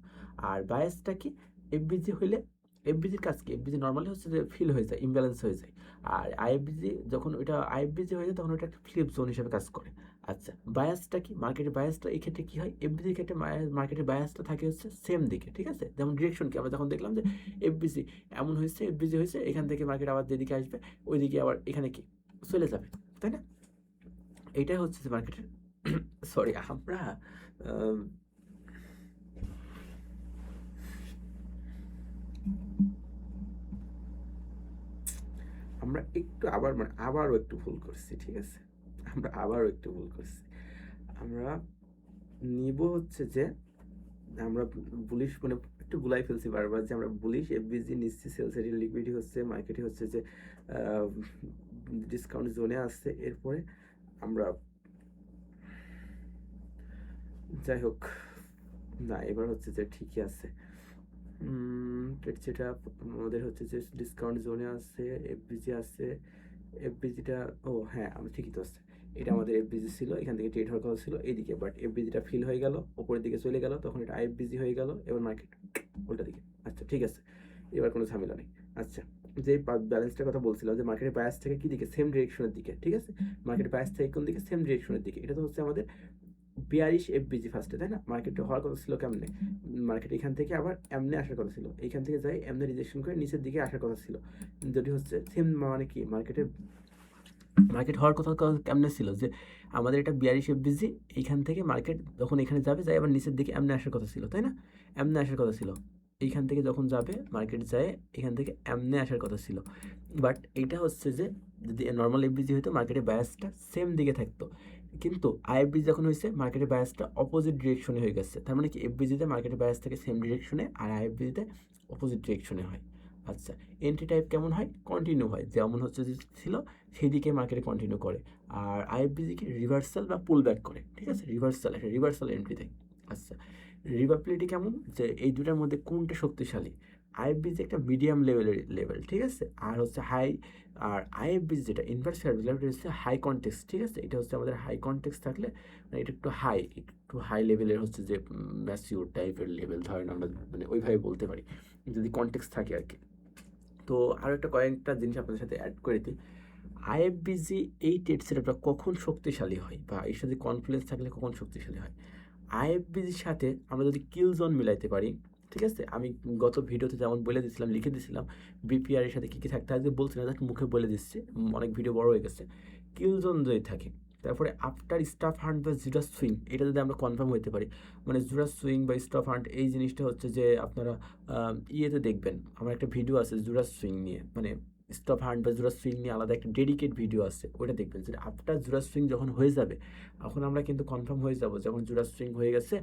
আর বায়াসটা কি, এফবিজি হইলে, এফবিজির কাজ কি, এফবিজি নর্মালি হচ্ছে যে ফিল হয়ে যায়, ইমব্যালেন্স হয়ে যায়। আর আইএফবিজি যখন ওইটা আইএফবিজি হয়ে যায় তখন ওটা একটা ফ্লিপ জোন হিসেবে কাজ করে। আচ্ছা, বায়াসটা কি, মার্কেটের বায়াসটা এই ক্ষেত্রে কী হয়, এফবিজির ক্ষেত্রে মার্কেটের বায়াসটা থাকে হচ্ছে সেম দিকে, ঠিক আছে, যেমন ডিরেকশন কি আমরা যখন দেখলাম যে এফবিজি এমন হয়েছে, এফবিজি হয়েছে, এখান থেকে মার্কেট আবার যেদিকে আসবে ওইদিকে আবার এখানে কি চলে যাবে, তাই না? এইটাই হচ্ছে যে মার্কেটের সরি আমরা একটু আবারও একটু ভুল করছি, ঠিক আছে, আমরা আবারও একটু ভুল করছি। আমরা নিব হচ্ছে যে আমরা বুলিশ, মানে একটু গুলাই ফেলছি বারবার, যে আমরা বুলিশ এফবিজি নিচ্ছি, সেল সাইডের লিকুইডিটি হচ্ছে মার্কেটে হচ্ছে যে ডিসকাউন্ট জোনে আসছে, এরপরে আমরা যাই হোক, না এবার হচ্ছে যে ঠিকই আছে, যেটা আমাদের হচ্ছে যে ডিসকাউন্ট জোনে আছে, এফবিজি আছে, এফবিজিটা, ও হ্যাঁ আমি ঠিকই তো আছে, এটা আমাদের এফবিজি ছিল, এখান থেকে ট্রেড হওয়ার কথা ছিল এইদিকে, বাট এফবিজিটা ফিল হয়ে গেল, ওপরের দিকে চলে গেল, তখন এটা আইএফবিজি হয়ে গেল, এবার মার্কেট উল্টা দিকে। আচ্ছা ঠিক আছে, এবার কোনো ঝামেলা নেই। আচ্ছা, যে ব্যালেন্সটার কথা বলছিলাম, যে মার্কেটের বায়াস থেকে কি দিকে, সেম ডিরেকশনের দিকে, ঠিক আছে, মার্কেটের বায়াস থেকে কোন দিকে, সেম ডিরেকশনের দিকে, এটা তো হচ্ছে আমাদের 42 এফবিজি ফার্স্টে, তাই না? মার্কেটে হওয়ার কথা ছিল কেমনে, মার্কেট এখান থেকে আবার এমনে আসার কথা ছিল, এইখান থেকে যাই এমনে রিজেকশন করে নিচের দিকে আসার কথা ছিল, যদি হচ্ছে সেম, মানে কি মার্কেট হওয়ার কথা কেমনে ছিল, যে আমাদের এটা 42 এফবিজি, এইখান থেকে মার্কেট যখন এখানে যাবে যাই আবার নিচের দিকে এমনে আসার কথা ছিল, তাই না? এমনে আসার কথা ছিল, এইখান থেকে যখন যাবে মার্কেট যায় এখান থেকে এমনে আসার কথা ছিল, বাট এইটা হচ্ছে যে যদি নর্মাল এফবিজি হতো মার্কেটের বায়াসটা সেম দিকে থাকতো, কিন্তু আইএফবিজি যখন হয়েছে মার্কেটের বায়াসটা অপোজিট ডিরেকশনে হয়ে গেছে, তার মানে কি এফবিজিতে মার্কেটের বায়াস থাকে সেম ডিরেকশনে, আর আইএফবিজিতে অপোজিট ডিরেকশনে হয়। আচ্ছা, এন্ট্রি টাইপ কেমন হয়, কন্টিনিউ হয়, যেমন হচ্ছে যে ছিল সেই দিকে মার্কেটে কন্টিনিউ করে, আর আইএফবিজিকে রিভার্সাল বা পুল ব্যাক করে, ঠিক আছে, একটা রিভার্সাল এন্ট্রি দেয়। আচ্ছা, রিভার্সিবিলিটি কেমন, যে এই দুটার মধ্যে কোনটা শক্তিশালী, আইএফবিজি একটা মিডিয়াম লেভেল, ঠিক আছে, আর হচ্ছে হাই, আর আইএফবিজি যেটা ইনভার্স লেভেল হচ্ছে হাই কনটেক্সট, ঠিক আছে, এটা হচ্ছে আমাদের হাই কনটেক্সট থাকলে, মানে এটা একটু হাই লেভেলের হচ্ছে যে ম্যাচিউর টাইপের লেভেল, ধরেন আমরা মানে ওইভাবে বলতে পারি যদি কনটেক্সট থাকে আর কি। তো আরও একটা কয়েকটা জিনিস আপনাদের সাথে অ্যাড করে দিই, আইএফবিজি এই ট্রেড সেটআপটা কখন শক্তিশালী হয়, বা এর সাথে কনফ্লুয়েন্স থাকলে কখন শক্তিশালী হয়। আইএফবিজির সাথে আমরা যদি কিল জোন মিলাইতে পারি, ঠিক আছে, আমি গত ভিডিওতে যেমন বলে দিয়েছিলাম, লিখে দিয়েছিলাম বিপিআর এর সাথে কী কী থাকতে, আজকে বলছি না, জাস্ট মুখে বলে দিচ্ছি, অনেক ভিডিও বড় হয়ে গেছে। কিল জোন যদি থাকে, তারপরে আফটার স্টাফ হান্ট বা জুরাস সুইং, এটা যদি আমরা কনফার্ম হইতে পারি, মানে জুরাস সুইং বা স্টাফ হান্ট, এই জিনিসটা হচ্ছে যে আপনারা ইয়েতে দেখবেন, আমার একটা ভিডিও আছে জুরাস সুইং নিয়ে, মানে স্টাফ হান্ট বা জুরাস সুইং নিয়ে আলাদা একটা ডেডিকেট ভিডিও আছে, ওইটা দেখবেন। যে আফটার জুরাস সুইং যখন হয়ে যাবে, এখন আমরা কিন্তু কনফার্ম হয়ে যাব যখন জুরাস সুইং হয়ে গেছে,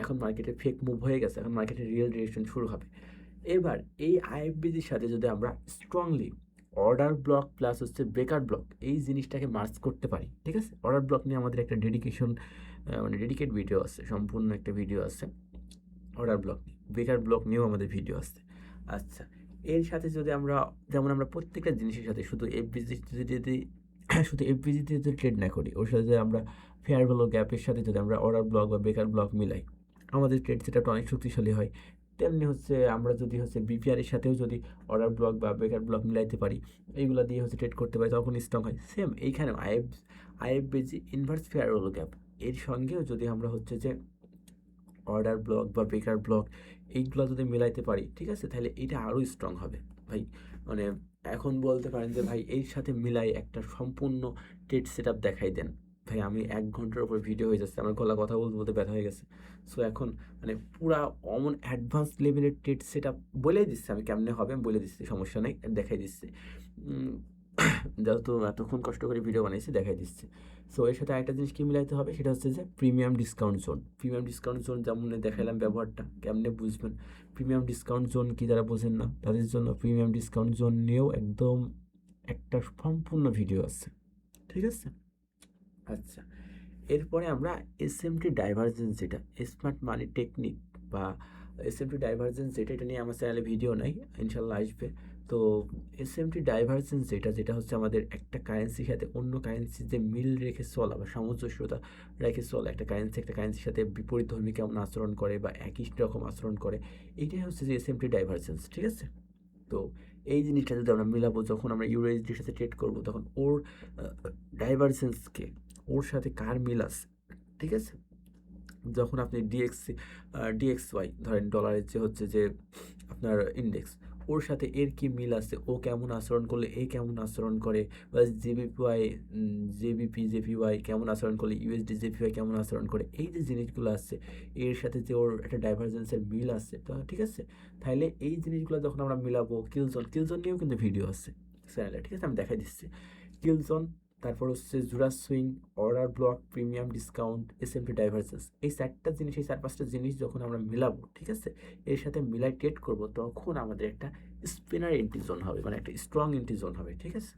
এখন মার্কেটে ফেক মুভ হয়ে গেছে, এখন মার্কেটে রিয়েল ডিরেকশন শুরু হবে। এবার এই আইএফবিজির সাথে যদি আমরা স্ট্রংলি অর্ডার ব্লক প্লাস হচ্ছে বেকার ব্লক, এই জিনিসটাকে মার্চ করতে পারি, ঠিক আছে। অর্ডার ব্লক নিয়ে আমাদের একটা মানে ডেডিকেট ভিডিও আছে, সম্পূর্ণ একটা ভিডিও আছে অর্ডার ব্লক নিয়ে। বেকার ব্লক নিয়েও আমাদের ভিডিও আছে। আচ্ছা, এর সাথে যদি আমরা, যেমন আমরা প্রত্যেকটা জিনিসের সাথে শুধু এফবিজি যদি শুধু এফবিজিতে যদি ট্রেড না করি, ওর সাথে যদি আমরা ফেয়ার ভ্যালু গ্যাপের সাথে যদি আমরা অর্ডার ব্লক বা বেকার ব্লক মিলাই, আমাদের ট্রেড সেটআপটা অনেক শক্তিশালী হয়। তেমনি হচ্ছে আমরা যদি হচ্ছে বিপিআর এর সাথেও যদি অর্ডার ব্লক বা বেকার ব্লক মিলাইতে পারি, এইগুলো দিয়ে হচ্ছে ট্রেড করতে পারি, তখন স্ট্রং হয়। সেম এইখানেও আইএফবিজি ইনভার্স ফেয়ার ভ্যালু গ্যাপ, এর সঙ্গেও যদি আমরা হচ্ছে যে অর্ডার ব্লক বা বেকার ব্লক এইগুলো যদি মিলাইতে পারি, ঠিক আছে, তাহলে এটা আরও স্ট্রং হবে ভাই। মানে এখন বলতে পারেন যে ভাই এর সাথে মিলাই একটা সম্পূর্ণ ট্রেড সেট আপ দেখাই দেন ভাই, আমি 1 ঘন্টার উপর ভিডিও হয়ে যাচ্ছে, আমার গলা কথা বলতে বলতে ব্যথা হয়ে গেছে। সো এখন মানে পুরা অমন অ্যাডভান্স লেভেলের ট্রেড সেট আপ বলেই দিচ্ছি, আমি কেমনে হবে আমি বলে দিচ্ছি, সমস্যা নেই, দেখাই দিচ্ছি। যেহেতু এতক্ষণ কষ্ট করে ভিডিও বানাইছি, দেখাই দিচ্ছি। সো এর সাথে আরেকটা জিনিস কি মিলাইতে হবে, সেটা হচ্ছে যে premium discount zone. Premium discount zone যেমন দেখাইলাম, ব্যবহারটা কেমনে বুঝবেন। প্রিমিয়াম ডিসকাউন্ট জোন কি, যারা বোঝেন না তাদের জন্য প্রিমিয়াম ডিসকাউন্ট জোন নিয়েও একদম একটা সম্পূর্ণ ভিডিও আছে, ঠিক আছে। আচ্ছা, এরপরে আমরা এসএমটি ডাইভারজেন্স, যেটা স্মার্ট মানি টেকনিক বা এসএমটি ডাইভারজেন্স, এটা নিয়ে আমার চ্যানেলে ভিডিও নাই, ইনশাল্লাহ আসবে। তো এসএমটি ডাইভারজেন্স যেটা হচ্ছে আমাদের একটা কারেন্সির সাথে অন্য কারেন্সির যে মিল রেখে চলা বা সামঞ্জস্যতা রেখে চলা, একটা কারেন্সির সাথে বিপরীত ধর্মী কেমন আচরণ করে বা একই রকম আচরণ করে, এইটাই হচ্ছে যে এসএমটি ডাইভারজেন্স, ঠিক আছে। তো এই জিনিসটা যদি আমরা মিলাবো, যখন আমরা ইউএসডির সাথে ট্রেড করবো, তখন ওর ডাইভারজেন্সকে, ওর সাথে কার মিল আছে, ঠিক আছে। যখন আপনি ডিএক্সওয়াই ধরেন, ডলারের যে হচ্ছে যে আপনার ইন্ডেক্স, ওর সাথে এর কি মিল আছে, ও কেমন আচরণ করলে এ কেমন আচরণ করে, বা জেপিওয়াই কেমন আচরণ করলে ইউএসডি জেপিওয়াই কেমন আচরণ করে, এই যে জিনিসগুলো আছে, এর সাথে যে ওর একটা ডাইভারজেন্সের মিল আছে, তো ঠিক আছে। তাহলে এই জিনিসগুলো যখন আমরা মিলাবো, কিলজন নিয়েও কিন্তু ভিডিও আছে চ্যানেলে, ঠিক আছে, আমি দেখাই দিচ্ছি। কিলজন, তারপর হচ্ছে Judas swing, order block, premium discount, SMT divergence, এই 4টা জিনিস, এই 4-5টা জিনিস যখন আমরা মিলাবো, ঠিক আছে, এর সাথে মিলাই ট্রেড করবো, তখন আমাদের একটা স্পিনার এন্ট্রি জোন হবে, মানে একটা স্ট্রং এন্ট্রি জোন হবে, ঠিক আছে।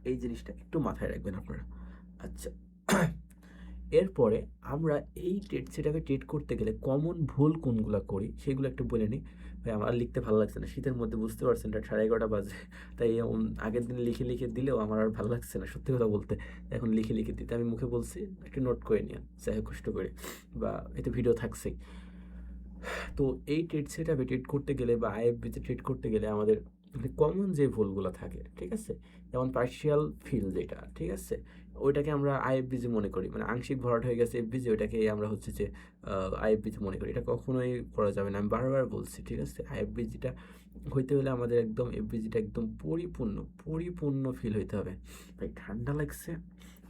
এই জিনিসটা একটু মাথায় রাখবেন আপনারা। আচ্ছা, এরপরে আমরা এই ট্রেড সেটাকে ট্রেড করতে গেলে কমন ভুল কোনগুলো করি সেগুলো একটু বলে নিই। ভাই আমার লিখতে ভালো লাগছে না, শীতের মধ্যে বুঝতে পারছেন, রাত 11:30 বাজে, তাই আগের দিন লিখে লিখে দিলেও আমার আর ভালো লাগছে না সত্যি কথা বলতে। এখন লিখে লিখে দিতে আমি মুখে বলছি, একটু নোট করে নিন যাই হোক কষ্ট করে, বা এতে ভিডিও থাকছেই। তো এই ট্রেড সেট আপে ট্রেড করতে গেলে বা আইএফবিতে ট্রেড করতে গেলে আমাদের কমন যে ভুলগুলো থাকে, ঠিক আছে, যেমন পার্শিয়াল ফিল যেটা, ঠিক আছে, ওইটাকে আমরা আইএফবিজি মনে করি, মানে আংশিক ভরাট হয়ে গেছে এফবিজি, ওইটাকে আমরা হচ্ছে যে আইএফবিজি মনে করি, এটা কখনোই করা যাবে না, আমি বারবার বলছি, ঠিক আছে। আইএফবিজিটা হইতে হলে আমাদের একদম এফবিজিটা একদম পরিপূর্ণ ফিল হইতে হবে। ভাই ঠান্ডা লাগছে,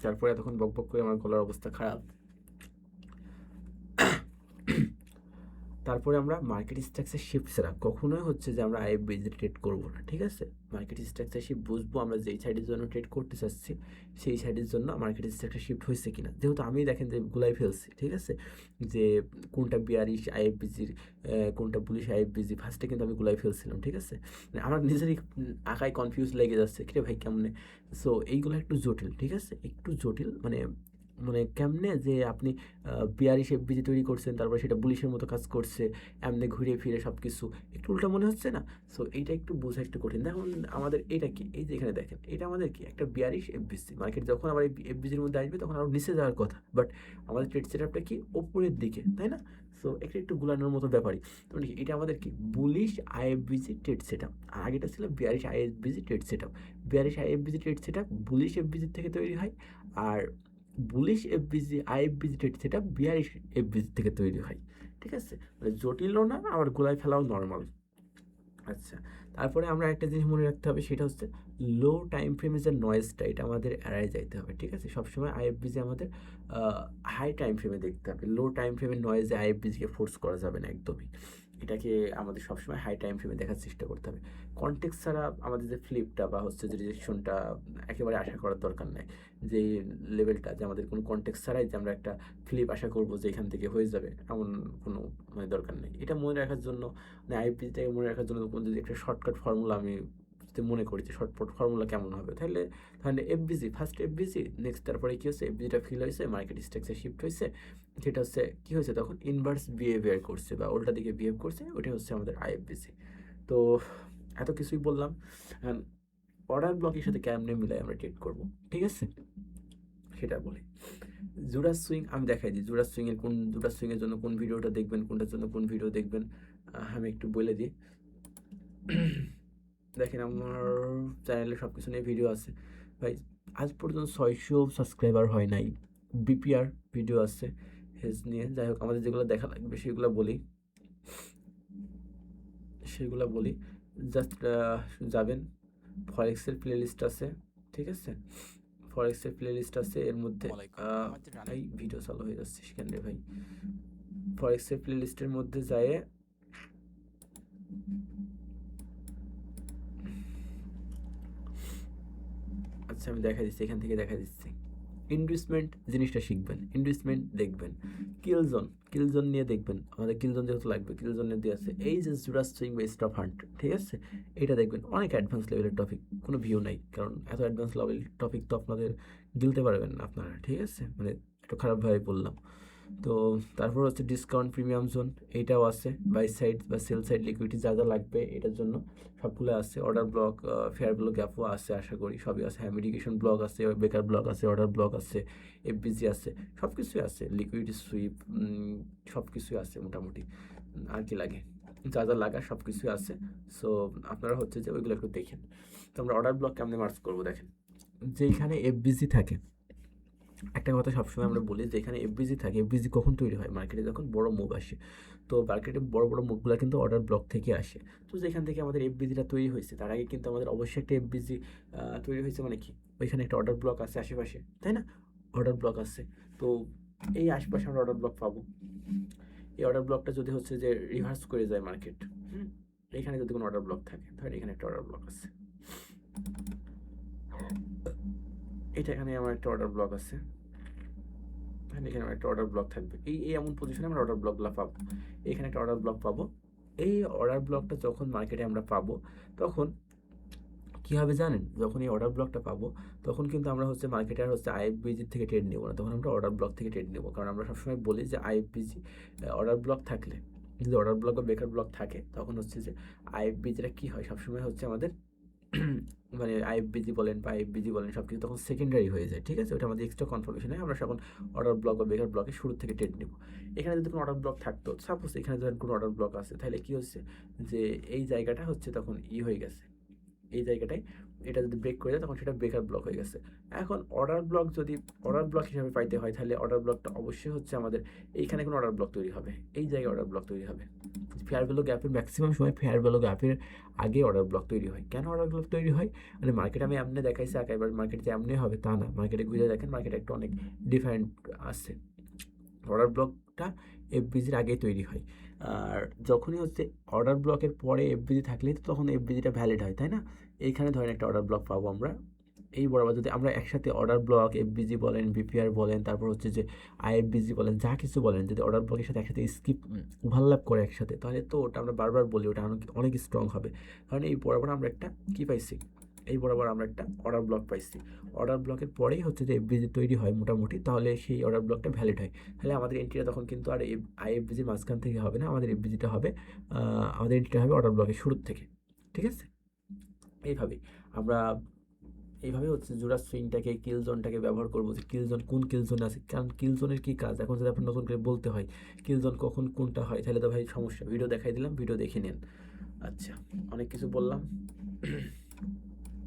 তারপরে এতক্ষণ বকবক করে আমার গলার অবস্থা খারাপ। তারপরে আমরা মার্কেট স্ট্রাকচার শিফট ছাড়া কখনোই হচ্ছে যে আমরা আইএফবিজি ট্রেড করবো না, ঠিক আছে। মার্কেট স্ট্রাকচার শিফট বুঝবো আমরা যেই সাইডের জন্য ট্রেড করতে চাচ্ছি, সেই সাইডের জন্য মার্কেট স্ট্রাকচার শিফট হয়েছে কিনা, যেহেতু আমি দেখেন যে গুলাই ফেলছি, ঠিক আছে, যে কোনটা বিয়ারিশ আইএফবিজির, কোনটা বুলিশ আইএফবিজি, ফার্স্টে কিন্তু আমি গুলাই ফেলছিলাম, ঠিক আছে। মানে আমার নিজেরই আঁকায় কনফিউজ লেগে যাচ্ছে, কিরে ভাই কেমনে। সো এইগুলো একটু জটিল, ঠিক আছে, একটু জটিল, মানে মানে কেমনে যে আপনি বিয়ারিশ এফবিজি তৈরি করছেন, তারপরে সেটা বুলিশের মতো কাজ করছে, এমনি ঘুরে ফিরে সব কিছু একটু উল্টা মনে হচ্ছে না। সো এইটা একটু বোঝা একটু কঠিন। দেখুন আমাদের এটা কি, এই যে এখানে দেখেন, এটা আমাদের কি একটা বিয়ারিশ এফবিজি, মার্কেট যখন আবার এই এফবিজির মধ্যে আসবে তখন আরও নিচে যাওয়ার কথা, বাট আমাদের ট্রেড সেটআপটা কি ওপরের দিকে, তাই না। সো এটা একটু গুলানোর মতো ব্যাপারই। তখন এটা আমাদের কি বুলিশ আইএফবিজি ট্রেড সেটআপ, আর আগেটা ছিল bearish IFVG trade setup. Bearish IFVG trade setup bullish এফবিজির থেকে তৈরি হয়, আর বুলিশ এফবিজি আইএফবিজি ট্রেড সেটা বিয়ারিশ এফবিজি থেকে তৈরি হয়, ঠিক আছে, মানে জটিলও না আবার গোলায় ফেলাও নর্মাল। আচ্ছা, তারপরে আমরা একটা জিনিস মনে রাখতে হবে, সেটা হচ্ছে লো টাইম ফ্রেমে যে নয়েজটা, এটা আমাদের এড়ায় যাইতে হবে, ঠিক আছে। সবসময় আইএফবিজি আমাদের হাই টাইম ফ্রেমে দেখতে হবে, লো টাইম ফ্রেমের নয়েজে আইএফবিজিকে ফোর্স করা যাবে না একদমই। এটাকে আমাদের সবসময় হাই টাইম ফ্রেমে দেখার চেষ্টা করতে হবে। কনটেক্সট ছাড়া আমাদের যে ফ্লিপটা বা হচ্ছে যে রিজেকশনটা একেবারে আশা করার দরকার নাই। যে লেভেলটা যে আমাদের কোনো কনটেক্সট ছাড়াই যে আমরা একটা ফ্লিপ আশা করবো যে এখান থেকে হয়ে যাবে, এমন কোনো মানে দরকার নেই। এটা মনে রাখার জন্য মানে আইপিটাকে মনে রাখার জন্য কোনো যদি একটা শর্টকাট ফর্মুলা আমি যদি মনে করি যে শর্টকাট ফর্মুলা কেমন হবে, তাহলে তাহলে এফবিজি ফার্স্ট এফবিজি নেক্সট, তারপরে কী হচ্ছে এফবিজিটা ফিল হয়েছে, মার্কেট স্ট্রাকচার শিফট হয়েছে, যেটা হচ্ছে কী হয়েছে তখন ইনভার্স বিহেভিয়ার করছে বা উল্টা দিকে বিহেভ করছে, ওটাই হচ্ছে আমাদের আইএফবিজি। তো এত কিছুই বললাম, অর্ডার ব্লকের সাথে কেমনে মিলাই আমরা ট্রেড করবো, ঠিক আছে, সেটা বলি। জুরাস সুইং আমি দেখাই দিই, জুরাস সুইংয়ের কোন জুরাস সুইংয়ের জন্য কোন ভিডিওটা দেখবেন, কোনটার জন্য কোন ভিডিও দেখবেন, আমি একটু বলে দিই। দেখেন আমার চ্যানেলে সব কিছু নিয়ে ভিডিও আছে ভাই, আজ পর্যন্ত 600 সাবস্ক্রাইবার হয় নাই। বিপিআর ভিডিও আছে হেজ নিয়ে, যাই হোক আমাদের যেগুলো দেখা লাগবে সেগুলো বলি জাস্ট যাবেন, ফরেক্সের প্লে লিস্ট আছে, ঠিক আছে, ফরেক্সের প্লে লিস্ট আছে, এর মধ্যে এই ভিডিও চালু হয়ে যাচ্ছে সেখানে ভাই, ফরেক্সের প্লে লিস্টের মধ্যে যায় আচ্ছা আমি দেখা দিচ্ছি, এখান থেকে দেখা দিচ্ছি ইনভেস্টমেন্ট জিনিসটা শিখবেন, ইনভেস্টমেন্ট দেখবেন, কিলজোন নিয়ে দেখবেন, আমাদের কিলজোন যেহেতু লাগবে, কিলজোন নিয়ে দিয়ে আছে, এই যে জুরাস সুইং বা স্টপ হান্ট, ঠিক আছে, এটা দেখবেন, অনেক অ্যাডভান্স লেভেলের টপিক, কোনো ভিউ নাই, কারণ এত অ্যাডভান্স লেভেল টপিক তো আপনাদের গিলতে পারবেন না আপনারা, ঠিক আছে, মানে একটু খারাপভাবে বললাম। তো তারপর হচ্ছে ডিসকাউন্ট প্রিমিয়াম জোন, এইটাও আছে, বাই সাইড বা সেল সাইড লিকুইডিটি যা যা লাগবে এটার জন্য সবগুলো আছে, অর্ডার ব্লক, ফেয়ার ভ্যালু গ্যাপও আছে, আশা করি সবই আছে, হ্যাঁ মিডিকেশন ব্লক আছে, বেকার ব্লক আছে, অর্ডার ব্লক আছে, এফবিজি আছে, সব কিছুই আছে, লিকুইডিটি সুইপ, সব কিছুই আছে মোটামুটি, আর কি লাগে, যা যা লাগা সব কিছুই আছে। সো আপনারা হচ্ছে যে ওইগুলো একটু দেখেন। তো আমরা অর্ডার ব্লক কেমনে মার্চ করবো, দেখেন যেখানে এফবিজি থাকে, একটা কথা সবসময় আমরা বলি, যেখানে এফবিজি থাকে, এফবিজি কখন তৈরি হয়, মার্কেটে যখন বড় মুভ আসে, তো মার্কেটে বড় বড় মুভগুলো কিন্তু অর্ডার ব্লক থেকে আসে। তো যেখান থেকে আমাদের এফবিজিটা তৈরি হয়েছে, তার আগে কিন্তু আমাদের অবশ্যই একটা এফবিজি তৈরি হয়েছে, মানে কি ওইখানে একটা অর্ডার ব্লক আছে আশেপাশে, তাই না, অর্ডার ব্লক আছে, তো এই আশেপাশে আমরা অর্ডার ব্লক পাবো। এই অর্ডার ব্লকটা যদি হচ্ছে যে রিভার্স করে যায় মার্কেট, এখানে যদি কোনো অর্ডার ব্লক থাকে, তাহলে এখানে একটা অর্ডার ব্লক আছে, এটা এখানে আমার একটা অর্ডার ব্লক আছে, এখানে একটা অর্ডার ব্লক থাকবে, এই এমন পজিশনে আমরা অর্ডার ব্লকগুলো পাবো, এখানে একটা অর্ডার ব্লক পাবো। এই অর্ডার ব্লকটা যখন মার্কেটে আমরা পাবো, তখন কী হবে জানেন, যখন এই অর্ডার ব্লকটা পাবো, তখন কিন্তু আমরা হচ্ছে মার্কেটে আর হচ্ছে আইএফবিজি থেকে ট্রেড নেবো না, তখন আমরা অর্ডার ব্লক থেকে ট্রেড নেবো, কারণ আমরা সবসময় বলি যে আইএফবিজি অর্ডার ব্লক থাকলে, যদি অর্ডার ব্লক বা বেকার ব্লক থাকে, তখন হচ্ছে যে আইএফবিজিটা কী হয়, সবসময় হচ্ছে আমাদের মানে আইএফবিজি বলেন বা আইএফবিজি বলেন সব কিছু তখন সেকেন্ডারি হয়ে যায়, ঠিক আছে, ওটা আমাদের এক্সট্রা কনফার্মেশন হয়, আমরা তখন অর্ডার ব্লক বা বেকার ব্লকে শুরু থেকে ট্রেড নেব। এখানে যদি কোনো অর্ডার ব্লক থাকতো, সাপোজ এখানে যখন কোনো অর্ডার ব্লক আছে, তাহলে কী হচ্ছে যে এই জায়গাটা হচ্ছে তখন হয়ে গেছে, এই জায়গাটায় এটা যদি ব্রেক করে যায়, তখন সেটা বেকার ব্লক হয়ে গেছে। এখন অর্ডার ব্লক যদি অর্ডার ব্লক হিসাবে পাইতে হয়, তাহলে অর্ডার ব্লকটা অবশ্যই হচ্ছে আমাদের এইখানে কোনো অর্ডার ব্লক তৈরি হবে, এই জায়গায় অর্ডার ব্লক তৈরি হবে। ফেয়ার ভ্যালু গ্যাপের ম্যাক্সিমাম সময় ফেয়ার ভ্যালু গ্যাপের আগে অর্ডার ব্লক তৈরি হয়। কেন অর্ডার ব্লক তৈরি হয়, মানে মার্কেট আমি এমনি দেখাইছি এবার মার্কেট যে এমনি হবে তা না, মার্কেটে ঘুরে দেখেন মার্কেট একটা অনেক ডিফারেন্ট আছে, অর্ডার ব্লকটা এফবিজির আগেই তৈরি হয়, আর যখনই হচ্ছে অর্ডার ব্লকের পরে এফবিজি থাকলেই তো তখন এফবিজিটা ভ্যালিড হয়, তাই না। এইখানে ধরেন একটা অর্ডার ব্লক পাবো আমরা, এই বরাবর যদি আমরা একসাথে অর্ডার ব্লক এফবিজি বলেন, বিপিআর বলেন, তারপর হচ্ছে যে আইএফবিজি বলেন, যা কিছু বলেন, যদি অর্ডার ব্লকের সাথে একসাথে স্কিপ ওভারল্যাপ করে একসাথে, তাহলে তো ওটা আমরা বারবার বলি ওটা অনেক স্ট্রং হবে, কারণ এই বরাবর আমরা একটা কী পাইছি, এই বরাবর আমরা একটা অর্ডার ব্লক পাইছি, অর্ডার ব্লকের পরেই হচ্ছে যে এফবিজি তৈরি হয় মোটামুটি, তাহলে সেই অর্ডার ব্লকটা ভ্যালিড হয়, তাহলে আমাদের এন্ট্রিটা তখন কিন্তু আর আইএফবিজির মাঝখান থেকে হবে না, আমাদের এফবিজিটা হবে আমাদের এন্ট্রিটা হবে অর্ডার ব্লকের শুরুর থেকে, ঠিক আছে। এইভাবেই আমরা এইভাবে হচ্ছে জোড়া সুইংটাকে কিল জোনটাকে ব্যবহার করবো, যে কিল জোন কোন কিল জোন আছে, কারণ কিল জোনের কী কাজ এখন যদি আপনার নতুন করে বলতে হয় কিল জোন কখন কোনটা হয়, তাহলে তো ভাই সমস্যা, ভিডিও দেখাই দিলাম, ভিডিও দেখে নিন। আচ্ছা অনেক কিছু বললাম,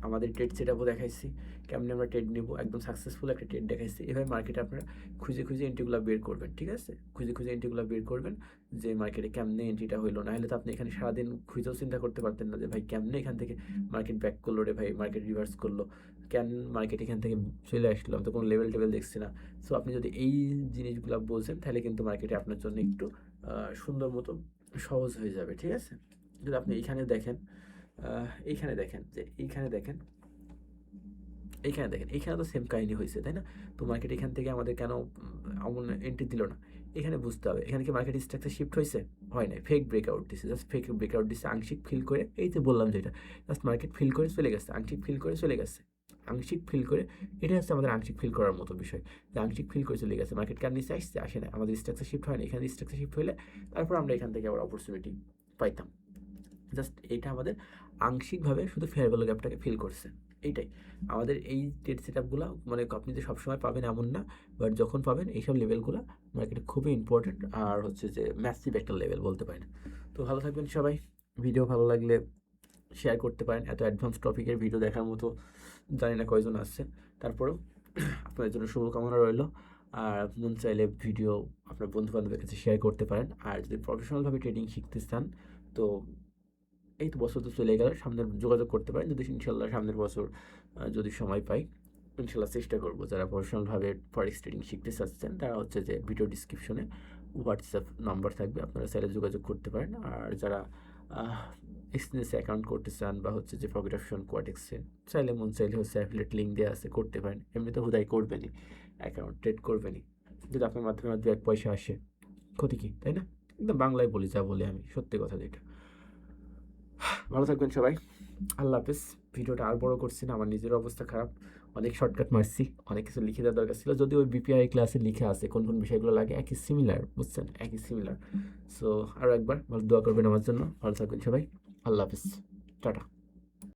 আমাদের ট্রেড সেট আপও দেখাইছি, কেমনি আমরা ট্রেড নেবো, একদম সাকসেসফুল একটা ট্রেড দেখাইছি। এভাবে মার্কেটে আপনারা খুঁজে খুঁজে এন্ট্রিগুলো বের করবেন, ঠিক আছে? খুঁজে খুঁজে এন্ট্রিগুলো বের করবেন যে মার্কেটে কেমনে এন্ট্রিটা হইলো। না হলে তো আপনি এখানে সারাদিন খুঁজেও চিন্তা করতে পারতেন না যে ভাই কেমনে এখান থেকে মার্কেট ব্যাক করলো রে ভাই, মার্কেট রিভার্স করলো, কেন মার্কেট এখান থেকে চলে আসলো, আমি তো কোনো লেভেল টেভেল দেখছি না। সো আপনি যদি এই জিনিসগুলো বোঝেন তাহলে কিন্তু মার্কেটে আপনার জন্য একটু সুন্দর মতো সহজ হয়ে যাবে, ঠিক আছে? যদি আপনি এইখানে দেখেন, এইখানে দেখেন যে এইখানে দেখেন, এইখানে দেখেন, এইখানে তো সেম কাহিনী হয়েছে, তাই না? তো মার্কেট এখান থেকে আমাদের কেন এমন এন্ট্রি দিল না, এখানে বুঝতে হবে। এখানে কি মার্কেট স্ট্রাকচার শিফট হয়েছে? হয় নাই, ফেক ব্রেকআউট দিছে, জাস্ট ফেক ব্রেকআউট দিচ্ছে, আংশিক ফিল করে। এই যে বললাম যেটা, জাস্ট মার্কেট ফিল করে চলে গেছে, আংশিক ফিল করে চলে গেছে, আংশিক ফিল করে। এটা হচ্ছে আমাদের আংশিক ফিল করার মতো বিষয়, যে আংশিক ফিল করে চলে গেছে। মার্কেট কেন নিচে আসছে? আসে না, আমাদের স্ট্রাকচার শিফট হয় না। এখানে স্ট্রাকচার শিফট হলে তারপর আমরা এখান থেকে আবার অপরচুনিটি পাইতাম। জাস্ট এটা আমাদের আংশিকভাবে শুধু ফেয়ার ভ্যালু গ্যাপটাকে ফিল করছে, এইটাই আমাদের এই ট্রেড সেট আপগুলো। মানে আপনি যে সবসময় পাবেন এমন না, বাট যখন পাবেন এইসব লেভেলগুলো মার্কেটে খুবই ইম্পর্টেন্ট, আর হচ্ছে যে ম্যাসিভ একটা লেভেল বলতে পারেন। তো ভালো থাকবেন সবাই, ভিডিও ভালো লাগলে শেয়ার করতে পারেন। এত অ্যাডভান্স টপিকের ভিডিও দেখার মতো জানি না কয়জন আসছে, তারপরেও আপনাদের জন্য শুভকামনা রইল। আর মন চাইলে ভিডিও আপনার বন্ধু বান্ধবের কাছে শেয়ার করতে পারেন। আর যদি প্রফেশনালভাবে ট্রেডিং শিখতে চান তো এই তো বছর তো চলে গেল, সামনের যোগাযোগ করতে পারেন যদি ইনশাল্লাহ সামনের বছর যদি সময় পাই। ইনশাল্লাহ চেষ্টা করবো। যারা প্রফেশনালভাবে ফরেক্স ট্রেডিং শিখতে চাচ্ছেন তারা হচ্ছে যে ভিডিও ডিসক্রিপশনে হোয়াটসঅ্যাপ নাম্বার থাকবে, আপনারা চাইলে যোগাযোগ করতে পারেন। আর যারা এক্সচেঞ্জে অ্যাকাউন্ট করতে চান বা হচ্ছে যে পকেট অপশন কোয়াটেক্সে চাইলে মন চাইলে হচ্ছে অ্যাফিলিয়েট লিঙ্ক দেওয়া আছে, করতে পারেন। এমনি তো হুদাই করবেনই, অ্যাকাউন্ট ট্রেড করবেনই, যদি আপনার মাধ্যমে এক পয়সা আসে, ক্ষতি কি, তাই না? একদম বাংলায় বলি, যা বলি আমি সত্যি কথা যেটা। ভালো থাকবেন সবাই, আল্লাহ হাফেজ। ভিডিওটা আর বড় করছি না, আমার নিজের অবস্থা খারাপ, অনেক শর্টকাট মারছি, অনেক কিছু লিখে দেওয়ার দরকার ছিল। যদি ওই বিপিআই ক্লাসে লিখে আছে কোন কোন বিষয়গুলো লাগে, একই সিমিলার, বুঝছেন, একই সিমিলার। সো আরও একবার ভালো দোয়া করবেন আমার জন্য। ভালো থাকবেন সবাই, আল্লাহ হাফেজ, টাটা।